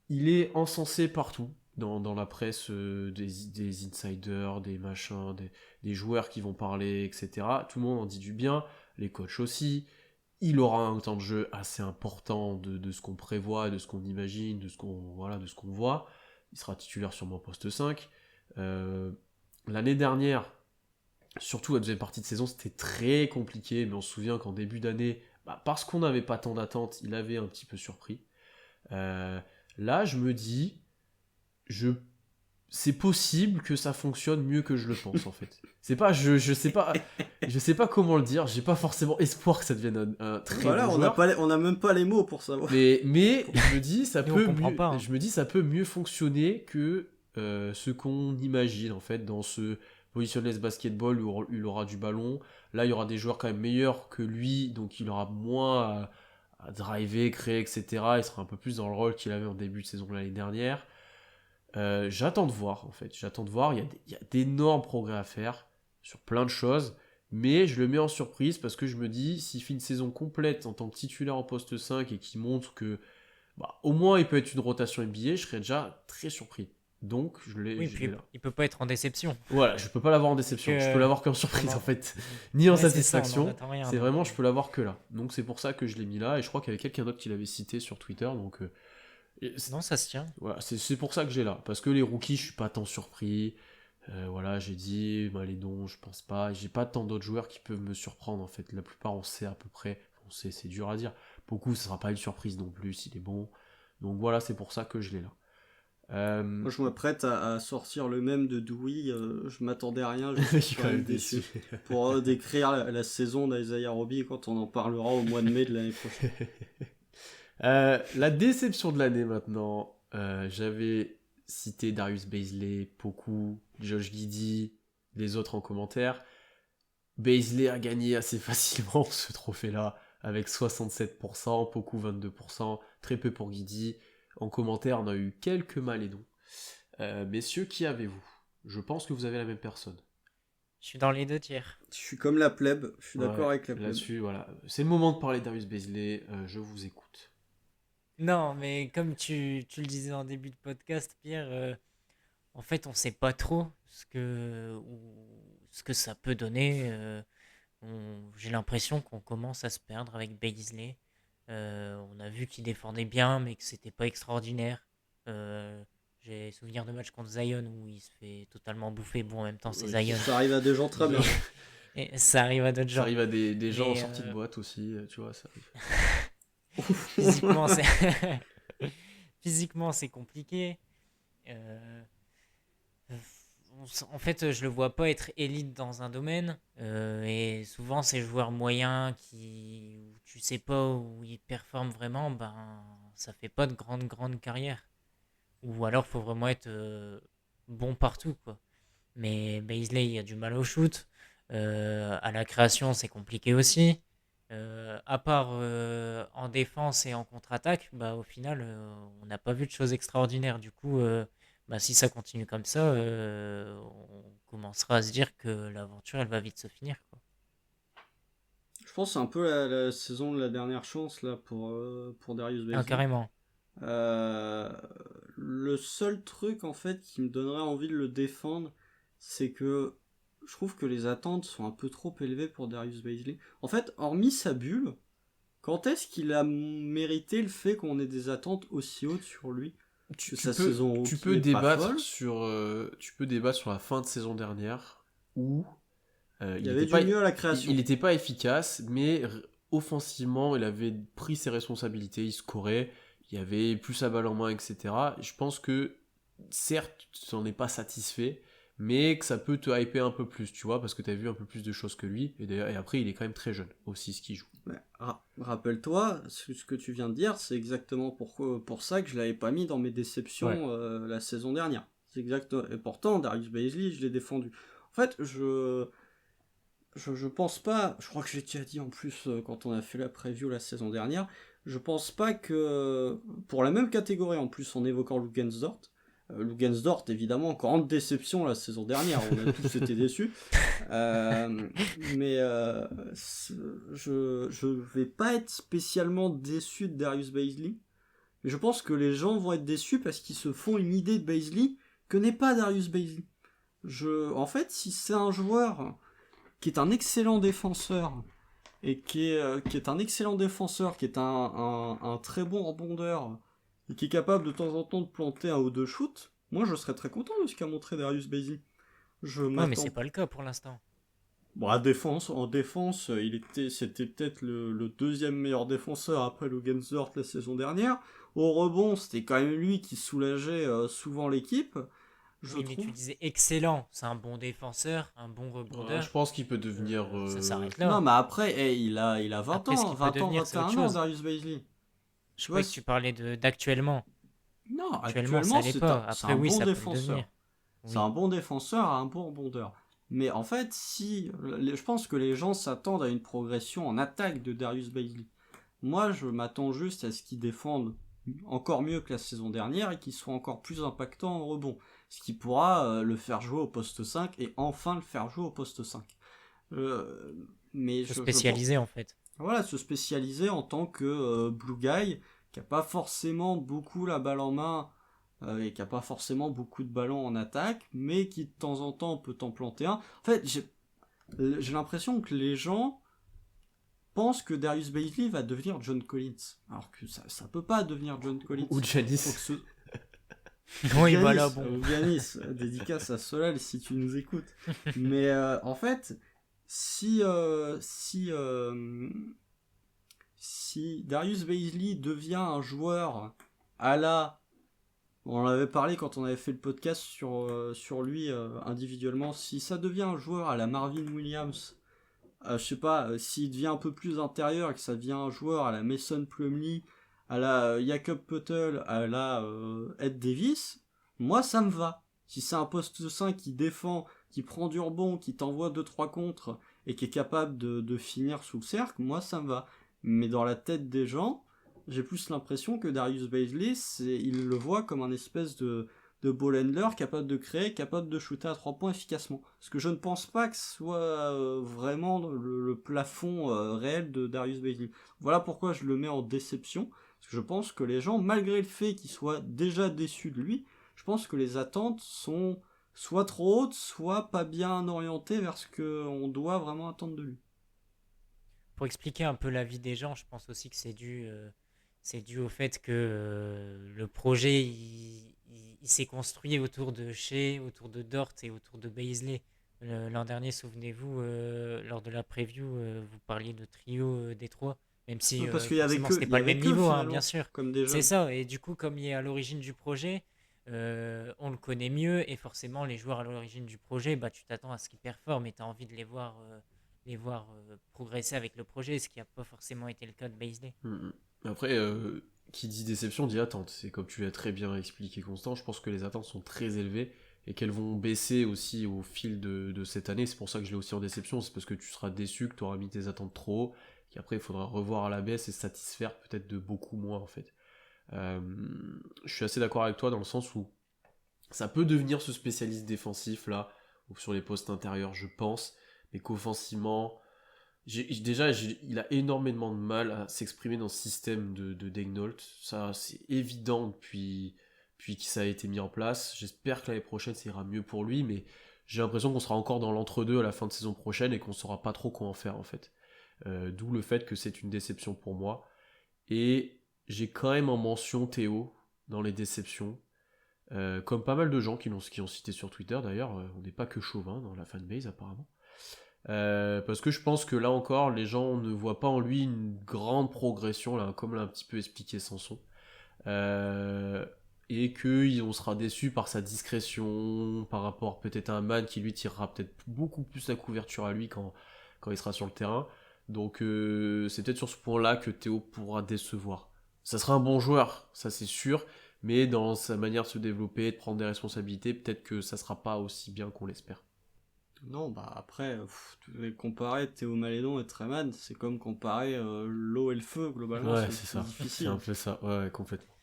il est encensé partout. Dans la presse, des insiders, des machins, des joueurs qui vont parler, etc. Tout le monde en dit du bien, les coachs aussi. Il aura un temps de jeu assez important de ce qu'on prévoit, de ce qu'on imagine, de ce qu'on voit. Il sera titulaire sûrement poste 5. Euh, L'année dernière, surtout la deuxième partie de saison, c'était très compliqué, mais on se souvient qu'en début d'année, parce qu'on n'avait pas tant d'attentes, il avait un petit peu surpris. Euh, Là, je me dis, je c'est possible que ça fonctionne mieux que je le pense en fait. C'est pas je sais pas comment le dire, j'ai pas forcément espoir que ça devienne un très voilà, bon joueur, on a même pas les mots pour savoir. mais je me dis Et on comprend pas, hein. je me dis ça peut mieux fonctionner que ce qu'on imagine en fait dans ce positionless basketball où il aura du ballon. Là, il y aura des joueurs quand même meilleurs que lui, donc il aura moins à driver, créer, etc. Il sera un peu plus dans le rôle qu'il avait en début de saison l'année dernière. J'attends de voir en fait, j'attends de voir, il y a d'énormes progrès à faire sur plein de choses, mais je le mets en surprise parce que je me dis, s'il fait une saison complète en tant que titulaire en poste 5 et qu'il montre que au moins il peut être une rotation NBA, je serais déjà très surpris. Donc Oui, je l'ai puis là. il peut pas être en déception. Voilà, je peux pas l'avoir en Donc, déception, je peux l'avoir qu'en surprise en fait, ni en ouais, c'est ça, on n'en satisfaction, attend rien. c'est Donc, vraiment je peux l'avoir que là. Donc c'est pour ça que je l'ai mis là, et je crois qu'il y avait quelqu'un d'autre qui l'avait cité sur Twitter, donc non, ça se tient. voilà, c'est pour ça que j'ai là. Parce que les rookies, je suis pas tant surpris. Voilà, j'ai dit, les dons, je pense pas. J'ai pas tant d'autres joueurs qui peuvent me surprendre en fait. La plupart, on sait à peu près. On sait, c'est dur à dire. Beaucoup, ce sera pas une surprise non plus s'il est bon. Donc voilà, c'est pour ça que je l'ai là. Moi, je m'apprête à sortir le même de Dewey. Je m'attendais à rien. Je Je suis suis quand même déçu. pour décrire la saison d'Isaiah Roby quand on en parlera au mois de mai de l'année prochaine. La déception de l'année maintenant. J'avais cité Darius Bazley, Poku, Josh Giddey, les autres en commentaire. Beasley a gagné assez facilement ce trophée-là, avec 67%, Poku 22%, très peu pour Guidi. En commentaire, on a eu quelques mal et non. Messieurs, qui avez-vous? Je pense que vous avez la même personne. Je suis dans les 2 tiers. Je suis comme la plèbe, je suis d'accord Ouais, avec la plèbe. là-dessus, voilà. C'est le moment de parler de Darius Beasley, je vous écoute. Non, mais comme tu le disais en début de podcast, Pierre, en fait, on sait pas trop ce que ça peut donner. J'ai l'impression qu'on commence à se perdre avec Beasley. On a vu qu'il défendait bien, mais que c'était pas extraordinaire. J'ai souvenir de match contre Zion où il se fait totalement bouffer. Bon, en même temps, c'est Zion. Ça arrive à des gens très bien. Et ça arrive à d'autres Ça gens. arrive à des gens en Mais, sortie de boîte aussi, tu vois, ça arrive. Physiquement, c'est physiquement, c'est compliqué. Euh, En fait, je le vois pas être élite dans un domaine. Et souvent, ces joueurs moyens où tu sais pas où ils performent vraiment, ben, ça fait pas de grande carrière. Ou alors, faut vraiment être bon partout, quoi. Mais Beasley, il a du mal au shoot. À la création, c'est compliqué aussi. À part en défense et en contre-attaque, bah, au final, on n'a pas vu de choses extraordinaires. Du coup, bah, si ça continue comme ça, on commencera à se dire que l'aventure, elle va vite se finir, quoi. Je pense que c'est un peu la saison de la dernière chance là pour Darius Ah, Beasley. carrément. Euh, le seul truc en fait qui me donnerait envie de le défendre, c'est que je trouve que les attentes sont un peu trop élevées pour Darius Beasley. En fait, hormis sa bulle, quand est-ce qu'il a mérité le fait qu'on ait des attentes aussi hautes sur lui? Tu peux débattre sur la fin de saison dernière où il y avait du mieux à la création. Il n'était pas efficace, mais offensivement, il avait pris ses responsabilités, il scorait, il y avait plus à balle en main, etc. Je pense que, certes, tu n'en es pas satisfait, mais que ça peut te hyper un peu plus, tu vois, parce que tu as vu un peu plus de choses que lui, et après, il est quand même très jeune aussi, ce qu'il joue. Rappelle-toi, ce que tu viens de dire, c'est exactement pour ça que je l'avais pas mis dans mes déceptions la saison dernière. C'est exactement. Et pourtant, Darius Beasley, je l'ai défendu. En fait, je pense pas. Je crois que j'ai déjà dit en plus quand on a fait la preview la saison dernière. Je pense pas que pour la même catégorie en plus en évoquant Lugensdort. Lugensdort, évidemment, grande déception la saison dernière, on a tous été déçus. Mais je vais pas être spécialement déçu de Darius Beasley. Mais je pense que les gens vont être déçus parce qu'ils se font une idée de Beasley que n'est pas Darius Beasley. En fait, si c'est un joueur qui est un excellent défenseur et qui est un excellent défenseur, qui est un très bon rebondeur et qui est capable de temps en temps de planter un ou deux shoots, moi je serais très content de ce qu'a montré Darius Beasley. Ouais, mais c'est pas le cas pour l'instant. Bon, en défense, c'était peut-être le deuxième meilleur défenseur après Lugensdort la saison dernière. Au rebond, c'était quand même lui qui soulageait souvent l'équipe. Mais tu disais excellent, c'est un bon défenseur, un bon rebondeur. Je pense qu'il peut devenir... Ça s'arrête là. Non, mais après, il a 20 Après, ce ans, qu'il peut 20 ans, devenir, c'est 21 autre ans, chose. Darius Beasley. Je croyais que tu parlais d'actuellement. Non, Actuellement, ça allait pas. Après, oui, ça peut le devenir. C'est un bon défenseur, un bon rebondeur. Mais en fait, je pense que les gens s'attendent à une progression en attaque de Darius Beasley. Moi, je m'attends juste à ce qu'il défende encore mieux que la saison dernière et qu'il soit encore plus impactant en rebond. Ce qui pourra le faire jouer au poste 5 et enfin le faire jouer au poste 5. Se spécialiser en fait. Voilà, se spécialiser en tant que blue guy qui a pas forcément beaucoup la balle en main et qui a pas forcément beaucoup de ballons en attaque, mais qui de temps en temps peut t'en planter un. En fait, j'ai l'impression que les gens pensent que Darius Beasley va devenir John Collins, alors que ça peut pas devenir John Collins. Ou Giannis. Oui, voilà, bon. Giannis, dédicace à Solal si tu nous écoutes. Mais en fait, si Darius Beasley devient un joueur à la... On en avait parlé quand on avait fait le podcast sur lui individuellement. Si ça devient un joueur à la Marvin Williams, je sais pas, s'il devient un peu plus intérieur et que ça devient un joueur à la Mason Plumlee, à la Jakob Poeltl, à la Ed Davis, moi ça me va. Si c'est un poste 5 qui défend, qui prend du rebond, qui t'envoie 2-3 contres et qui est capable de finir sous le cercle, moi ça me va. Mais dans la tête des gens, j'ai plus l'impression que Darius Bazley, il le voit comme un espèce de ball handler capable de créer, capable de shooter à 3 points efficacement. Parce que je ne pense pas que ce soit vraiment le plafond réel de Darius Bazley. Voilà pourquoi je le mets en déception. Parce que je pense que les gens, malgré le fait qu'ils soient déjà déçus de lui, je pense que les attentes sont soit trop hautes, soit pas bien orientées vers ce qu'on doit vraiment attendre de lui. Pour expliquer un peu la vie des gens, je pense aussi que c'est dû au fait que le projet il s'est construit autour de Shea, autour de Dort et autour de Bazley. L'an dernier, souvenez-vous, lors de la preview, vous parliez de trio des trois, même si Parce forcément c'était il y pas le avait même que niveau, hein, bien finalement, sûr. comme des C'est jeunes. ça, et du coup, comme il est à l'origine du projet, on le connaît mieux, et forcément, les joueurs à l'origine du projet, bah, tu t'attends à ce qu'ils performent et tu as envie de les voir progresser avec le projet, ce qui n'a pas forcément été le cas de Bazley. Mhm. Après, qui dit déception dit attente. C'est comme tu l'as très bien expliqué, Constant. Je pense que les attentes sont très élevées et qu'elles vont baisser aussi au fil de cette année. C'est pour ça que je l'ai aussi en déception. C'est parce que tu seras déçu, que tu auras mis tes attentes trop haut, qu'après il faudra revoir à la baisse et se satisfaire peut-être de beaucoup moins en fait. Euh, je suis assez d'accord avec toi dans le sens où ça peut devenir ce spécialiste défensif là, ou sur les postes intérieurs, je pense, mais qu'offensivement. Il a énormément de mal à s'exprimer dans ce système de Degnault. Ça, c'est évident depuis que ça a été mis en place. J'espère que l'année prochaine, ça ira mieux pour lui, mais j'ai l'impression qu'on sera encore dans l'entre-deux à la fin de saison prochaine et qu'on saura pas trop quoi en faire, en fait. D'où le fait que c'est une déception pour moi. Et j'ai quand même en mention Théo dans les déceptions. Comme pas mal de gens qui ont cité sur Twitter, d'ailleurs. On n'est pas que chauvin dans la fanbase, apparemment. Parce que je pense que là encore, les gens ne voient pas en lui une grande progression, là, comme l'a un petit peu expliqué Sanson. Euh, et qu'on sera déçu par sa discrétion, par rapport peut-être à un man qui lui tirera peut-être beaucoup plus la couverture à lui quand il sera sur le terrain. Donc c'est peut-être sur ce point-là que Théo pourra décevoir. Ça sera un bon joueur, ça c'est sûr, mais dans sa manière de se développer, de prendre des responsabilités, peut-être que ça sera pas aussi bien qu'on l'espère. Non, bah après, comparer Théo Malédon et Treman, c'est comme comparer l'eau et le feu, globalement, Ouais, c'est c'est plus ça. C'est difficile. un peu ça. Ouais, ouais, complètement.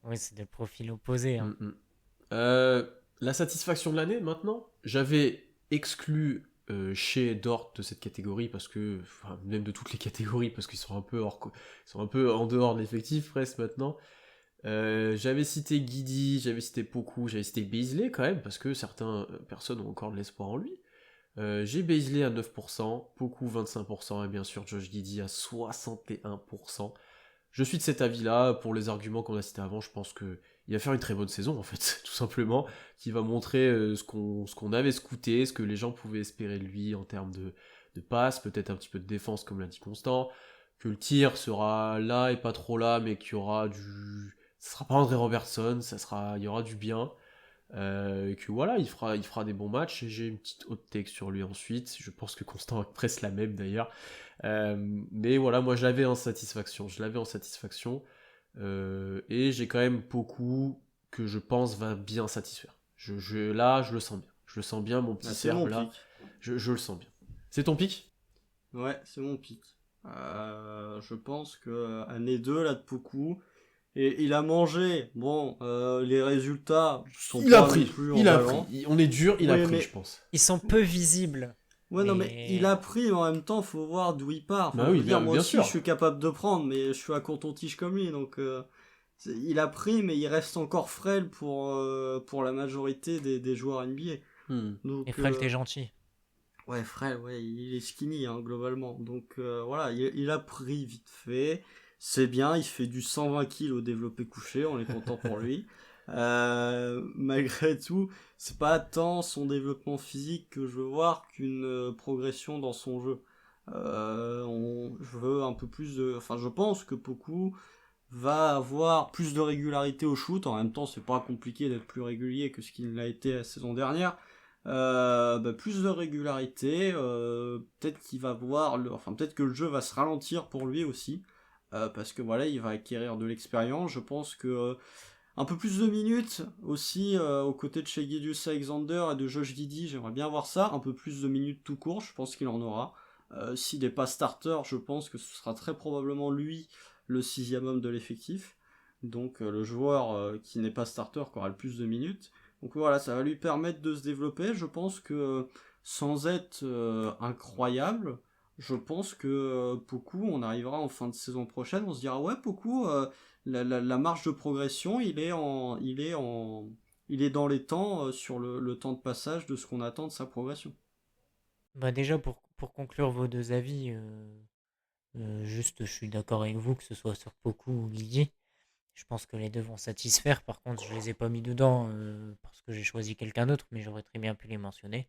Oui, c'est des profils opposés, Mm, hein. mm. La satisfaction de l'année, maintenant, j'avais exclu chez Dort de cette catégorie parce que, enfin, même de toutes les catégories, parce qu'ils sont un peu ils sont un peu en dehors de l'effectif presque maintenant. J'avais cité Guidi, j'avais cité Poku, j'avais cité Beasley quand même parce que certaines personnes ont encore de l'espoir en lui. J'ai Beasley à 9%, Poku 25% et bien sûr Josh Giddey à 61%. Je suis de cet avis-là, pour les arguments qu'on a cités avant, je pense que il va faire une très bonne saison en fait, tout simplement, qui va montrer ce qu'on avait scouté, ce que les gens pouvaient espérer de lui en termes de passes, peut-être un petit peu de défense comme l'a dit Constant, que le tir sera là et pas trop là, mais qu'il y aura du... Ça sera pas André Robertson, il y aura du bien. Et que voilà, il fera des bons matchs. Et j'ai une petite hot take sur lui ensuite. Je pense que Constant a presque la même d'ailleurs. Mais voilà, moi je l'avais en satisfaction. Et j'ai quand même beaucoup que je pense va bien satisfaire. Là, je le sens bien. Je le sens bien, mon petit Ah, c'est mon Serbe là. pic. Je le sens bien. C'est ton pic? Ouais, c'est mon pic. Je pense que année 2 là de Poku, et il a mangé. Bon, les résultats sont Il a pas non pris. plus Il a pris. emballants. On est dur, il a Oui, pris, je mais pense. Ils sont peu visibles, ouais, non, mais il mais a pris, mais en même temps, faut voir d'où il part. Enfin, Bah je oui, veux dire, bien, moi bien aussi, je sûr. suis capable de prendre, mais je suis à coton-tige comme lui, donc il a pris, mais il reste encore frêle pour la majorité des joueurs NBA. Hmm. et Donc, Frel, t'es gentil. ouais, frêle, ouais, il est skinny, hein, globalement. Donc, voilà, il a pris vite fait. C'est bien, il fait du 120 kg au développé couché, on est content pour lui. Malgré tout, c'est pas tant son développement physique que je veux voir qu'une progression dans son jeu. Je veux un peu plus de... Enfin, je pense que Poku va avoir plus de régularité au shoot. En même temps, c'est pas compliqué d'être plus régulier que ce qu'il l'a été la saison dernière. Plus de régularité, peut-être qu'il va voir, enfin peut-être que le jeu va se ralentir pour lui aussi, parce que voilà, il va acquérir de l'expérience. Je pense que Un peu plus de minutes aussi aux côtés de Shai Gilgeous-Alexander et de Josh Giddey, j'aimerais bien voir ça. Un peu plus de minutes tout court, je pense qu'il en aura. S'il n'est pas starter, je pense que ce sera très probablement lui le 6e homme de l'effectif. Donc le joueur qui n'est pas starter qui aura le plus de minutes. Donc voilà, ça va lui permettre de se développer. Je pense que sans être incroyable, je pense que Poku, on arrivera en fin de saison prochaine, on se dira ouais Poku, la marge de progression, il est dans les temps sur le temps de passage de ce qu'on attend de sa progression. Bah déjà, pour conclure vos deux avis, juste, je suis d'accord avec vous, que ce soit sur Poku ou Guigui. Je pense que les deux vont satisfaire. Par contre, je les ai pas mis dedans parce que j'ai choisi quelqu'un d'autre, mais j'aurais très bien pu les mentionner.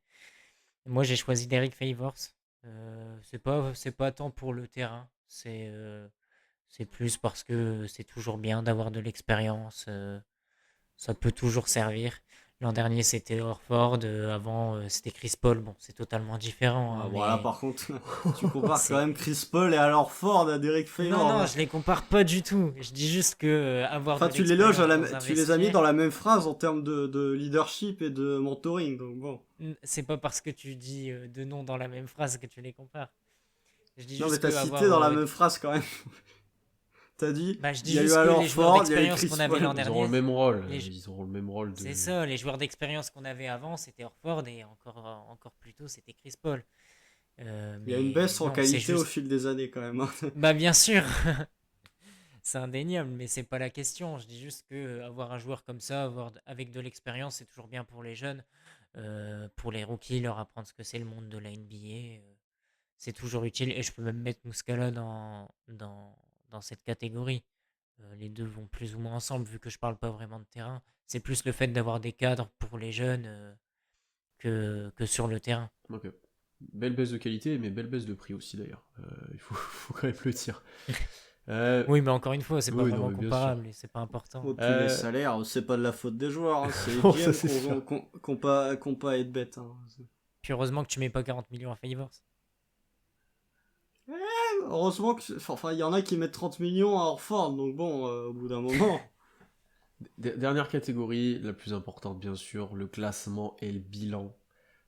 Moi, j'ai choisi Derek Favors. C'est pas tant pour le terrain, c'est plus parce que c'est toujours bien d'avoir de l'expérience. Ça peut toujours servir. L'an dernier, c'était Horford. Avant, c'était Chris Paul. Bon, c'est totalement différent, hein, Voilà, mais par contre, tu compares quand c'est. même Chris Paul et alors Ford à Derek Non, Favors, non, hein. je les compare pas du tout. Je dis juste que avoir Enfin, de l'expérience dans un tu les as mis dans vestiaire, la même phrase en termes de leadership et de mentoring, donc bon. c'est pas parce que tu dis deux noms dans la même phrase que tu les compares. Je dis Non, mais juste t'as que cité dans la même phrase quand même. T'as dit, bah, je il dis y a eu juste que alors les joueurs Ford, il y a eu d'expérience Chris qu'on avait l'an Paul. Ils auront le dernier, même rôle. les, Ils auront le même rôle de. c'est ça, les joueurs d'expérience qu'on avait avant, c'était Horford et encore plus tôt, c'était Chris Paul. Il y a une Mais baisse en non, c'est qualité au juste. fil des années quand même, hein. Bah, bien sûr, c'est indéniable, mais c'est pas la question. Je dis juste que avoir un joueur comme ça, avec de l'expérience, c'est toujours bien pour les jeunes. Pour les rookies, leur apprendre ce que c'est le monde de la NBA, c'est toujours utile. Et je peux même mettre Muscala dans cette catégorie. Les deux vont plus ou moins ensemble, vu que je parle pas vraiment de terrain. C'est plus le fait d'avoir des cadres pour les jeunes que sur le terrain. Ok. Belle baisse de qualité, mais belle baisse de prix aussi d'ailleurs. Il faut quand même le dire. Euh, Oui, mais encore une fois, c'est pas oui, non, vraiment mais bien sûr. comparable et c'est pas important. Oh, puis les Euh, salaires, c'est pas de la faute des joueurs, hein, c'est les bon, ça GM c'est sûr. qu'on pas à être bêtes, hein. Puis heureusement que tu mets pas 40 millions à Favors. Heureusement que, enfin, il y en a qui mettent 30 millions à Orford, donc bon, au bout d'un moment. Dernière catégorie, la plus importante bien sûr, le classement et le bilan.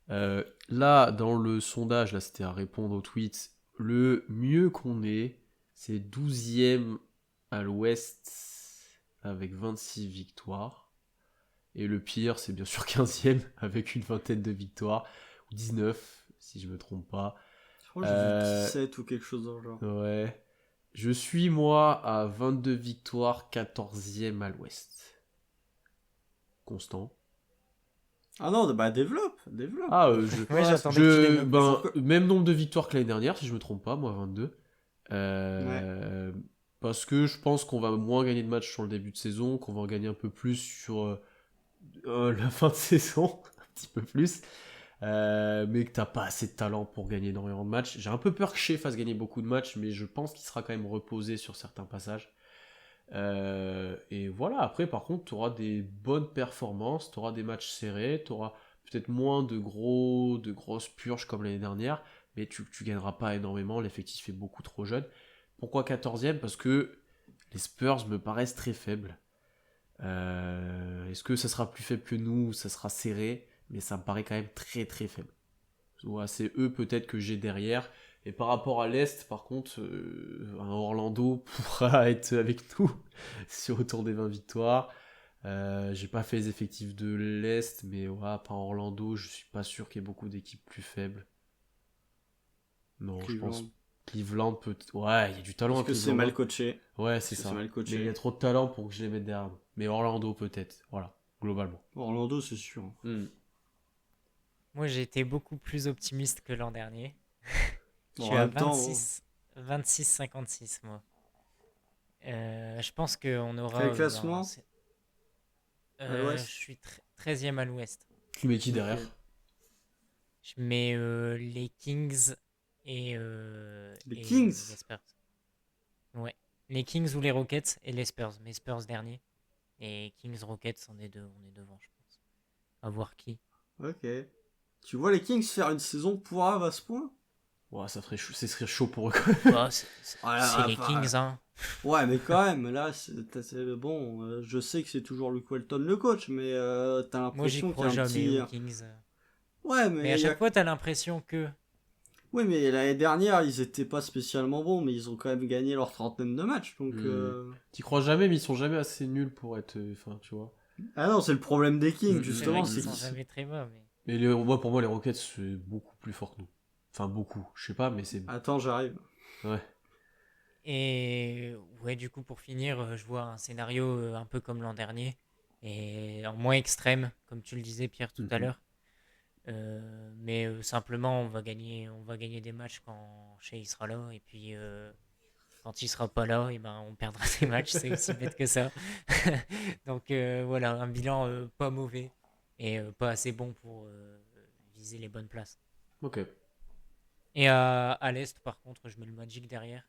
Là, dans le sondage, là c'était à répondre au tweet, le mieux qu'on est, c'est 12e à l'ouest avec 26 victoires. Et le pire, c'est bien sûr 15e avec une vingtaine de victoires, ou 19 si je me trompe pas. Je crois que j'ai vu 17 ou quelque chose dans le genre. Ouais. Je suis moi à 22 victoires, 14e à l'ouest. Constant. Ah non, bah développe. Ah, Ouais, j'attendais que tu développes. même nombre de victoires que l'année dernière, si je me trompe pas, moi 22. Ouais. Parce que je pense qu'on va moins gagner de matchs sur le début de saison, qu'on va en gagner un peu plus sur la fin de saison, un petit peu plus. Mais que t'as pas assez de talent pour gagner énormément de matchs. J'ai un peu peur que Shea fasse gagner beaucoup de matchs, mais je pense qu'il sera quand même reposé sur certains passages. Et voilà, après par contre, tu auras des bonnes performances, tu auras des matchs serrés, tu auras peut-être moins de grosses purges comme l'année dernière, mais tu gagneras pas énormément, l'effectif est beaucoup trop jeune. Pourquoi 14e? Parce que les Spurs me paraissent très faibles. Est-ce que ça sera plus faible que nous, ça sera serré, mais ça me paraît quand même très très faible. Ouais, c'est eux peut-être que j'ai derrière. Et par rapport à l'Est, par contre, un Orlando pourra être avec nous sur autour des 20 victoires. J'ai pas fait les effectifs de l'Est, mais ouais, par Orlando, je suis pas sûr qu'il y ait beaucoup d'équipes plus faibles. Non, je pense Cleveland. Cleveland peut. Ouais, il y a du talent à Parce que c'est Cleveland, mal hein. coaché. Ouais, Parce c'est que c'est ça. mal Mais il y a coaché. trop de talent pour que je les mette derrière nous. Mais Orlando peut-être. Voilà, globalement. Orlando, c'est sûr. Hmm. Moi, j'ai été beaucoup plus optimiste que l'an dernier. Je Bon, suis en à même temps, 26-56, moi. Je pense qu'on aura quel classement à je l'ouest? suis 13e à l'ouest. Tu mets qui Ok. derrière? Je mets les Kings Les et Kings? les Spurs. Ouais. Les Kings ou les Rockets et les Spurs. Mais Spurs dernier. Et Kings Rockets, on est devant, je pense. À voir qui. Ok. Tu vois les Kings faire une saison pourrave à ce point? Ouais, ce serait chaud pour eux. Bah, Voilà, c'est les Kings, hein. Ouais, mais quand même, là, c'est bon. Je sais que c'est toujours Luke Walton le coach, mais t'as Moi, j'y l'impression qu'il y crois a un jamais petit. aux Kings. Ouais, Mais à mais chaque fois, t'as l'impression que. oui, mais l'année dernière, ils étaient pas spécialement bons, mais ils ont quand même gagné leur trentaine de matchs, donc. T'y crois jamais, mais ils sont jamais assez nuls pour être. Enfin, tu vois. Ah non, c'est le problème des Kings, C'est vrai justement, qu'ils c'est sont qu'ils. jamais très bas, mais. Mais pour moi, les Rockets, c'est beaucoup plus fort que nous. Enfin, beaucoup. Je sais pas, mais c'est. Attends, j'arrive. Ouais. Et ouais, du coup, pour finir, je vois un scénario un peu comme l'an dernier, et en moins extrême, comme tu le disais, Pierre, tout à Mhm. l'heure. Mais simplement, on va gagner des matchs quand Shea il sera là, et puis quand il sera pas là, et ben, on perdra des matchs, c'est aussi bête que ça. Donc voilà, un bilan pas mauvais, et pas assez bon pour viser les bonnes places. Ok. Et à l'Est, par contre, je mets le Magic derrière,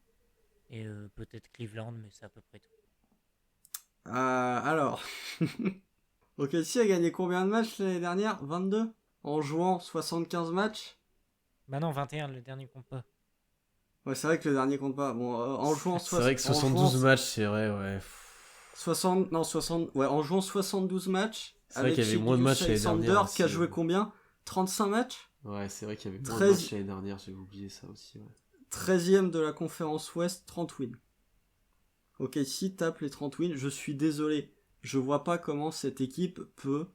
et peut-être Cleveland, mais c'est à peu près tout. Alors. Ok, si a gagné combien de matchs l'année dernière? 22? En jouant 75 matchs? Bah non, 21, le dernier compte pas. Ouais, c'est vrai que le dernier compte pas. Bon, en jouant C'est vrai que en jouant 72 matchs, c'est vrai, ouais. 60, non, 60, ouais, en jouant 72 matchs, C'est vrai avec qu'il y avait Shea moins de matchs l'année Gilgeous-Alexander, dernière qui a aussi. joué combien? 35 matchs? Ouais, c'est vrai qu'il y avait moins de 13, matchs l'année dernière, j'avais oublié ça aussi. Ouais. 13e de la conférence Ouest, 30 wins. Ok, si tape les 30 wins, je suis désolé. Je vois pas comment cette équipe peut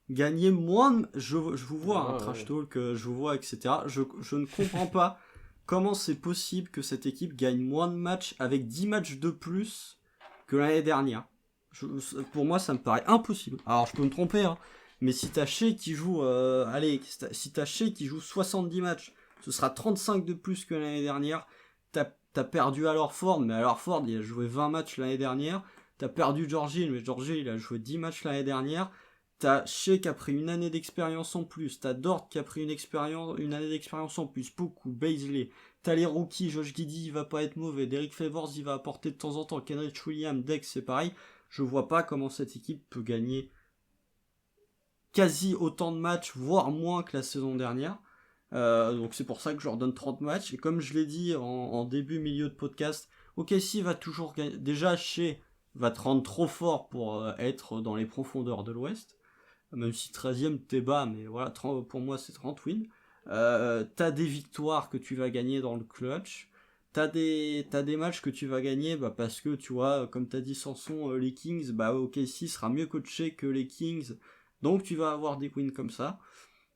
gagner moins de... Je vous vois, Ouais, trash ouais. talk, je vous vois, etc. Je ne comprends pas comment c'est possible que cette équipe gagne moins de matchs avec 10 matchs de plus que l'année dernière. Pour moi, ça me paraît impossible. Alors, je peux me tromper, hein, mais si t'as Shea qui joue... allez, si t'as Shea qui joue 70 matchs, ce sera 35 de plus que l'année dernière. T'as perdu à Ford, mais à Ford, il a joué 20 matchs l'année dernière. T'as perdu Georgie, mais Georgie, il a joué 10 matchs l'année dernière. T'as Shea qui a pris une année d'expérience en plus. T'as Dort qui a pris une année d'expérience en plus. Beaucoup. Baisley. T'as les rookies. Josh Giddey, il va pas être mauvais. Derek Favors, il va apporter de temps en temps. Kenrich Williams, Dex, c'est pareil. Je vois pas comment cette équipe peut gagner quasi autant de matchs, voire moins que la saison dernière. Donc c'est pour ça que je leur donne 30 matchs. Et comme je l'ai dit en début, milieu de podcast, OKC va toujours gagner. Déjà, Shea va te rendre trop fort pour être dans les profondeurs de l'Ouest. Même si 13ème t'es bas, mais voilà, pour moi c'est 30 wins. T'as des victoires que tu vas gagner dans le clutch. T'as des matchs que tu vas gagner parce que tu vois, comme t'as dit Sanson, les Kings, OKC sera mieux coaché que les Kings. Donc tu vas avoir des wins comme ça.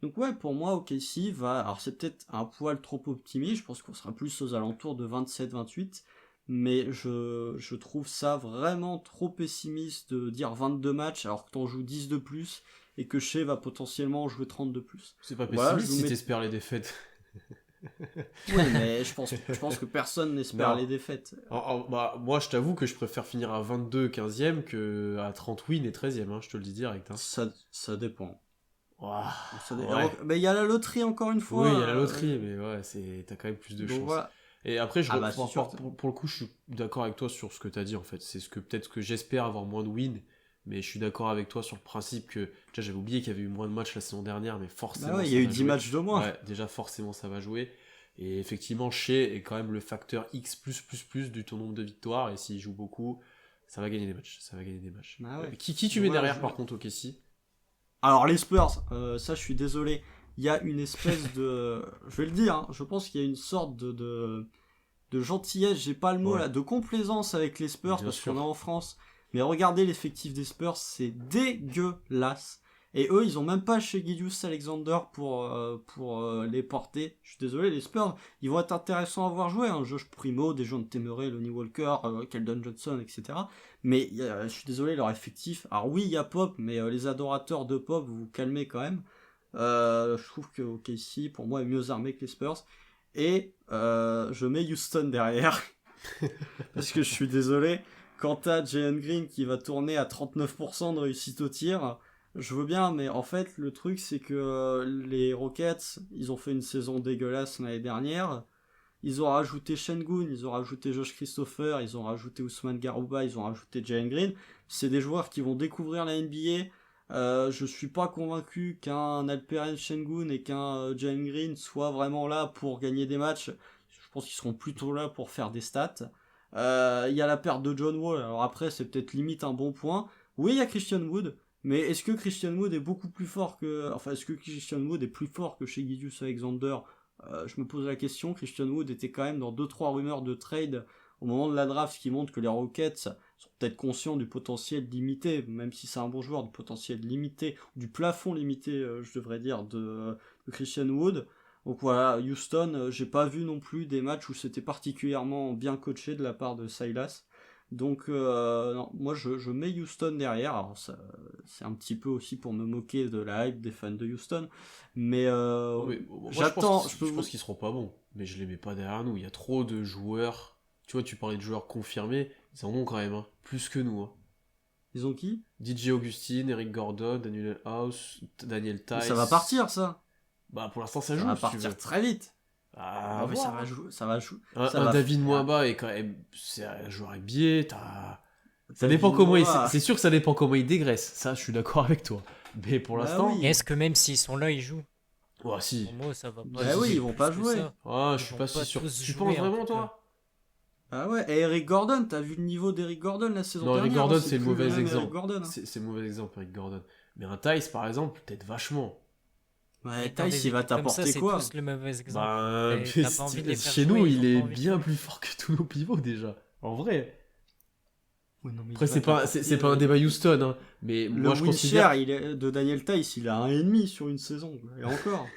Donc ouais, pour moi, OKC va... Alors c'est peut-être un poil trop optimiste, je pense qu'on sera plus aux alentours de 27-28. Mais je trouve ça vraiment trop pessimiste de dire 22 matchs alors que t'en joues 10 de plus et que Shea va potentiellement en jouer 30 de plus. C'est pas Voilà, pessimiste si t'espères les défaites. Oui, mais je pense que personne n'espère Non. les défaites. Bah, moi, je t'avoue que je préfère finir à 22 15e que à 30 wins et 13e, hein, je te le dis direct. Hein. Ça dépend. Ouah, Ouais. Mais il y a la loterie encore une fois. Oui, il y a la loterie, mais ouais, t'as quand même plus de Donc chance. voilà. Et après, C'est sûr. pour le coup, je suis d'accord avec toi sur ce que t'as dit en fait. C'est peut-être ce que j'espère avoir moins de wins, mais je suis d'accord avec toi sur le principe que déjà j'avais oublié qu'il y avait eu moins de matchs la saison dernière, mais forcément. Ouais, il ça y a eu va 10 jouer. matchs de moins. Ouais, déjà forcément ça va jouer. Et effectivement, Shea est quand même le facteur X+++ du ton nombre de victoires, et s'il joue beaucoup, ça va gagner des matchs. Ça va gagner des matchs. Ah ouais. Qui tu mets derrière par contre au KC? Alors les Spurs, ça je suis désolé, il y a une espèce de... Je vais le dire, hein, je pense qu'il y a une sorte de gentillesse, j'ai pas le mot Ouais. là, de complaisance avec les Spurs Bien parce sûr. qu'on est en France. Mais regardez l'effectif des Spurs, c'est dégueulasse. Et eux, ils ont même pas chez Gilgeous-Alexander pour les porter. Je suis désolé, les Spurs, ils vont être intéressants à voir jouer. Hein. Josh Primo, Dejounte Temeray, Lonnie Walker, Keldon Johnson, etc. Mais je suis désolé, leur effectif... Alors oui, il y a Pop, mais les adorateurs de Pop, vous vous calmez quand même. Je trouve que OKC, pour moi, est mieux armé que les Spurs. Et je mets Houston derrière. Parce que je suis désolé, quand t'as Jalen Green qui va tourner à 39% de réussite au tir, je veux bien, mais en fait, le truc, c'est que les Rockets, ils ont fait une saison dégueulasse l'année dernière. Ils ont rajouté Şengün, ils ont rajouté Josh Christopher, ils ont rajouté Ousmane Garouba, ils ont rajouté Jalen Green. C'est des joueurs qui vont découvrir la NBA. Je suis pas convaincu qu'un Alperen Şengün et qu'un Jalen Green soient vraiment là pour gagner des matchs. Je pense qu'ils seront plutôt là pour faire des stats. Il y a la perte de John Wall. Alors après, c'est peut-être limite un bon point. Oui, il y a Christian Wood. Mais est-ce que Christian Wood est beaucoup plus fort que... Enfin, est-ce que Christian Wood est plus fort que chez Gilgeous Alexander? Je me pose la question. Christian Wood était quand même dans 2-3 rumeurs de trade au moment de la draft, ce qui montre que les Rockets sont peut-être conscients du potentiel limité, même si c'est un bon joueur, du potentiel limité, du plafond limité, je devrais dire, de Christian Wood. Donc voilà, Houston, j'ai pas vu non plus des matchs où c'était particulièrement bien coaché de la part de Silas. Donc non, moi je mets Houston derrière. Alors ça, c'est un petit peu aussi pour me moquer de la hype des fans de Houston, mais, Non, mais moi, j'attends. je pense qu'ils seront pas bons, mais je les mets pas derrière nous. Il y a trop de joueurs. Tu vois, tu parlais de joueurs confirmés, ils en ont quand même, hein. Plus que nous. Hein. Ils ont qui? DJ Augustine, Eric Gordon, Daniel House, Daniel Mais Tice. ça va partir ça. Bah pour l'instant ça Ça joue va si tu partir veux. très vite. Ah, Non mais ça voir. va jouer, ça va jouer. Un Ça va David faire- Mwaba est quand même. C'est un joueur NBA, t'as. Ça David dépend comment il. Noah. C'est sûr que ça dépend comment il dégraisse. Ça, je suis d'accord avec toi. Mais pour Bah l'instant. oui. Et est-ce que même s'ils sont là, ils jouent? Ouais, si. Pour moi, ça va pas. Bah oui, jouer ils vont plus pas que jouer. ça. Ah, je Ils suis vont pas si pas sûr. tous Tu jouer, penses en vraiment, tout toi? Ah ouais, et Eric Gordon, t'as vu le niveau d'Eric Gordon la saison Non, dernière? Eric Gordon, hein, c'est le plus mauvais même Eric exemple. Gordon, hein. C'est le mauvais exemple, Eric Gordon. Mais un Tice, par exemple, peut-être vachement. Ouais, Et dans Tice, des il va équipes comme ça, t'apporter c'est quoi? tous le mauvais exemple. Bah, Et t'as pas envie de les faire chez jouer, nous, ils il ont est pas envie de bien jouer. plus fort que tous nos pivots déjà. En vrai. Ouais, non, mais Après, il va c'est t'apporter, pas un débat Houston, hein. Mais Le moi, je win considère. share de Daniel Tice, il a 1,5 sur une saison. Quoi. Et encore.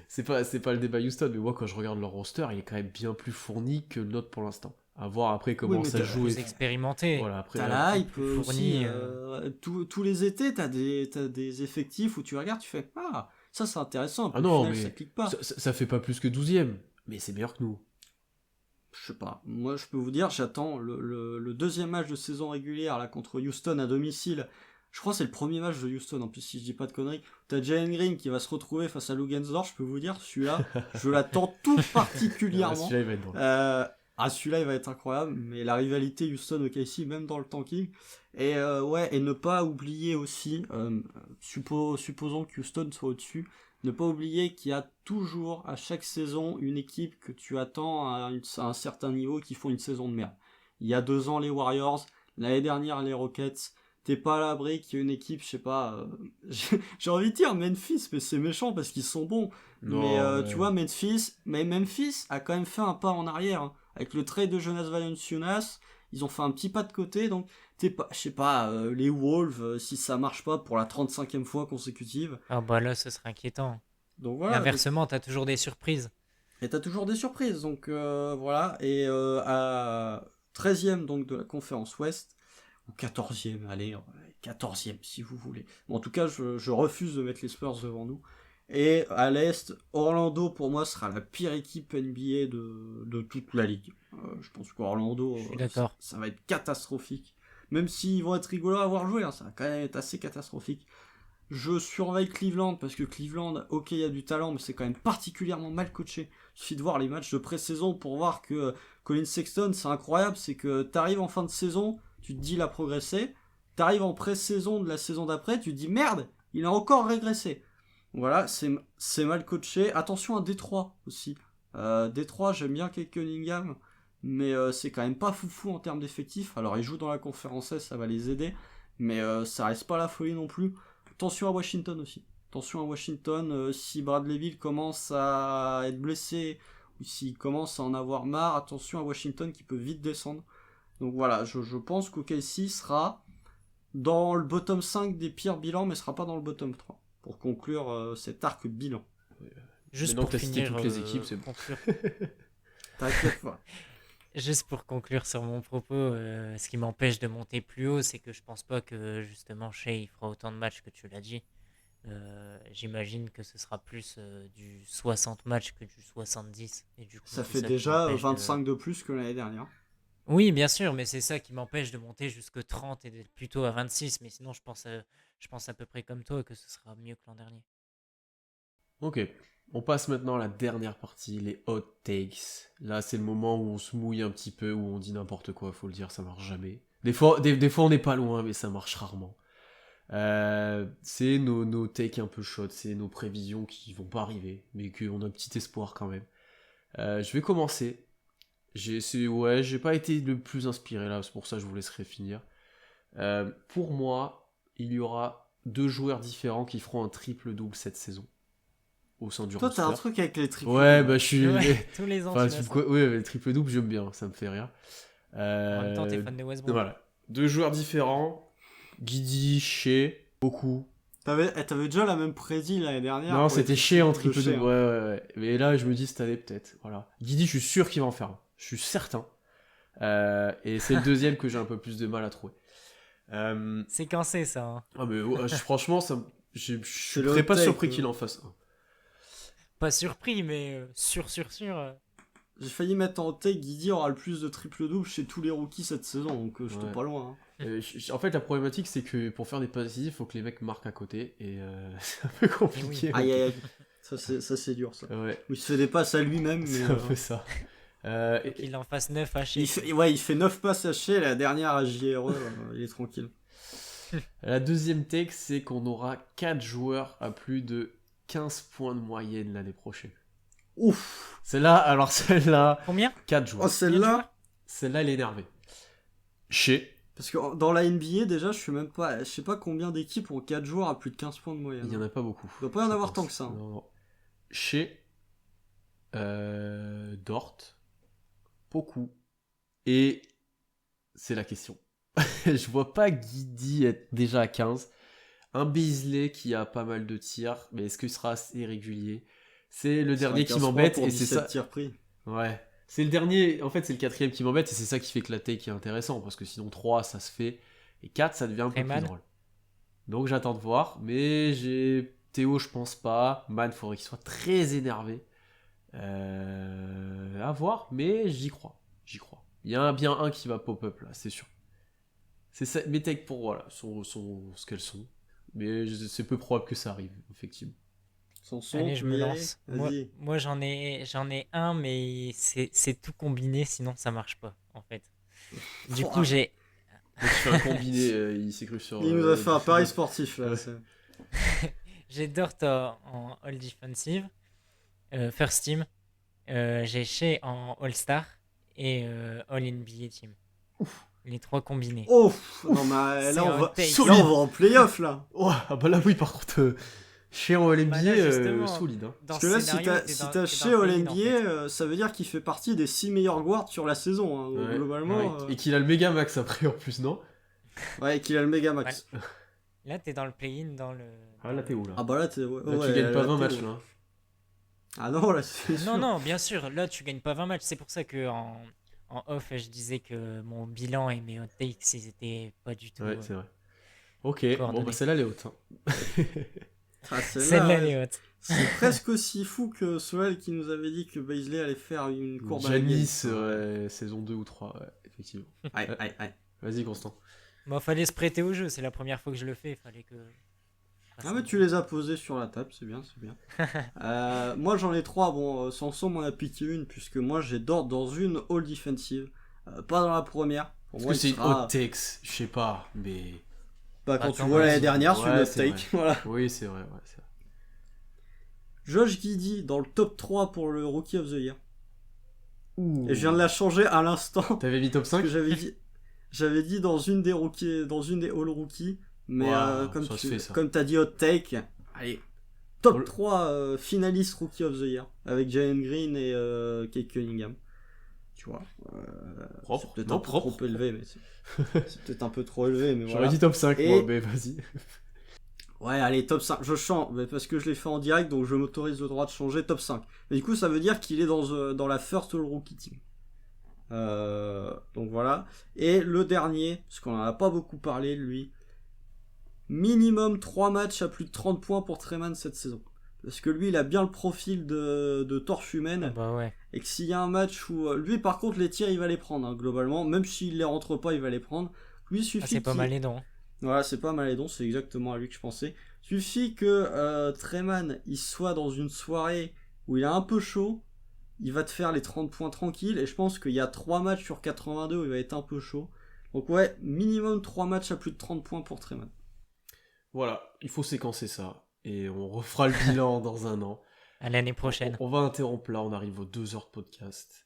C'est pas le débat Houston, mais moi, quand je regarde leur roster, il est quand même bien plus fourni que le nôtre pour l'instant. À voir après comment mais ça t'as joue. Plus expérimenté. Voilà, après. T'as la peu hype plus fourni, aussi. Tous les étés, t'as des effectifs où tu regardes, tu fais ah, ça c'est intéressant. Ah Puis non, au final, mais ça clique pas. ça fait pas plus que 12ème. Mais c'est meilleur que nous. Je sais pas. Moi, je peux vous dire, j'attends le deuxième match de saison régulière là contre Houston à domicile. Je crois que c'est le premier match de Houston, en plus, si je dis pas de conneries. T'as Jalen Green qui va se retrouver face à Lugensdorf, je peux vous dire, celui-là, je l'attends tout Ah, particulièrement. celui-là, il va être drôle. Celui-là, il va être incroyable, mais la rivalité Houston-OKC, même dans le tanking. Et ouais, et ne pas oublier aussi, supposons que Houston soit au-dessus, ne pas oublier qu'il y a toujours, à chaque saison, une équipe que tu attends à un certain niveau qui font une saison de merde. Il y a 2 ans, les Warriors, l'année dernière, les Rockets. T'es pas à l'abri qu'il y ait une équipe, je sais pas, j'ai envie de dire Memphis, mais c'est méchant parce qu'ils sont bons. Non, mais ouais. tu vois, Memphis a quand même fait un pas en arrière. Hein. Avec le trade de Jonas Valanciunas, ils ont fait un petit pas de côté, donc t'es pas, je sais pas, les Wolves, si ça marche pas pour la 35e fois consécutive. Ah bah là, ce serait inquiétant. Donc Et voilà. inversement, t'as toujours des surprises. Et t'as toujours des surprises, donc voilà. Et à 13e donc de la conférence Ouest, ou 14e, allez, 14e si vous voulez. Bon, en tout cas, je refuse de mettre les Spurs devant nous. Et à l'Est, Orlando pour moi sera la pire équipe NBA de toute la ligue. Je pense qu'Orlando, Je suis d'accord. ça va être catastrophique. Même s'ils vont être rigolos à avoir joué, hein, ça va quand même être assez catastrophique. Je surveille Cleveland parce que Cleveland, ok, il y a du talent, mais c'est quand même particulièrement mal coaché. Il suffit de voir les matchs de pré-saison pour voir que Colin Sexton, c'est incroyable, c'est que t'arrives en fin de saison, tu te dis il a progressé, t'arrives en pré-saison de la saison d'après, tu te dis merde, il a encore régressé. Voilà, c'est mal coaché. Attention à Détroit aussi. Détroit, j'aime bien Kate Cunningham, mais c'est quand même pas foufou en termes d'effectifs. Alors ils jouent dans la conférence S, ça va les aider, mais ça reste pas la folie non plus. Attention à Washington aussi. Attention à Washington, si Bradley Beal commence à être blessé, ou s'il commence à en avoir marre, attention à Washington qui peut vite descendre. Donc voilà, je pense qu'OKC sera dans le bottom 5 des pires bilans, mais sera pas dans le bottom 3. Pour conclure cet arc bilan. Juste Maintenant pour que t'as cité finir, toutes les équipes, c'est bon. conclure. T'inquiète pas. Juste pour conclure sur mon propos, ce qui m'empêche de monter plus haut, c'est que je pense pas que justement Shea il fera autant de matchs que tu l'as dit. J'imagine que ce sera plus du 60 matchs que du 70. Et du coup, Ça c'est fait qui déjà m'empêche 25 de plus que l'année dernière. Oui, bien sûr, mais c'est ça qui m'empêche de monter jusque 30 et d'être plutôt à 26. Mais sinon, je pense à peu près comme toi que ce sera mieux que l'an dernier. Ok. On passe maintenant à la dernière partie, les hot takes. Là, c'est le moment où on se mouille un petit peu, où on dit n'importe quoi, faut le dire, ça marche jamais. Des fois on n'est pas loin, mais ça marche rarement. C'est nos takes un peu shot, c'est nos prévisions qui vont pas arriver, mais qu'on a un petit espoir quand même. Je vais commencer. J'ai pas été le plus inspiré là, c'est pour ça que je vous laisserai finir. Pour moi, il y aura 2 joueurs différents qui feront un triple-double cette saison au sein du Toi, roster. t'as un truc avec les triples. Ouais, bah je suis... Ouais, tous les ans, Enfin, tu vois ça. ouais, le triple-double, j'aime bien, ça me fait rire. En même temps, t'es fan de Westbrook. Voilà. 2 joueurs différents, Guidi, Shea, beaucoup. T'avais déjà la même prédit l'année dernière. Non, pour les c'était Shea en triples de triple-double, Shea, hein. ouais. Mais là, je me dis cette année, peut-être, voilà. Guidi, je suis sûr qu'il va en faire un. Je suis certain. Et c'est le deuxième que j'ai un peu plus de mal à trouver. C'est quand c'est ça. Hein. Ah mais ouais, franchement, je C'est le serais pas hot take, surpris qu'il en fasse un. Pas surpris, mais sûr. J'ai failli mettre en tête Guidi aura le plus de triple-double chez tous les rookies cette saison, donc j'étais Ouais. pas loin. Hein. En fait, la problématique, c'est que pour faire des passifs, il faut que les mecs marquent à côté, et c'est un peu compliqué. Aïe. Ça c'est dur ça. Ouais, Il se fait des passes à lui-même, mais. c'est un peu ça. Faut qu'il en fasse 9 hachés. Il fait 9 passes hachées, la dernière à JRE, il est tranquille. La deuxième take, c'est qu'on aura 4 joueurs à plus de 15 points de moyenne l'année prochaine. Ouf. Celle-là, Combien 4 joueurs. Oh, celle-là. Celle-là, elle est énervée. Shea, Parce que dans la NBA, déjà, je sais pas combien d'équipes ont 4 joueurs à plus de 15 points de moyenne. il y en a pas beaucoup. Il doit pas y en je avoir pense. tant que ça. Hein. Non. Shea, Dort, beaucoup. Et c'est la question. Je vois pas Guidi être déjà à 15. Un Beasley qui a pas mal de tirs, mais est-ce qu'il sera assez régulier? C'est le dernier qui m'embête et c'est ça. Tirs pris. Ouais. C'est le dernier, en fait c'est le quatrième qui m'embête et c'est ça qui fait que la take est intéressant parce que sinon 3 ça se fait et 4 ça devient un peu Rayman. plus drôle. Donc j'attends de voir, mais j'ai Théo je pense pas, Man faudrait qu'il soit très énervé. À voir, mais j'y crois. Il y en a bien un qui va pop-up là, c'est sûr. C'est ça, mes takes pour voilà, sont ce qu'elles sont. Mais c'est peu probable que ça arrive, effectivement. Sanson, Allez, tu je veux me y aller lance. Vas-y. Moi j'en ai un, mais c'est tout combiné, sinon ça marche pas, en fait. Du coup, j'ai Donc il fait un combiné, il s'est cru sur... Il nous a fait un pari sportif là. Ouais. j'ai Dort en All Defensive, First Team, j'ai Shea en All-Star et All NBA Team. Les 3 combinés. Oh non mais C'est là un on va take. là, on va en playoff là. Oh, ah bah là oui par contre, chez en Bah NBA, là, justement, solide. Hein. Dans Parce que là ce si scénario, t'as t'es chez dans All le play-in, en fait. NBA, ça veut dire qu'il fait partie des 6 meilleurs guards sur la saison. Hein. Ouais. Globalement. Et qu'il a le méga max après en plus, non? Ouais, et qu'il a le méga max. Là, t'es dans le play-in, dans le... Ah là t'es où là? Ah bah là t'es Là tu gagnes pas 20 matchs là. Ah non là c'est sûr. Non, bien sûr, là, tu gagnes pas 20 matchs. C'est pour ça que en off, je disais que mon bilan et mes hot takes, ils étaient pas du tout... Ouais c'est vrai. Ok, bon coordonnées. bah celle-là elle est haute. Hein. Ah, Celle-là, elle est haute. c'est presque aussi fou que Soel qui nous avait dit que Baisley allait faire une courbe à la Janice, game. saison 2 ou 3, ouais, effectivement. Aïe. Vas-y Constant. Bon, fallait se prêter au jeu. C'est la première fois que je le fais. Fallait que... Ah mais tu les as posés sur la table, c'est bien. Moi j'en ai 3, bon Sanson m'en a piqué une puisque moi j'ai Dort dans une All Defensive, pas dans la première. Pour Est-ce moi, que il c'est une sera- hot takes? Je sais pas, mais... Bah, quand Attends, tu vois l'année vas-y. dernière sur Ouais, le c'est take, vrai. voilà. Oui c'est vrai, ouais, c'est vrai. Josh Giddey dans le top 3 pour le Rookie of the Year. Ouh. Et je viens de la changer à l'instant. T'avais mis top Parce 5? que j'avais dit dans une des rookies, dans une des All Rookies, mais Ouais, comme ça se fait, ça. comme t'as dit hot take, allez, top All- 3 finalistes Rookie of the Year avec Jalen Green et Kate Cunningham. Tu vois, Propre. c'est peut-être Non, un peu propre. trop élevé, mais c'est peut-être un peu trop élevé, mais J'aurais voilà. dit top 5 Et- moi, mais vas-y. Ouais, allez, top 5. Je change, mais parce que je l'ai fait en direct, donc je m'autorise le droit de changer top 5. Mais du coup, ça veut dire qu'il est dans la First All Rookie Team. Donc voilà. Et le dernier, parce qu'on en a pas beaucoup parlé, lui. Minimum 3 matchs à plus de 30 points pour Treman cette saison. Parce que lui, il a bien le profil de torche humaine. Bah ouais. Et que s'il y a un match où... lui, par contre, les tirs, il va les prendre, hein, globalement. Même s'il les rentre pas, il va les prendre. Lui, il suffit Ah, c'est pas qu'il- mal aidant. Voilà, c'est pas Malédon, c'est exactement à lui que je pensais. Suffit que Treman il soit dans une soirée où il est un peu chaud, il va te faire les 30 points tranquilles, et je pense qu'il y a 3 matchs sur 82 où il va être un peu chaud. Donc ouais, minimum 3 matchs à plus de 30 points pour Treman. Voilà, il faut séquencer ça. Et on refera le bilan dans un an. À l'année prochaine. On va interrompre là, on arrive aux 2 heures de podcast.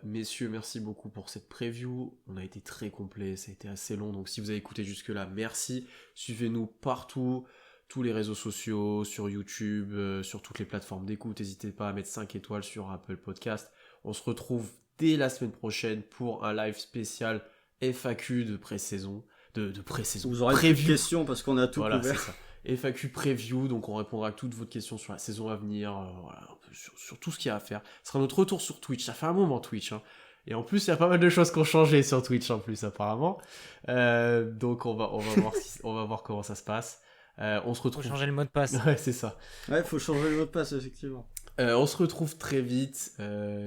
Messieurs, merci beaucoup pour cette preview. On a été très complet, ça a été assez long. Donc si vous avez écouté jusque-là, merci. Suivez-nous partout, tous les réseaux sociaux, sur YouTube, sur toutes les plateformes d'écoute. N'hésitez pas à mettre 5 étoiles sur Apple Podcast. On se retrouve dès la semaine prochaine pour un live spécial FAQ de pré-saison. De pré-saison. Vous aurez plus de questions parce qu'on a tout voilà, couvert. c'est ça. FAQ preview, donc on répondra à toutes vos questions sur la saison à venir, voilà, un peu sur tout ce qu'il y a à faire. Ce sera notre retour sur Twitch, ça fait un moment Twitch, hein. Et en plus il y a pas mal de choses qui ont changé sur Twitch en plus apparemment. Donc on va voir comment ça se passe. On se retrouve. Faut changer le mot de passe. Ouais, c'est ça. Ouais, faut changer le mot de passe effectivement. On se retrouve très vite,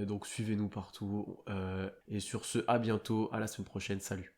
donc suivez-nous partout. Et sur ce, à bientôt, à la semaine prochaine, salut.